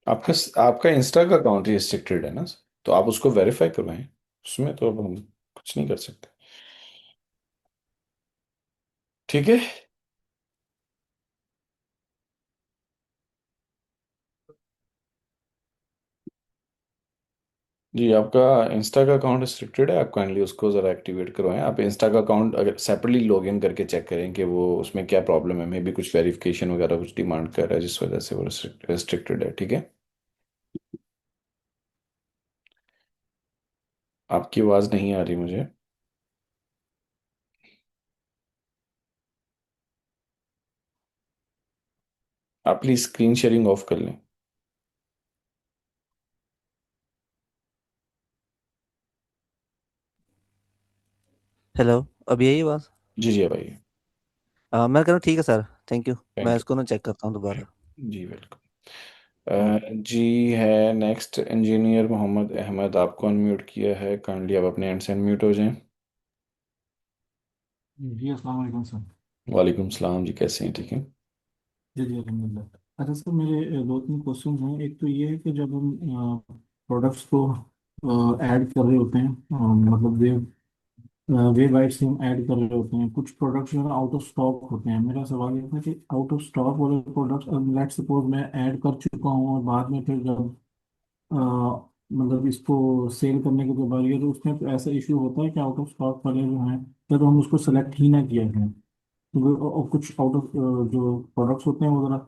आपका आपका इंस्टा का अकाउंट ही रिस्ट्रिक्टेड है ना, तो आप उसको वेरीफाई करवाएं। उसमें तो अब हम कुछ नहीं कर सकते। ठीक है। जी, आपका इंस्टा का अकाउंट रिस्ट्रिक्टेड है, आप काइंडली उसको ज़रा एक्टिवेट करवाएं। आप इंस्टा का अकाउंट अगर सेपरेटली लॉग इन करके चेक करें कि वो उसमें क्या प्रॉब्लम है, मे भी कुछ वेरिफिकेशन वगैरह कुछ डिमांड कर रहा है जिस वजह से वो रिस्ट्रिक्टेड है। ठीक है। आपकी आवाज़ नहीं आ रही मुझे। आप प्लीज़ स्क्रीन शेयरिंग ऑफ कर लें। हेलो, अब यही बात। जी जी भाई। मैं कह रहा हूँ ठीक है सर, थैंक यू। मैं थैंक इसको ना चेक करता हूँ यू। दोबारा। जी वेलकम। हाँ। जी है नेक्स्ट इंजीनियर मोहम्मद अहमद, आपको अनम्यूट किया है, काइंडली आप अपने एंड से अनम्यूट हो जाएं। जी अस्सलाम वालेकुम सर। वालेकुम सलाम जी, कैसे हैं? ठीक है। जी जी अल्हम्दुलिल्लाह। अच्छा सर, मेरे दो तीन क्वेश्चन हैं। एक तो ये है कि जब हम प्रोडक्ट्स को ऐड कर रहे होते हैं, मतलब वेब से हम ऐड कर रहे होते हैं, कुछ प्रोडक्ट्स जो है आउट ऑफ स्टॉक होते हैं। मेरा सवाल ये था कि आउट ऑफ स्टॉक वाले प्रोडक्ट्स, लेट सपोज मैं ऐड कर चुका हूँ और बाद में फिर जब अ, मतलब इसको सेल करने की जो बारी है, तो उसमें तो ऐसा इशू होता है कि आउट ऑफ स्टॉक वाले जो हैं, या तो हम उसको सेलेक्ट ही ना किया है। तो और कुछ आउट ऑफ जो प्रोडक्ट्स होते हैं वो ज़रा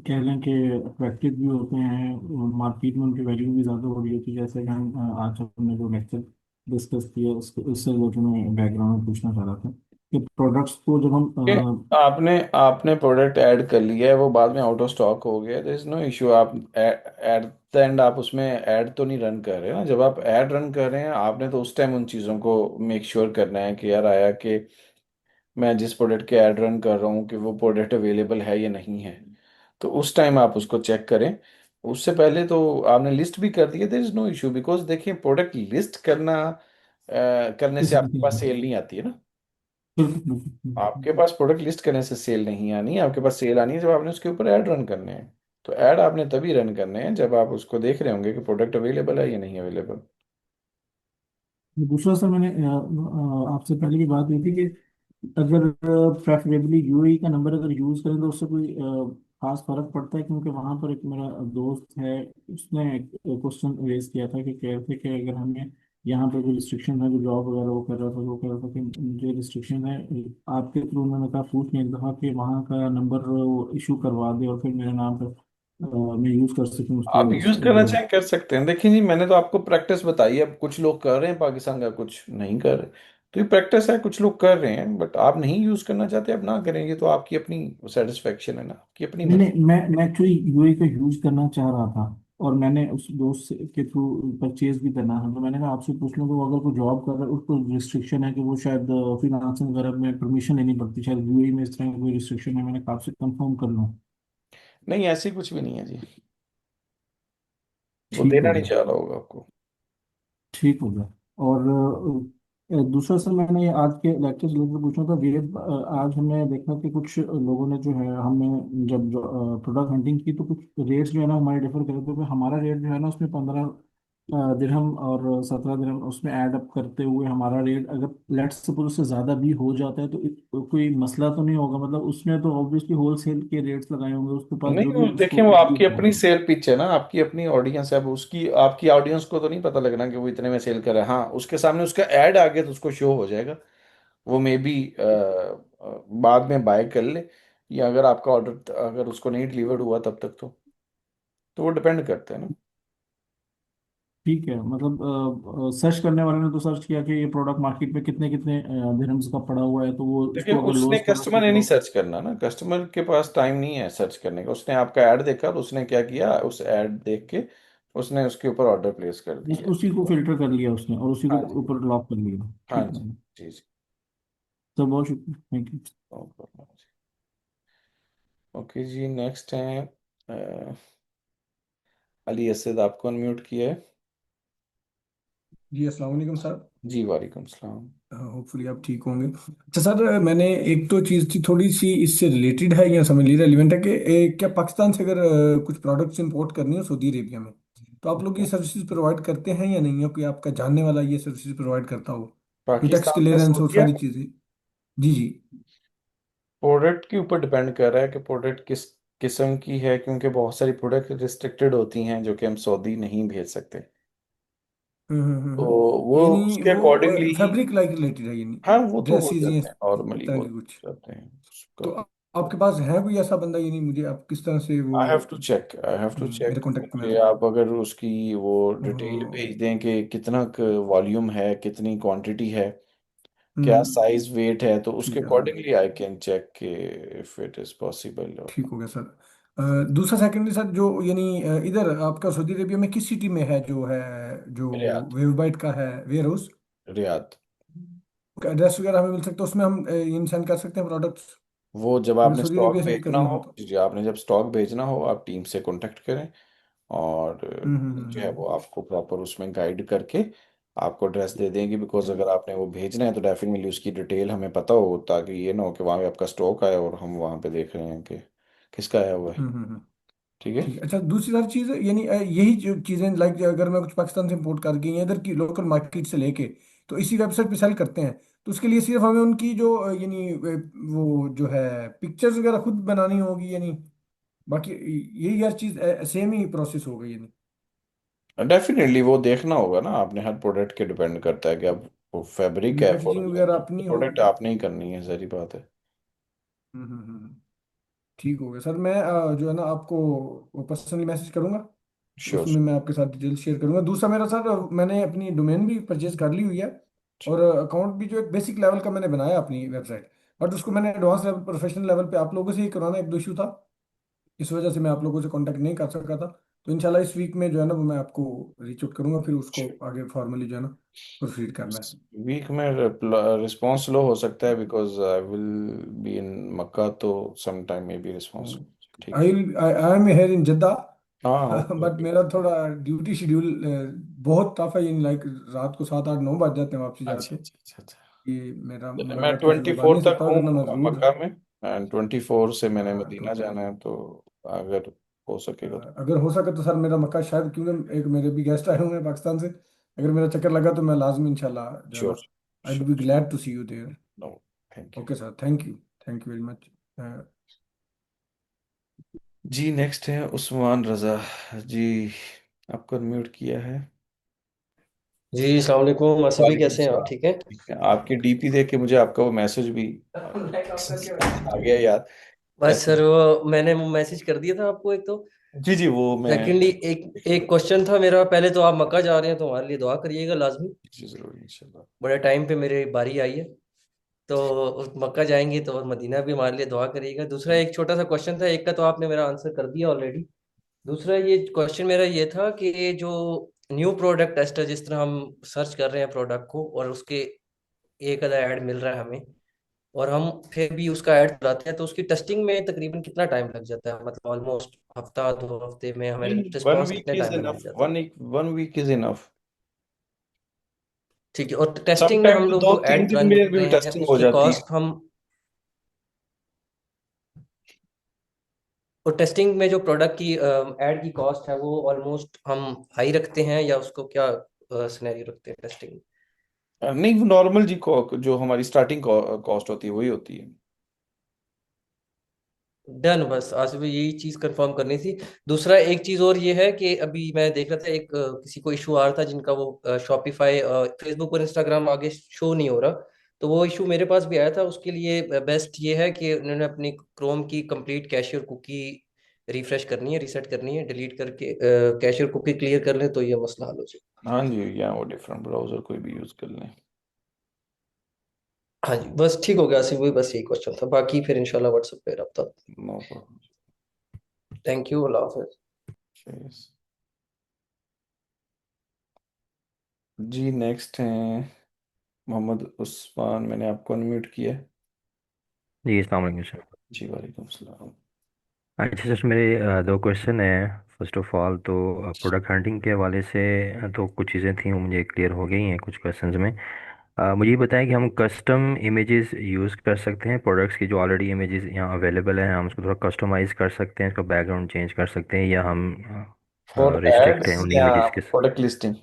कह लें कि अट्रैक्टिव भी होते हैं, मार्केट में उनकी वैल्यू भी ज़्यादा हो रही होती है। जैसे कि हम आज हमने जो लेक्चर डिस्कस किया उससे रिलेटेड मैं बैकग्राउंड में पूछना चाह रहा था कि प्रोडक्ट्स को जब हम कि आपने आपने प्रोडक्ट ऐड कर लिया है, वो बाद में आउट ऑफ स्टॉक हो गया, देयर इज नो इशू। आप एट द एंड आप उसमें ऐड तो नहीं रन कर रहे ना। जब आप ऐड रन कर रहे हैं, आपने तो उस टाइम उन चीज़ों को मेक श्योर करना है कि यार आया कि मैं जिस प्रोडक्ट के ऐड रन कर रहा हूँ कि वो प्रोडक्ट अवेलेबल है या नहीं है। तो उस टाइम आप उसको चेक करें। उससे पहले तो आपने लिस्ट भी कर दिया, there is no issue, because देखिए प्रोडक्ट लिस्ट करना करने से आपके पास सेल नहीं आती है ना। आपके पास प्रोडक्ट लिस्ट करने से सेल नहीं आनी है, आपके पास सेल आनी है जब आपने उसके ऊपर ऐड रन करने हैं। तो ऐड आपने तभी रन करने हैं जब आप उसको देख रहे होंगे कि प्रोडक्ट अवेलेबल है या नहीं अवेलेबल। दूसरा सर, मैंने आपसे पहले भी बात हुई थी कि अगर प्रेफरेबली यूएई का नंबर अगर यूज़ करें तो उससे कोई खास फर्क पड़ता है? क्योंकि वहाँ पर एक मेरा दोस्त है, उसने एक क्वेश्चन रेज किया था कि कह रहे थे कि अगर हमें यहाँ पर कोई रिस्ट्रिक्शन है, जो जॉब वगैरह वो कर रहा था, वो कह रहा था कि मुझे रिस्ट्रिक्शन है। आपके थ्रू मैंने कहा पूछ नहीं दफ़ा कि वहाँ का नंबर इशू करवा दे और फिर मेरे नाम पर मैं यूज़ कर सकूँ आप उसको यूज करना चाहें कर सकते हैं। देखिए जी, मैंने तो आपको प्रैक्टिस बताई है। अब कुछ लोग कर रहे हैं पाकिस्तान का, कुछ नहीं कर रहे। तो ये प्रैक्टिस है, कुछ लोग कर रहे हैं, बट आप नहीं यूज करना चाहते, आप ना करेंगे तो आपकी अपनी सेटिस्फेक्शन है ना, आपकी अपनी नहीं मर्जी। नहीं, मैं एक्चुअली यूए का यूज करना चाह रहा था और मैंने उस के थ्रू परचेज भी करना था। तो मैंने कहा आपसे पूछ लूँ कि वो अगर कोई जॉब कर रहा है, उसको रिस्ट्रिक्शन है कि वो शायद फ्रीलांसिंग वगैरह में परमिशन लेनी पड़ती, शायद यूए में इस तरह की कोई रिस्ट्रिक्शन है। मैंने कहा आपसे कंफर्म कर लूँ। नहीं, ऐसे कुछ भी नहीं है जी। वो ठीक देना हो नहीं गया। चाह रहा होगा आपको। ठीक हो गया। और दूसरा सर, मैंने आज के लेक्चर से लेकर पूछना था वेब। आज हमने देखा कि कुछ लोगों ने जो है, हमने जब प्रोडक्ट हंटिंग की तो कुछ रेट्स जो है ना हमारे डिफर करे थे। तो हमारा रेट जो है ना उसमें 15 दिरहम और 17 दिरहम उसमें ऐड अप करते हुए हमारा रेट, अगर लेट्स सपोज उससे ज़्यादा भी हो जाता है तो कोई मसला तो नहीं होगा? मतलब उसने तो ऑब्वियसली होल सेल के रेट्स लगाए होंगे, उसके पास नहीं, जो वो भी देखें, उसको वो इशू आपकी हो। अपनी सेल पिच है ना, आपकी अपनी ऑडियंस है। अब उसकी आपकी ऑडियंस को तो नहीं पता लगना कि वो इतने में सेल कर रहा है। हाँ, उसके सामने उसका ऐड आ गया तो उसको शो हो जाएगा। वो मे बी बाद में बाय कर ले, या अगर आपका ऑर्डर अगर उसको नहीं डिलीवर्ड हुआ तब तक तो वो डिपेंड करता है ना। ठीक है। मतलब सर्च करने वाले ने तो सर्च किया कि ये प्रोडक्ट मार्केट में कितने कितने दिरहम्स का पड़ा हुआ है, तो वो देखिए, उसको अगर उसने लोएस्ट कस्टमर प्राइस ने नहीं पे। सर्च करना ना, कस्टमर के पास टाइम नहीं है सर्च करने का। उसने आपका ऐड देखा तो उसने क्या किया, उस ऐड देख के उसने उसके ऊपर ऑर्डर प्लेस कर दिया। उसी को फिल्टर कर लिया उसने और उसी को हाँ जी। ऊपर लॉक कर लिया। हाँ ठीक जी। है। जी जी। सर बहुत शुक्रिया, थैंक यू। ओके जी, नेक्स्ट है अली असद, आपको अनम्यूट किया है। जी अस्सलाम वालेकुम सर। जी वालेकुम सलाम। होपफुली आप ठीक होंगे। अच्छा सर, मैंने एक तो चीज़ थी थोड़ी सी इससे रिलेटेड है या समझ लीजिए रेलिवेंट है कि क्या पाकिस्तान से अगर कुछ प्रोडक्ट्स इंपोर्ट करनी हो सऊदी अरेबिया में, तो आप लोग ये सर्विसेज प्रोवाइड करते हैं या नहीं, या कोई आपका जानने वाला ये सर्विसेज प्रोवाइड करता हो, ये टैक्स पाकिस्तान में क्लियरेंस और सऊदीया। सारी चीज़ें? जी जी। प्रोडक्ट के ऊपर डिपेंड कर रहा है कि प्रोडक्ट किस किस्म की है, क्योंकि बहुत सारी प्रोडक्ट रिस्ट्रिक्टेड होती हैं जो कि हम सऊदी नहीं भेज सकते। तो वो यानी उसके वो अकॉर्डिंगली ही। फैब्रिक लाइक रिलेटेड है, यानी हाँ, वो तो हो ड्रेसेस या जाते हैं इस नॉर्मली, तरह वो की कुछ? जाते हैं उसका। तो आपके पास है कोई ऐसा बंदा, यानी मुझे आप किस तरह से वो आई हैव टू चेक मेरे मुझे कॉन्टेक्ट में? आप अगर उसकी वो डिटेल हम्म भेज दें कि कितना वॉल्यूम है, कितनी क्वांटिटी है, क्या हम्म, साइज वेट है, तो उसके ठीक है sir, accordingly I can check if it is possible और ठीक हो गया सर। दूसरा सेकंडरी सर, जो यानी इधर आपका सऊदी अरेबिया में किस सिटी में है, जो है जो रियाद। वेवबाइट का है वेयर हाउस? रियाद। एड्रेस वगैरह हमें मिल सकता है, उसमें हम इन सेंड कर सकते हैं प्रोडक्ट्स, वो जब अगर आपने सऊदी स्टॉक अरेबिया से पिक भेजना करनी हो, हो तो? जी आपने जब स्टॉक भेजना हो आप टीम से कांटेक्ट करें, और जो है वो हम्म। आपको प्रॉपर उसमें गाइड करके आपको एड्रेस दे देंगे, बिकॉज अगर आपने वो भेजना है तो डेफिनेटली उसकी डिटेल हमें पता हो, ताकि ये ना हो कि वहाँ पे आपका स्टॉक आया और हम वहाँ पे देख रहे हैं कि किसका आया हुआ है। हम्म। ठीक है। ठीक है। अच्छा, दूसरी सारी चीज़ यानी यही जो चीज़ें लाइक अगर मैं कुछ पाकिस्तान से इंपोर्ट करके या इधर की लोकल मार्केट से लेके तो इसी वेबसाइट पे सेल करते हैं, तो उसके लिए सिर्फ हमें उनकी जो यानी वो जो है पिक्चर्स वगैरह खुद बनानी होगी, यानी बाकी यही हर चीज़ सेम ही प्रोसेस होगा यानी? डेफिनेटली वो देखना होगा ना, आपने हर प्रोडक्ट के डिपेंड करता है कि अब वो फैब्रिक यानी है फॉर पैकेजिंग वगैरह एग्जाम्पल, अपनी प्रोडक्ट होगी? आपने ही करनी है, सारी बात है। ठीक हो गया सर। मैं जो है ना आपको पर्सनली मैसेज करूंगा, श्योर। उसमें मैं आपके साथ डिटेल शेयर करूंगा। दूसरा मेरा सर, मैंने अपनी डोमेन भी परचेज कर ली हुई है, और अकाउंट भी जो एक बेसिक लेवल का मैंने बनाया अपनी वेबसाइट, बट उसको मैंने एडवांस लेवल प्रोफेशनल लेवल पे आप लोगों से ही करवाना एक दो इशू था, इस वजह से मैं आप लोगों से कांटेक्ट नहीं कर सका था। तो इंशाल्लाह इस वीक में जो है ना वो मैं आपको रीच आउट करूंगा, फिर उसको आगे फॉर्मली जो है ना प्रोसीड करना है। वीक में रिस्पॉन्स स्लो हो सकता है because I will be in Mecca, तो सम टाइम में भी रिस्पॉन्स। ठीक है। I am here in Jeddah, हाँ हाँ, ओके बट ओके। मेरा थोड़ा ड्यूटी शेड्यूल बहुत टफ है, यानी लाइक रात को 7 8 9 बज जाते हैं वापसी अच्छा जाके। अच्छा अच्छा अच्छा। ये मेरा मैं मुलाकात की फिर 24 कुर्बानी से तक पढ़ हूँ करना मैं जरूर। मक्का में, एंड 24 से मैंने तो मदीना जाना है, तो अगर हो सकेगा तो। अगर हो सके तो सर मेरा मक्का शायद, क्योंकि एक मेरे भी गेस्ट आए हुए हैं पाकिस्तान से, अगर मेरा चक्कर लगा तो मैं लाजमी इंशाल्लाह जो है श्योर। ना, I will sure. Be glad to see you there. No, thank you. Okay sir, thank you, thank you very much. जी नेक्स्ट है उस्मान रजा जी, आपको अनम्यूट किया है। जी अस्सलाम वालेकुम, आसिफ भाई वालेकुम कैसे हैं आप? सलाम। ठीक है। ठीक है, आपकी डीपी देख के मुझे आपका वो मैसेज भी आ गया याद। बस ऐसे। सर वो मैंने वो मैसेज कर दिया था आपको एक तो। जी जी, वो मैं सेकेंडली एक एक क्वेश्चन था मेरा, पहले तो आप मक्का जा रहे हैं तो हमारे लिए दुआ करिएगा लाजमी। जी जरूर इंशाल्लाह। बड़े टाइम पे मेरी बारी आई है, तो मक्का जाएंगे तो मदीना भी हमारे लिए दुआ करिएगा। दूसरा एक छोटा सा क्वेश्चन था, एक का तो आपने मेरा आंसर कर दिया ऑलरेडी। दूसरा ये क्वेश्चन मेरा ये था कि ये जो न्यू प्रोडक्ट टेस्टर, जिस तरह हम सर्च कर रहे हैं प्रोडक्ट को और उसके एक आधा ऐड मिल रहा है हमें, और हम फिर भी उसका ऐड चलाते हैं, तो उसकी टेस्टिंग में तकरीबन कितना टाइम लग जाता है? मतलब ऑलमोस्ट हफ्ता 2 हफ्ते में हमें वन रिस्पॉन्स वीक कितने इज टाइम में मिल इनफ, जाता है? One week is enough. ठीक है। और टेस्टिंग में समटाइम हम तो लोग दो जो तीन ऐड दिन रन में कर भी रहे हैं टेस्टिंग हो उसकी जाती है। कॉस्ट हम, और टेस्टिंग में जो प्रोडक्ट की ऐड की कॉस्ट है वो ऑलमोस्ट हम हाई रखते हैं, या उसको क्या सिनेरियो रखते हैं टेस्टिंग? नहीं, नॉर्मल जी जो हमारी स्टार्टिंग कॉस्ट होती है वही होती है। डन, बस आज भी यही चीज कंफर्म करनी थी। दूसरा एक चीज और ये है कि अभी मैं देख रहा था एक किसी को इशू आ रहा था जिनका वो शॉपिफाई फेसबुक और इंस्टाग्राम आगे शो नहीं हो रहा, तो वो इशू मेरे पास भी आया था। उसके लिए बेस्ट ये है कि उन्होंने अपनी क्रोम की कंप्लीट कैशियर कुकी रिफ्रेश करनी है, रीसेट करनी है, डिलीट करके कैशियर कुकी क्लियर कर लें तो ये मसला हल हो जाए। हाँ जी, या वो डिफरेंट ब्राउजर कोई भी यूज कर लें। हाँ जी, बस ठीक हो गया आसिफ भाई, बस यही क्वेश्चन था, बाकी फिर इंशाल्लाह व्हाट्सएप पे रब्ता। No problem. थैंक यू, अल्लाह हाफिज। जी नेक्स्ट हैं मोहम्मद उस्मान, मैंने आपको अनम्यूट किया है। जी अस्सलाम वालेकुम सर। जी वालेकुम सलाम। अच्छा सर, मेरे दो क्वेश्चन हैं। फर्स्ट ऑफ ऑल तो प्रोडक्ट हंटिंग के हवाले से तो कुछ चीज़ें थी वो मुझे क्लियर हो गई हैं कुछ क्वेश्चंस में। मुझे ये बताएं कि हम कस्टम इमेजेस यूज़ कर सकते हैं प्रोडक्ट्स की, जो ऑलरेडी इमेजेस यहाँ अवेलेबल हैं हम उसको थोड़ा कस्टमाइज़ कर सकते हैं, इसका बैकग्राउंड चेंज कर सकते हैं, या हम फॉर रिस्ट्रिक्ट है एड्स उन्हीं या इमेजेस के। Product listing?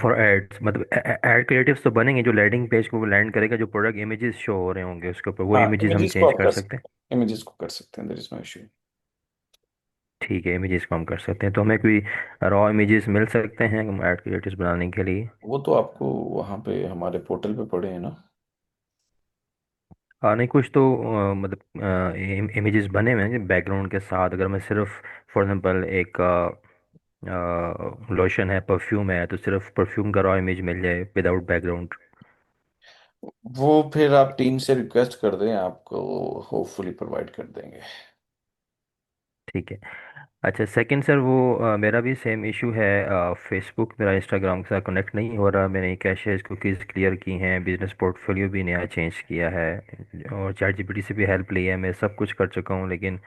फॉर एड्स मतलब एड क्रिएटिव्स तो बनेंगे जो लैंडिंग पेज को लैंड करेगा, जो प्रोडक्ट इमेजेस शो हो रहे होंगे उसके ऊपर वो हाँ, इमेजेस हम इमेजेस को चेंज आप कर कर सकते हैं। सकते हैं, इमेजेस को कर सकते हैं, देयर इज नो इशू। ठीक है, इमेजेस को हम कर सकते हैं। तो हमें कोई रॉ इमेजेस मिल सकते हैं एड क्रिएटिव्स बनाने के लिए? वो तो आपको वहाँ पे हमारे पोर्टल पे पड़े हैं ना। हाँ नहीं, कुछ तो मतलब इमेजेस बने हुए हैं बैकग्राउंड के साथ। अगर मैं सिर्फ फॉर एग्जांपल एक लोशन है, परफ्यूम है, तो सिर्फ परफ्यूम का रॉ इमेज मिल जाए विदाउट बैकग्राउंड। वो फिर आप टीम से रिक्वेस्ट कर दें, आपको होपफुली प्रोवाइड कर देंगे। ठीक है। अच्छा सेकंड सर, वो मेरा भी सेम इशू है। फेसबुक मेरा इंस्टाग्राम के साथ कनेक्ट नहीं हो रहा। मैंने कैशेस कुकीज़ क्लियर की हैं, बिजनेस पोर्टफोलियो भी नया चेंज किया है, और चैट जीपीटी से भी हेल्प ली है। मैं सब कुछ कर चुका हूँ, लेकिन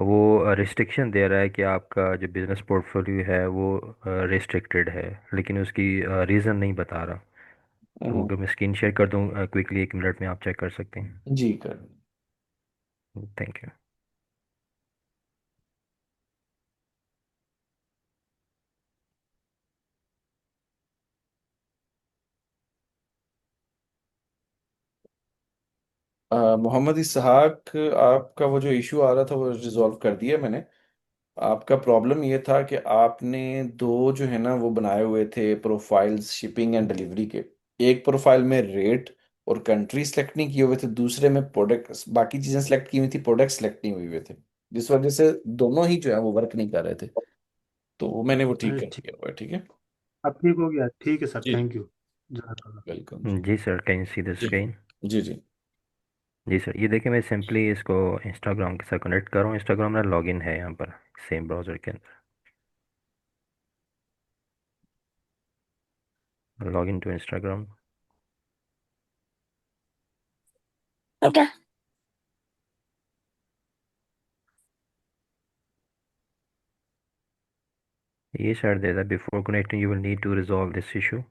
वो रिस्ट्रिक्शन दे रहा है कि आपका जो बिजनेस पोर्टफोलियो है वो रिस्ट्रिक्टेड है, लेकिन उसकी रीज़न नहीं बता रहा। तो हम्म, अगर मैं स्क्रीन शेयर कर दूँ क्विकली, 1 मिनट में आप चेक कर सकते हैं। जी कर। Thank you. मोहम्मद इसहाक, आपका वो जो इशू आ रहा था वो रिजॉल्व कर दिया मैंने। आपका प्रॉब्लम ये था कि आपने दो जो है ना वो बनाए हुए थे प्रोफाइल्स शिपिंग एंड डिलीवरी के। एक प्रोफाइल में रेट और कंट्री सेलेक्ट नहीं किए हुए थे, दूसरे में प्रोडक्ट बाकी चीजें सेलेक्ट की हुई थी, प्रोडक्ट सेलेक्ट नहीं हुए हुए थे, जिस वजह से दोनों ही जो है वो वर्क नहीं कर रहे थे। तो वो मैंने वो ठीक अरे कर ठीक, दिया हुआ है, ठीक है। अब ठीक हो गया, ठीक है सर, जी थैंक यू। जज़ाकल्लाह। वेलकम जी। जी सर, कैन सी द जी स्क्रीन? जी जी। जी सर, ये देखिए मैं सिंपली इसको इंस्टाग्राम के साथ कनेक्ट कर रहा हूँ। इंस्टाग्राम मेरा लॉगिन है यहाँ पर, सेम ब्राउज़र के अंदर। Login to Instagram. ओके। ये शायद देता है, before connecting you will need to resolve this issue,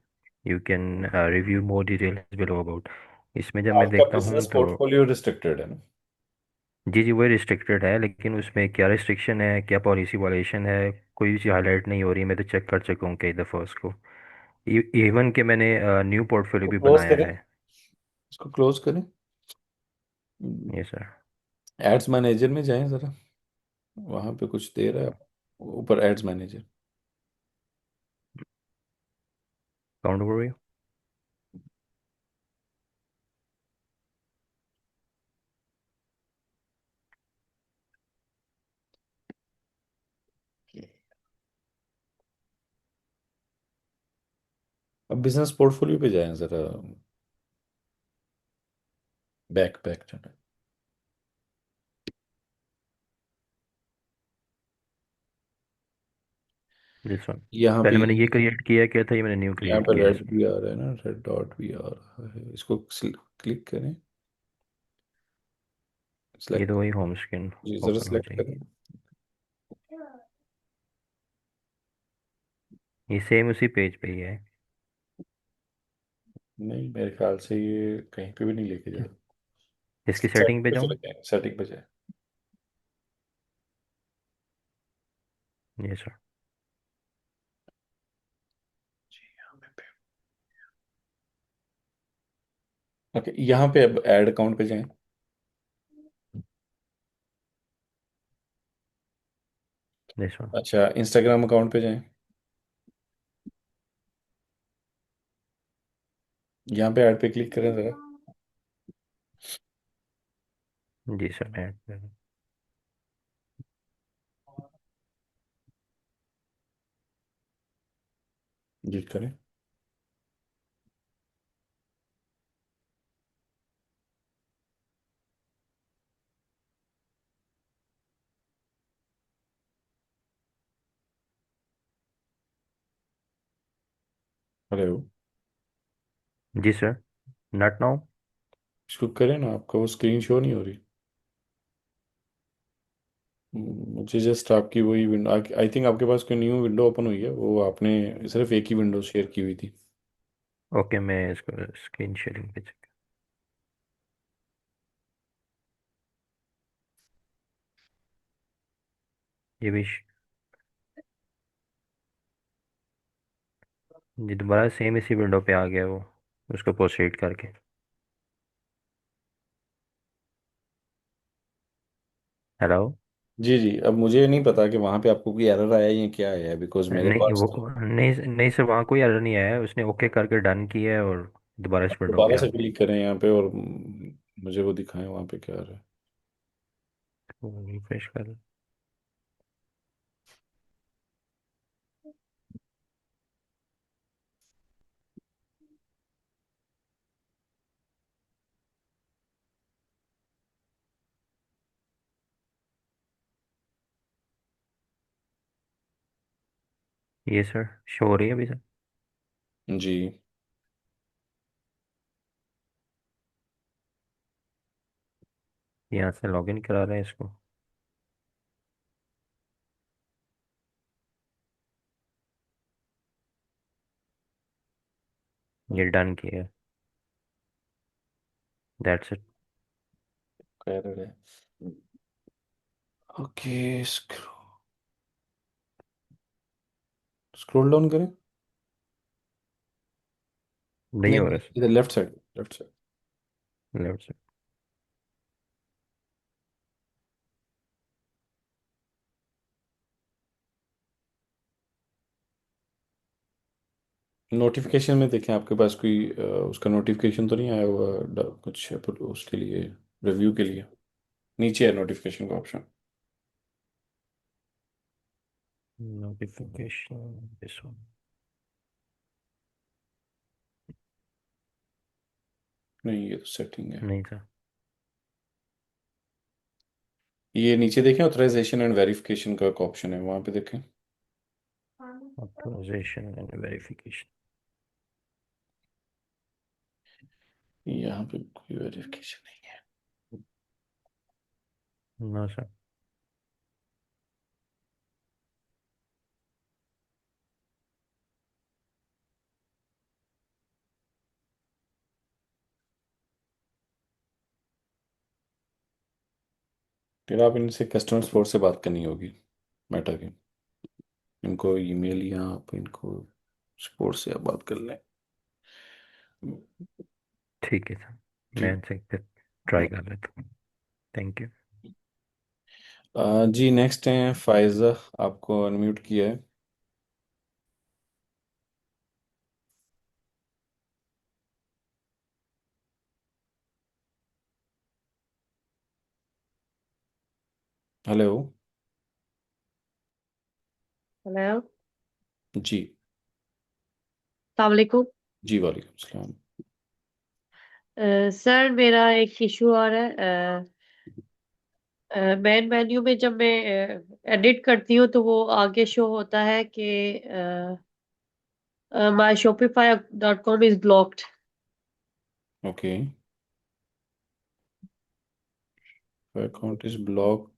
you can review more details below about. इसमें जब मैं आपका देखता हूँ बिजनेस तो पोर्टफोलियो रिस्ट्रिक्टेड है ना? जी जी वही रिस्ट्रिक्टेड है, लेकिन उसमें क्या रिस्ट्रिक्शन है, क्या पॉलिसी वायलेशन है, कोई भी चीज़ हाईलाइट नहीं हो रही। मैं तो चेक कर चुका हूँ कई दफ़ा उसको। इवन के मैंने न्यू पोर्टफोलियो भी क्लोज बनाया करें, है। इसको क्लोज करें। ये सर। एड्स मैनेजर में जाएं जरा, वहां पे कुछ दे रहा है ऊपर एड्स मैनेजर। Count over. अब बिजनेस पोर्टफोलियो पे जाएं जरा, बैक बैक जाना। This one. यहाँ पे पहले मैंने ये क्रिएट किया क्या था, ये मैंने न्यू यहाँ क्रिएट पे किया है रेड इसमें। भी आ रहा है ना, रेड डॉट भी आ रहा है, इसको क्लिक करें, ये तो सिलेक्ट। वही होम स्क्रीन जी जरा ओपन हो सिलेक्ट जाएगी। करें। ये सेम उसी पेज पे ही है। नहीं, मेरे ख्याल से ये कहीं पे भी नहीं लेके जा रहा। इसकी सेटिंग सेटिंग पे पे चले जाऊँ? जाएं, सेटिंग पे जाएं। ये सर। ओके, यहाँ पे अब ऐड अकाउंट पे जाएं। This one. अच्छा, इंस्टाग्राम अकाउंट पे जाएं। यहाँ पे ऐड पे क्लिक करें जरा। जी सर, ऐड। जी करें। हेलो। जी सर, नॉट नाउ। इसको करें ना, आपका वो स्क्रीन शो नहीं हो रही। मुझे जस्ट आपकी वही विंडो, आई थिंक आपके पास कोई न्यू विंडो ओपन हुई है, वो आपने सिर्फ एक ही विंडो शेयर की हुई थी। ओके, मैं इसको स्क्रीन शेयरिंग पे check- ये भी जी दोबारा सेम इसी विंडो पे आ गया वो, उसको प्रोसीड करके। हेलो। जी जी, अब मुझे नहीं पता कि वहां पे आपको कोई एरर आया है या क्या आया है, बिकॉज मेरे नहीं पास तो वो नहीं नहीं सर, वहाँ कोई एरर नहीं आया है, उसने ओके करके डन किया है और दोबारा आप इस विंडो पे दोबारा आ से गया। क्लिक करें यहाँ पे और मुझे वो दिखाएं वहां पे क्या आ रहा है। रिफ्रेश कर। ये सर शो हो रही है अभी सर। जी। यहाँ से लॉगिन करा रहे हैं इसको। ये डन किया है। That's it. एरर है। ओके, स्क्रॉल डाउन करें। नहीं नहीं हो नहीं, रहा इधर left side, left side. Sir, left से। नोटिफिकेशन में देखें आपके पास कोई उसका नोटिफिकेशन तो नहीं आया हुआ कुछ पर उसके लिए, रिव्यू के लिए नीचे है नोटिफिकेशन का ऑप्शन। Notification this one. नहीं, ये तो सेटिंग है। नहीं सर। ये नीचे देखें, ऑथराइजेशन एंड वेरिफिकेशन का एक ऑप्शन है, वहां पे देखें। Authorization and verification. यहाँ पे कोई वेरिफिकेशन नहीं है। No sir. फिर आप इनसे कस्टमर सपोर्ट से बात करनी होगी, मेटा की। इनको ईमेल या आप इनको सपोर्ट से आप बात कर लें। ठीक है सर, मैं ठीक। इनसे ट्राई कर लेता हूँ। Thank you. जी, नेक्स्ट है फायजा, आपको अनम्यूट किया है। हेलो। हेलो। जी। सलामकुम। जी वालेकुम सलाम। सर मेरा एक इशू आ रहा है। मेन मेन्यू में जब मैं एडिट करती हूँ तो वो आगे शो होता है कि my Shopify dot com is blocked. Okay, account is block.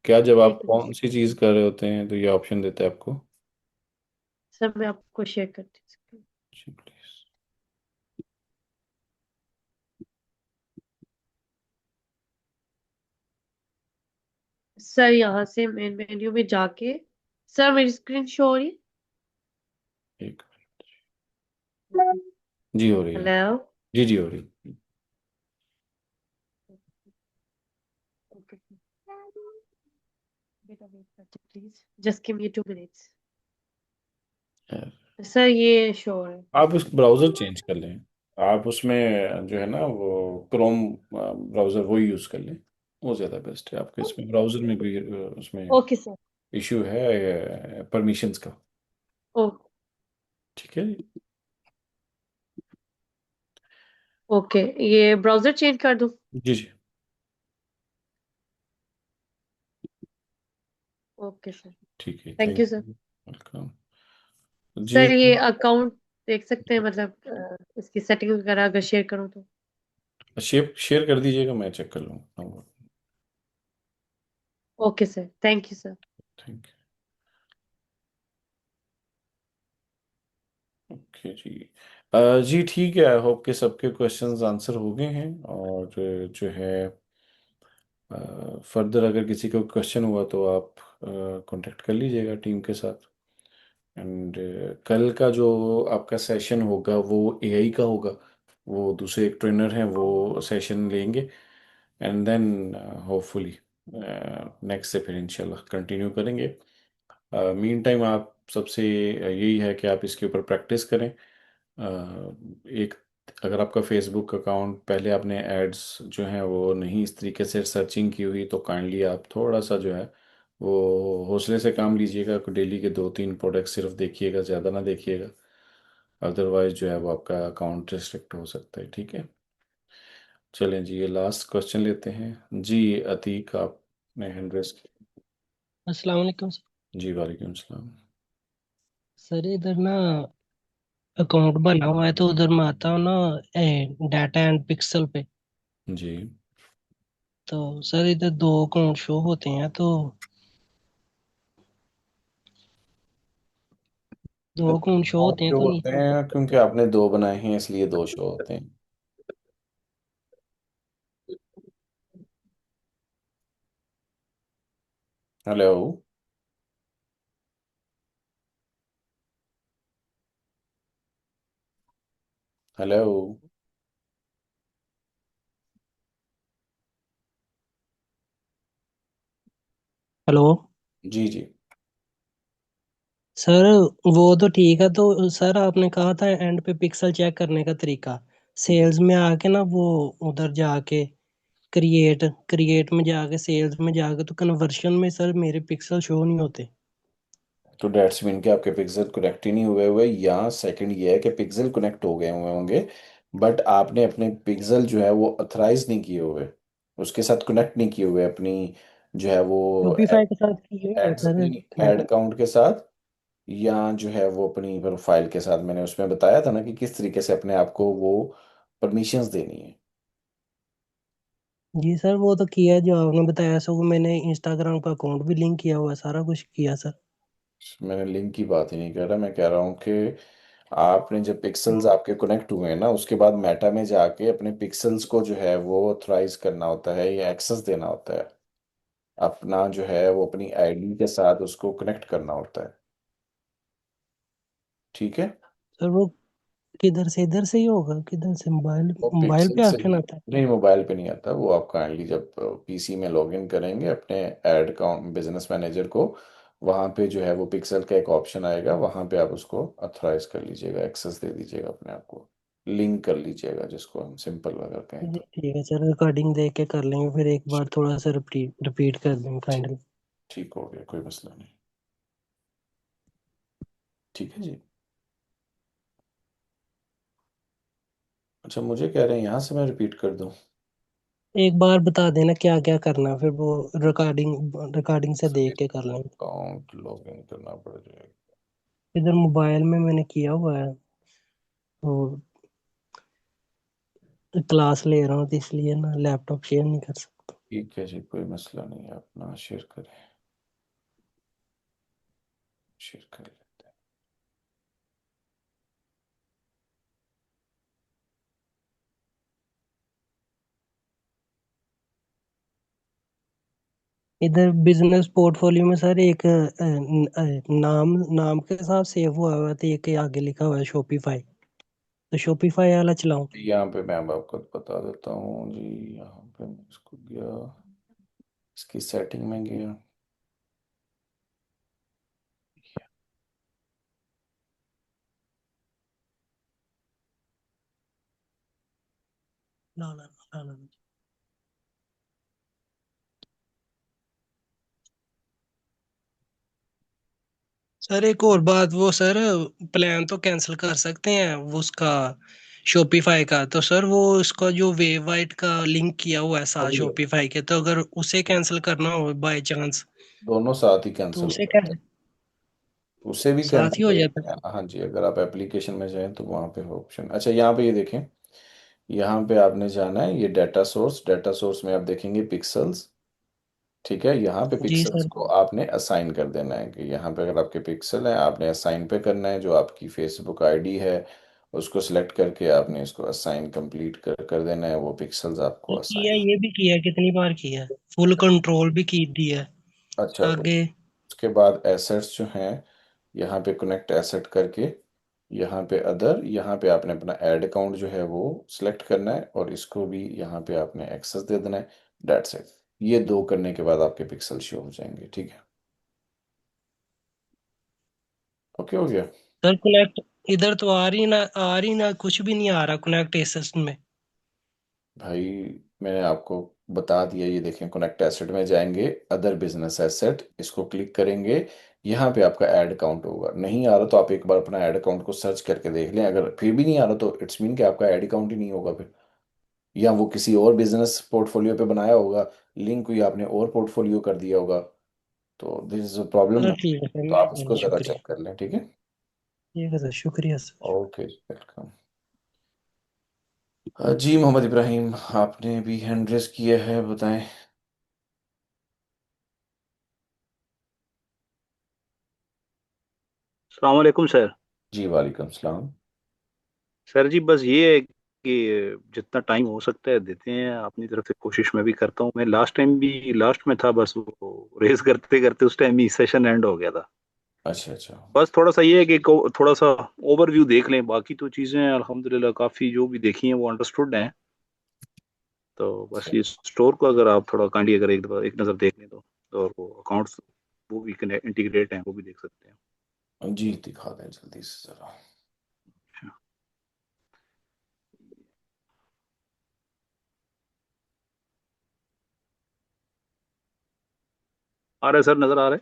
क्या जब आप एक मिनट कौन सी चीज़ कर रहे होते हैं तो ये ऑप्शन देता है आपको? सर मैं आपको शेयर करती हूँ। जी प्लीज। सर यहाँ से मेन मेन्यू में जाके सर मेरी स्क्रीन शो हो रही एक है। जी हो रही है। हेलो। जी जी हो रही ओके बेटा वेट करते please, just give me 2 minutes. है। सर ये शो हो रहा है। आप उस ब्राउज़र चेंज कर लें। आप उसमें जो है ना वो क्रोम ब्राउज़र वो यूज़ कर लें, वो ज़्यादा बेस्ट है। आपके इसमें ब्राउज़र में कोई उसमें ओके सर। इशू है परमिशंस का। ओ ठीक है जी। ओके, ये ब्राउजर चेंज कर दूँ? जी जी। Okay sir. ठीक है, thank thank you sir. You. Welcome. जी। सर ये अकाउंट देख सकते हैं, मतलब इसकी सेटिंग वगैरह अगर शेयर करूँ तो? शेयर शेयर कर दीजिएगा, मैं चेक कर लूँगा। Okay sir, thank you sir. Thank you. Okay जी। जी ठीक है, आई होप के सबके क्वेश्चंस आंसर हो गए हैं। और जो है फर्दर अगर किसी को क्वेश्चन हुआ तो आप कांटेक्ट कर लीजिएगा टीम के साथ। एंड कल का जो आपका सेशन होगा वो एआई का होगा। वो दूसरे एक ट्रेनर हैं, वो सेशन लेंगे। एंड देन होपफुली नेक्स्ट से फिर इंशाल्लाह कंटिन्यू करेंगे। मीन टाइम आप सबसे यही है कि आप इसके ऊपर प्रैक्टिस करें। एक, अगर आपका फेसबुक अकाउंट पहले आपने एड्स जो हैं वो नहीं इस तरीके से सर्चिंग की हुई, तो काइंडली आप थोड़ा सा जो है वो हौसले से काम लीजिएगा। डेली के 2-3 प्रोडक्ट सिर्फ देखिएगा, ज़्यादा ना देखिएगा। अदरवाइज जो है वो आपका अकाउंट रिस्ट्रिक्ट हो सकता है। ठीक है, चलें जी, ये लास्ट क्वेश्चन लेते हैं जी। अतीक, आपने हैंड रेस किया। अस्सलाम वालेकुम जी वालेकुम सलाम। सर। इधर ना अकाउंट बना हुआ है तो उधर मैं आता हूँ ना डाटा एंड पिक्सल पे। जी, तो सर इधर दो अकाउंट शो होते हैं, तो दो अकाउंट शो और होते हैं जो तो नहीं। होते हैं क्योंकि आपने 2 बनाए हैं इसलिए 2 शो होते हैं। Hello, hello. हेलो जी जी। सर, वो तो ठीक है। तो सर आपने कहा था एंड पे पिक्सल चेक करने का तरीका, सेल्स में आके ना वो उधर जाके क्रिएट क्रिएट में जाके सेल्स में जाके तो कन्वर्शन में सर मेरे पिक्सल शो नहीं होते। तो डेट्स मीन के आपके पिक्सल कनेक्ट ही नहीं हुए हुए, या सेकंड ये है कि पिक्सल कनेक्ट हो गए हुए होंगे, बट आपने अपने पिक्सल जो है वो अथराइज नहीं किए हुए, उसके साथ कनेक्ट नहीं किए हुए अपनी जो है वो शॉपिफाई के साथ की हुई है एड्स, सर नहीं एड कनेक्ट। अकाउंट के साथ, या जो है वो अपनी प्रोफाइल के साथ। मैंने उसमें बताया था ना कि किस तरीके से अपने आप को वो परमिशंस देनी है। जी सर, वो तो किया है जो आपने बताया। सो मैंने इंस्टाग्राम का अकाउंट भी लिंक किया हुआ है, सारा कुछ किया सर। मैंने लिंक की बात ही नहीं कर रहा, मैं कह रहा हूँ कि आपने जब पिक्सल्स आपके कनेक्ट हुए हैं ना, उसके बाद मेटा में जाके अपने पिक्सल्स को जो है वो ऑथराइज करना होता है या एक्सेस देना होता है। अपना जो है वो अपनी आईडी के साथ उसको कनेक्ट करना होता है। ठीक है, सर वो किधर से, इधर से ही होगा, किधर से? मोबाइल वो मोबाइल पिक्सल पे से ऑप्शन आता है? नहीं, मोबाइल पे नहीं आता वो। आप काइंडली जब पीसी में लॉगिन करेंगे अपने एड अकाउंट बिजनेस मैनेजर को, वहाँ पे जो है वो पिक्सल का एक ऑप्शन आएगा, वहाँ पे आप उसको अथराइज कर लीजिएगा, एक्सेस दे दीजिएगा अपने आप को, लिंक कर लीजिएगा, जिसको हम सिंपल अगर कहें जी तो। ठीक है सर, रिकॉर्डिंग देख के कर लेंगे, फिर एक बार थोड़ा सा रिपीट रिपीट कर देंगे ठीक, काइंडली। ठीक हो गया, कोई मसला नहीं। ठीक है जी। अच्छा, मुझे कह रहे हैं यहाँ से मैं रिपीट कर दूँ? एक बार बता देना क्या क्या करना है, फिर वो रिकॉर्डिंग रिकॉर्डिंग से देख के कर लेंगे। अकाउंट लॉगिन करना पड़ जाएगा। इधर मोबाइल में मैंने किया हुआ है, वो क्लास ले रहा हूँ तो इसलिए ना लैपटॉप शेयर नहीं कर सकता। ठीक है जी, कोई मसला नहीं है, अपना शेयर करें, शेयर कर लेते हैं। इधर बिजनेस पोर्टफोलियो में सर एक नाम नाम के साथ सेव हुआ हुआ है, तो एक के आगे लिखा हुआ है शॉपिफाई। तो शॉपिफाई वाला चलाऊं? यहाँ पे मैं अब आपको बता देता हूँ जी। यहाँ पे मैं इसको गया, इसकी सेटिंग में गया। ना ना ना ना। सर एक और बात, वो सर प्लान तो कैंसिल कर सकते हैं वो उसका, शॉपिफाई का। तो सर वो उसका जो वेववाइट का लिंक किया हुआ है साथ वही है, शॉपिफाई के, तो अगर उसे कैंसिल करना हो बाय चांस दोनों साथ ही तो कैंसिल हो उसे जाते कैसे? हैं। उसे भी साथ ही कैंसिल हो हो जाता जाते हैं, हाँ जी। अगर आप एप्लीकेशन में जाएं तो वहाँ पे हो ऑप्शन। अच्छा, यहाँ पे ये देखें, यहाँ पे आपने जाना है ये डाटा सोर्स, डाटा सोर्स में आप देखेंगे पिक्सल्स। ठीक है, यहाँ पे है जी पिक्सल्स सर। को आपने असाइन कर देना है कि यहाँ पे अगर आपके पिक्सल हैं आपने असाइन पे करना है। जो आपकी फेसबुक आईडी है उसको सिलेक्ट करके आपने इसको असाइन कंप्लीट कर देना है, वो पिक्सल्स आपको सर असाइन। किया, ये भी किया, कितनी बार किया, फुल कंट्रोल भी की दिया है अच्छा, तो आगे। उसके बाद एसेट्स जो हैं यहाँ पे कनेक्ट एसेट करके, यहाँ पे अदर, यहाँ पे आपने अपना ऐड अकाउंट जो है वो सिलेक्ट करना है और इसको भी यहाँ पे आपने एक्सेस दे देना है। That's it. ये दो करने के बाद आपके पिक्सल शो हो जाएंगे। ठीक है, ओके हो गया। सर कनेक्ट इधर तो आ रही ना कुछ भी नहीं आ रहा कनेक्ट एसेस में। भाई मैंने आपको बता दिया, ये देखें कनेक्ट एसेट में जाएंगे, अदर बिजनेस एसेट, इसको क्लिक करेंगे, यहाँ पे आपका ऐड अकाउंट होगा। नहीं आ रहा तो आप एक बार अपना ऐड अकाउंट को सर्च करके देख लें, अगर फिर भी नहीं आ रहा तो इट्स मीन कि आपका ऐड अकाउंट ही नहीं होगा फिर, या वो किसी और बिजनेस पोर्टफोलियो पे बनाया होगा, लिंक कोई आपने और पोर्टफोलियो कर दिया होगा, तो दिस इज अ प्रॉब्लम चलो ना। ठीक है सर, तो आप इसको मेहरबानी, जरा शुक्रिया। चेक कर लें, ठीक है। ठीक है सर, शुक्रिया सर। Okay, welcome. जी मोहम्मद इब्राहिम, आपने भी हैंड रेस किया है, बताएं। अस्सलाम वालेकुम सर। जी वालेकुम सलाम। सर जी बस ये है कि जितना टाइम हो सकता है देते हैं, अपनी तरफ से कोशिश मैं भी करता हूँ। मैं लास्ट टाइम भी लास्ट में था, बस वो रेस करते करते उस टाइम ही सेशन एंड हो गया था। अच्छा अच्छा। बस थोड़ा सा ये है कि थोड़ा सा ओवरव्यू देख लें, बाकी तो चीज़ें अल्हम्दुलिल्लाह काफ़ी जो भी देखी हैं वो अंडरस्टूड हैं। तो बस ये स्टोर को अगर आप थोड़ा काइंडली अगर एक दफ़ा एक नज़र देख लें तो, और वो अकाउंट्स वो भी इंटीग्रेट हैं वो भी देख सकते हैं। जी दिखा दें जल्दी से जरा। आ रहा है सर, नज़र आ रहा है?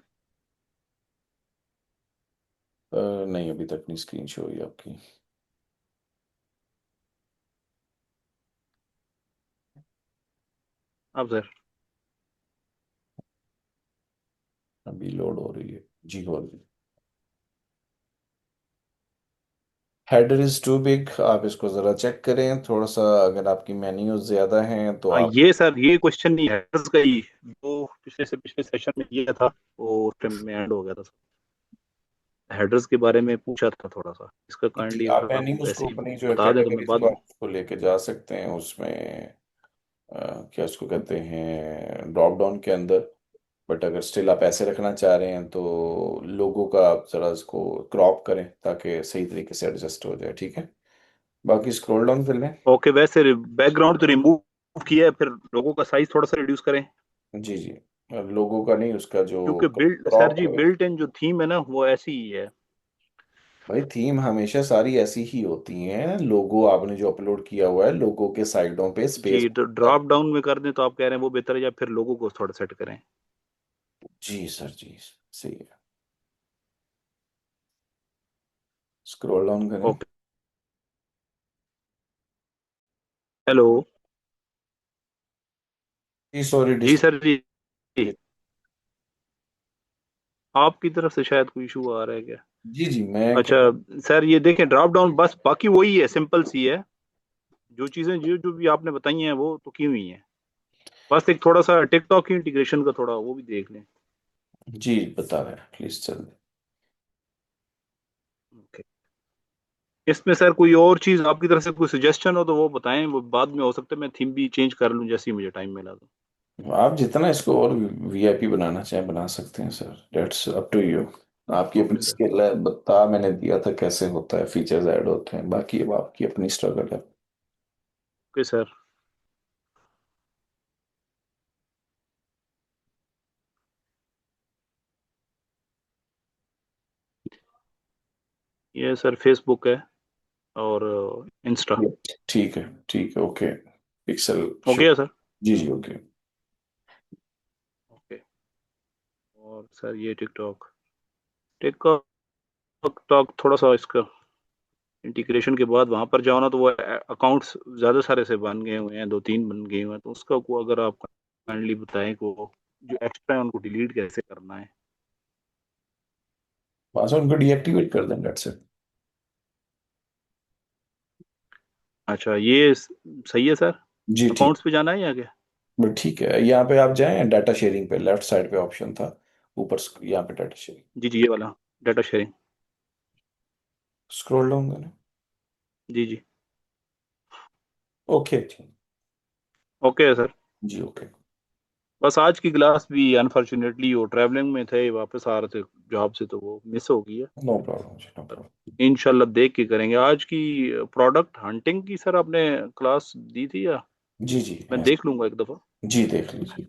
नहीं अभी तक नहीं स्क्रीन शो हुई आपकी। अब सर अभी लोड हो रही है। जी हो रही है। हेडर इज टू बिग, आप इसको ज़रा चेक करें थोड़ा सा, अगर आपकी मेन्यू ज़्यादा हैं तो हाँ आप। ये सर ये क्वेश्चन नहीं है का ही, वो पिछले से पिछले सेशन में किया था, वो उस टाइम में एंड हो गया था। हेडर्स के बारे में पूछा था थोड़ा सा, इसका जी काइंडली आप अगर आप मेन्यूज ऐसे को ही अपनी जो बता दें तो मैं कैटेगरीज बाद को में। आप उसको लेके जा सकते हैं उसमें, क्या उसको कहते हैं, ड्रॉप डाउन के अंदर। बट अगर स्टिल आप ऐसे रखना चाह रहे हैं तो लोगों का आप ज़रा इसको क्रॉप करें ताकि सही तरीके से एडजस्ट हो जाए। ठीक है, बाकी स्क्रॉल डाउन कर लें। ओके, वैसे बैकग्राउंड तो रिमूव किया है, फिर लोगों का साइज थोड़ा सा रिड्यूस करें, जी जी, लोगों का नहीं, उसका जो क्योंकि बिल्ड सर क्रॉप जी करें। बिल्ट इन जो थीम है ना वो ऐसी ही है। भाई थीम हमेशा सारी ऐसी ही होती हैं, लोगो आपने जो अपलोड किया हुआ है, लोगो के साइडों पे स्पेस। जी ड्रॉप डाउन में कर दें तो आप कह रहे हैं वो बेहतर है, या फिर लोगों को थोड़ा सेट करें? जी सर जी, सही है। स्क्रॉल डाउन करें। Okay, hello. जी सॉरी जी डिस्टर्ब। सर जी, आपकी तरफ से शायद कोई इशू आ रहा है क्या? जी जी मैं अच्छा सर ये देखें ड्रॉप डाउन, बस बाकी वही है, सिंपल सी है। जो चीजें जो जो भी आपने बताई हैं वो तो की हुई हैं, बस एक थोड़ा सा टिकटॉक की इंटीग्रेशन का थोड़ा वो भी देख लें। जी बता रहे हैं प्लीज चल। ओके, इसमें सर कोई और चीज आपकी तरफ से कोई सजेशन हो तो वो बताएं, वो बाद में हो सकता है मैं थीम भी चेंज कर लूं जैसे ही मुझे टाइम मिला तो। आप जितना इसको और वीआईपी बनाना चाहें बना सकते हैं sir, that's up to you. आपकी अपनी ओके सर। स्किल है, बता मैंने दिया था कैसे होता है, फीचर्स ऐड होते हैं, बाकी अब आपकी अपनी स्ट्रगल है। Okay sir. ये सर फेसबुक है और इंस्टा। ठीक है ओके। पिक्सल हो शो। गया सर। जी जी ओके। ओके, और सर ये टिकटॉक, टिकटॉक टिकटॉक थोड़ा सा इसका इंटीग्रेशन के बाद वहां पर जाओ ना तो वो अकाउंट्स ज्यादा सारे से बन गए हुए हैं, दो तीन बन गए हुए हैं, तो उसका को अगर आप काइंडली बताएं को जो एक्स्ट्रा है उनको डिलीट कैसे करना है। वहां से उनको डीएक्टिवेट कर दें, डेट्स इट। अच्छा ये सही है सर। जी ठीक। अकाउंट्स पे जाना है या क्या? बट ठीक है, यहाँ पे आप जाएं डाटा शेयरिंग पे, लेफ्ट साइड पे ऑप्शन था ऊपर, यहाँ पे डाटा शेयरिंग। जी जी ये वाला डाटा शेयरिंग। स्क्रॉल डाउन करें। जी जी ओके ठीक। ओके है सर। जी ओके। बस आज की क्लास भी अनफॉर्चुनेटली वो ट्रैवलिंग में थे, वापस आ रहे थे जॉब से, तो वो मिस हो गई है। नो प्रॉब्लम जी, नो प्रॉब्लम। इंशाल्लाह देख के करेंगे। आज की प्रोडक्ट हंटिंग की सर आपने क्लास दी थी या? जी जी मैं देख लूंगा एक दफा। जी, देख लीजिए।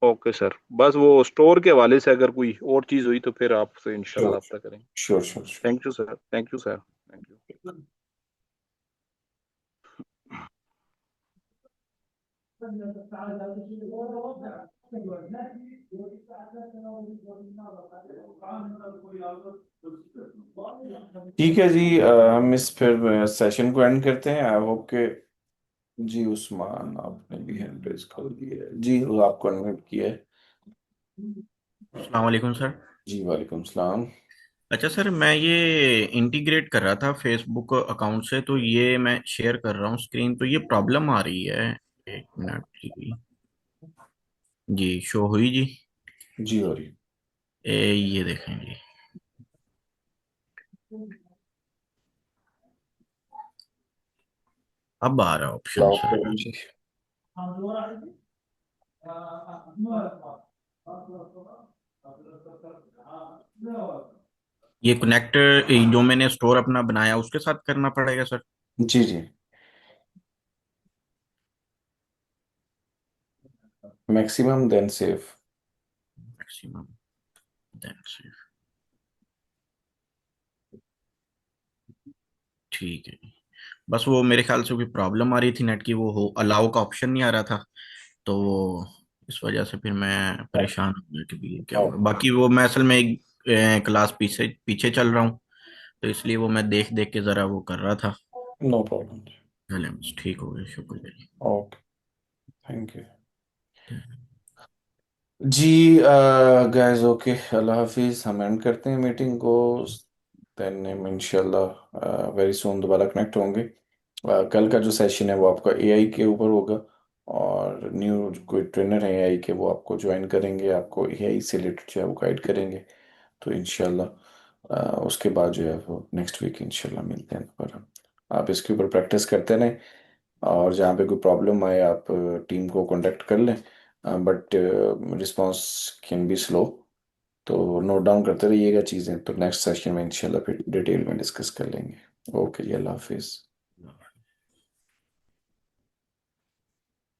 ओके सर, बस वो स्टोर के हवाले से अगर कोई और चीज हुई तो फिर आपसे इंशाल्लाह श्योर रब्ता करेंगे। Sure sure sure. Thank you sir, thank you sir, thank you. ठीक है जी, हम इस फिर सेशन को एंड करते हैं। आई होप के जी उस्मान, आपने भी हैंड रेज कर दिया है जी, वो आपको अनम्यूट किया है। अस्सलाम वालेकुम सर। जी वालेकुम सलाम। अच्छा सर, मैं ये इंटीग्रेट कर रहा था फेसबुक अकाउंट से, तो ये मैं शेयर कर रहा हूँ स्क्रीन, तो ये प्रॉब्लम आ रही है। एक मिनट जी। जी शो हुई जी। जी हो रही। ये देखें जी। अब आ रहा ऑप्शन लॉक सर। करें जी। ये कनेक्ट जो मैंने स्टोर अपना बनाया उसके साथ करना पड़ेगा सर? जी जी, maximum then save. Maximum then save. ठीक है। बस वो मेरे ख्याल से कोई प्रॉब्लम आ रही थी नेट की, वो हो अलाउ का ऑप्शन नहीं आ रहा था, तो वो इस वजह से फिर मैं परेशान हो गया कि भी ये क्या होगा। बाकी वो मैं असल में एक क्लास पीछे पीछे चल रहा हूँ, तो इसलिए वो मैं देख देख के जरा वो कर रहा था। No problem. चले बस ठीक हो गया, शुक्रिया जी। ओके, थैंक यू जी। गाइस ओके, अल्लाह हाफिज। हम एंड करते हैं मीटिंग को। देन इंशाल्लाह वेरी सून दोबारा कनेक्ट होंगे। कल का जो सेशन है वो आपका एआई के ऊपर होगा, और न्यू कोई ट्रेनर है एआई के, वो आपको ज्वाइन करेंगे, आपको एआई से रिलेटेड जो है वो गाइड करेंगे। तो इंशाल्लाह उसके बाद जो है वो नेक्स्ट वीक इंशाल्लाह मिलते हैं दोबारा। आप इसके ऊपर प्रैक्टिस करते रहें, और जहाँ पे कोई प्रॉब्लम आए आप टीम को कांटेक्ट कर लें, but response can be slow, तो नोट डाउन करते रहिएगा चीज़ें। तो नेक्स्ट सेशन में इंशाल्लाह फिर डिटेल में डिस्कस कर लेंगे। ओके जी, अल्लाह हाफिज़।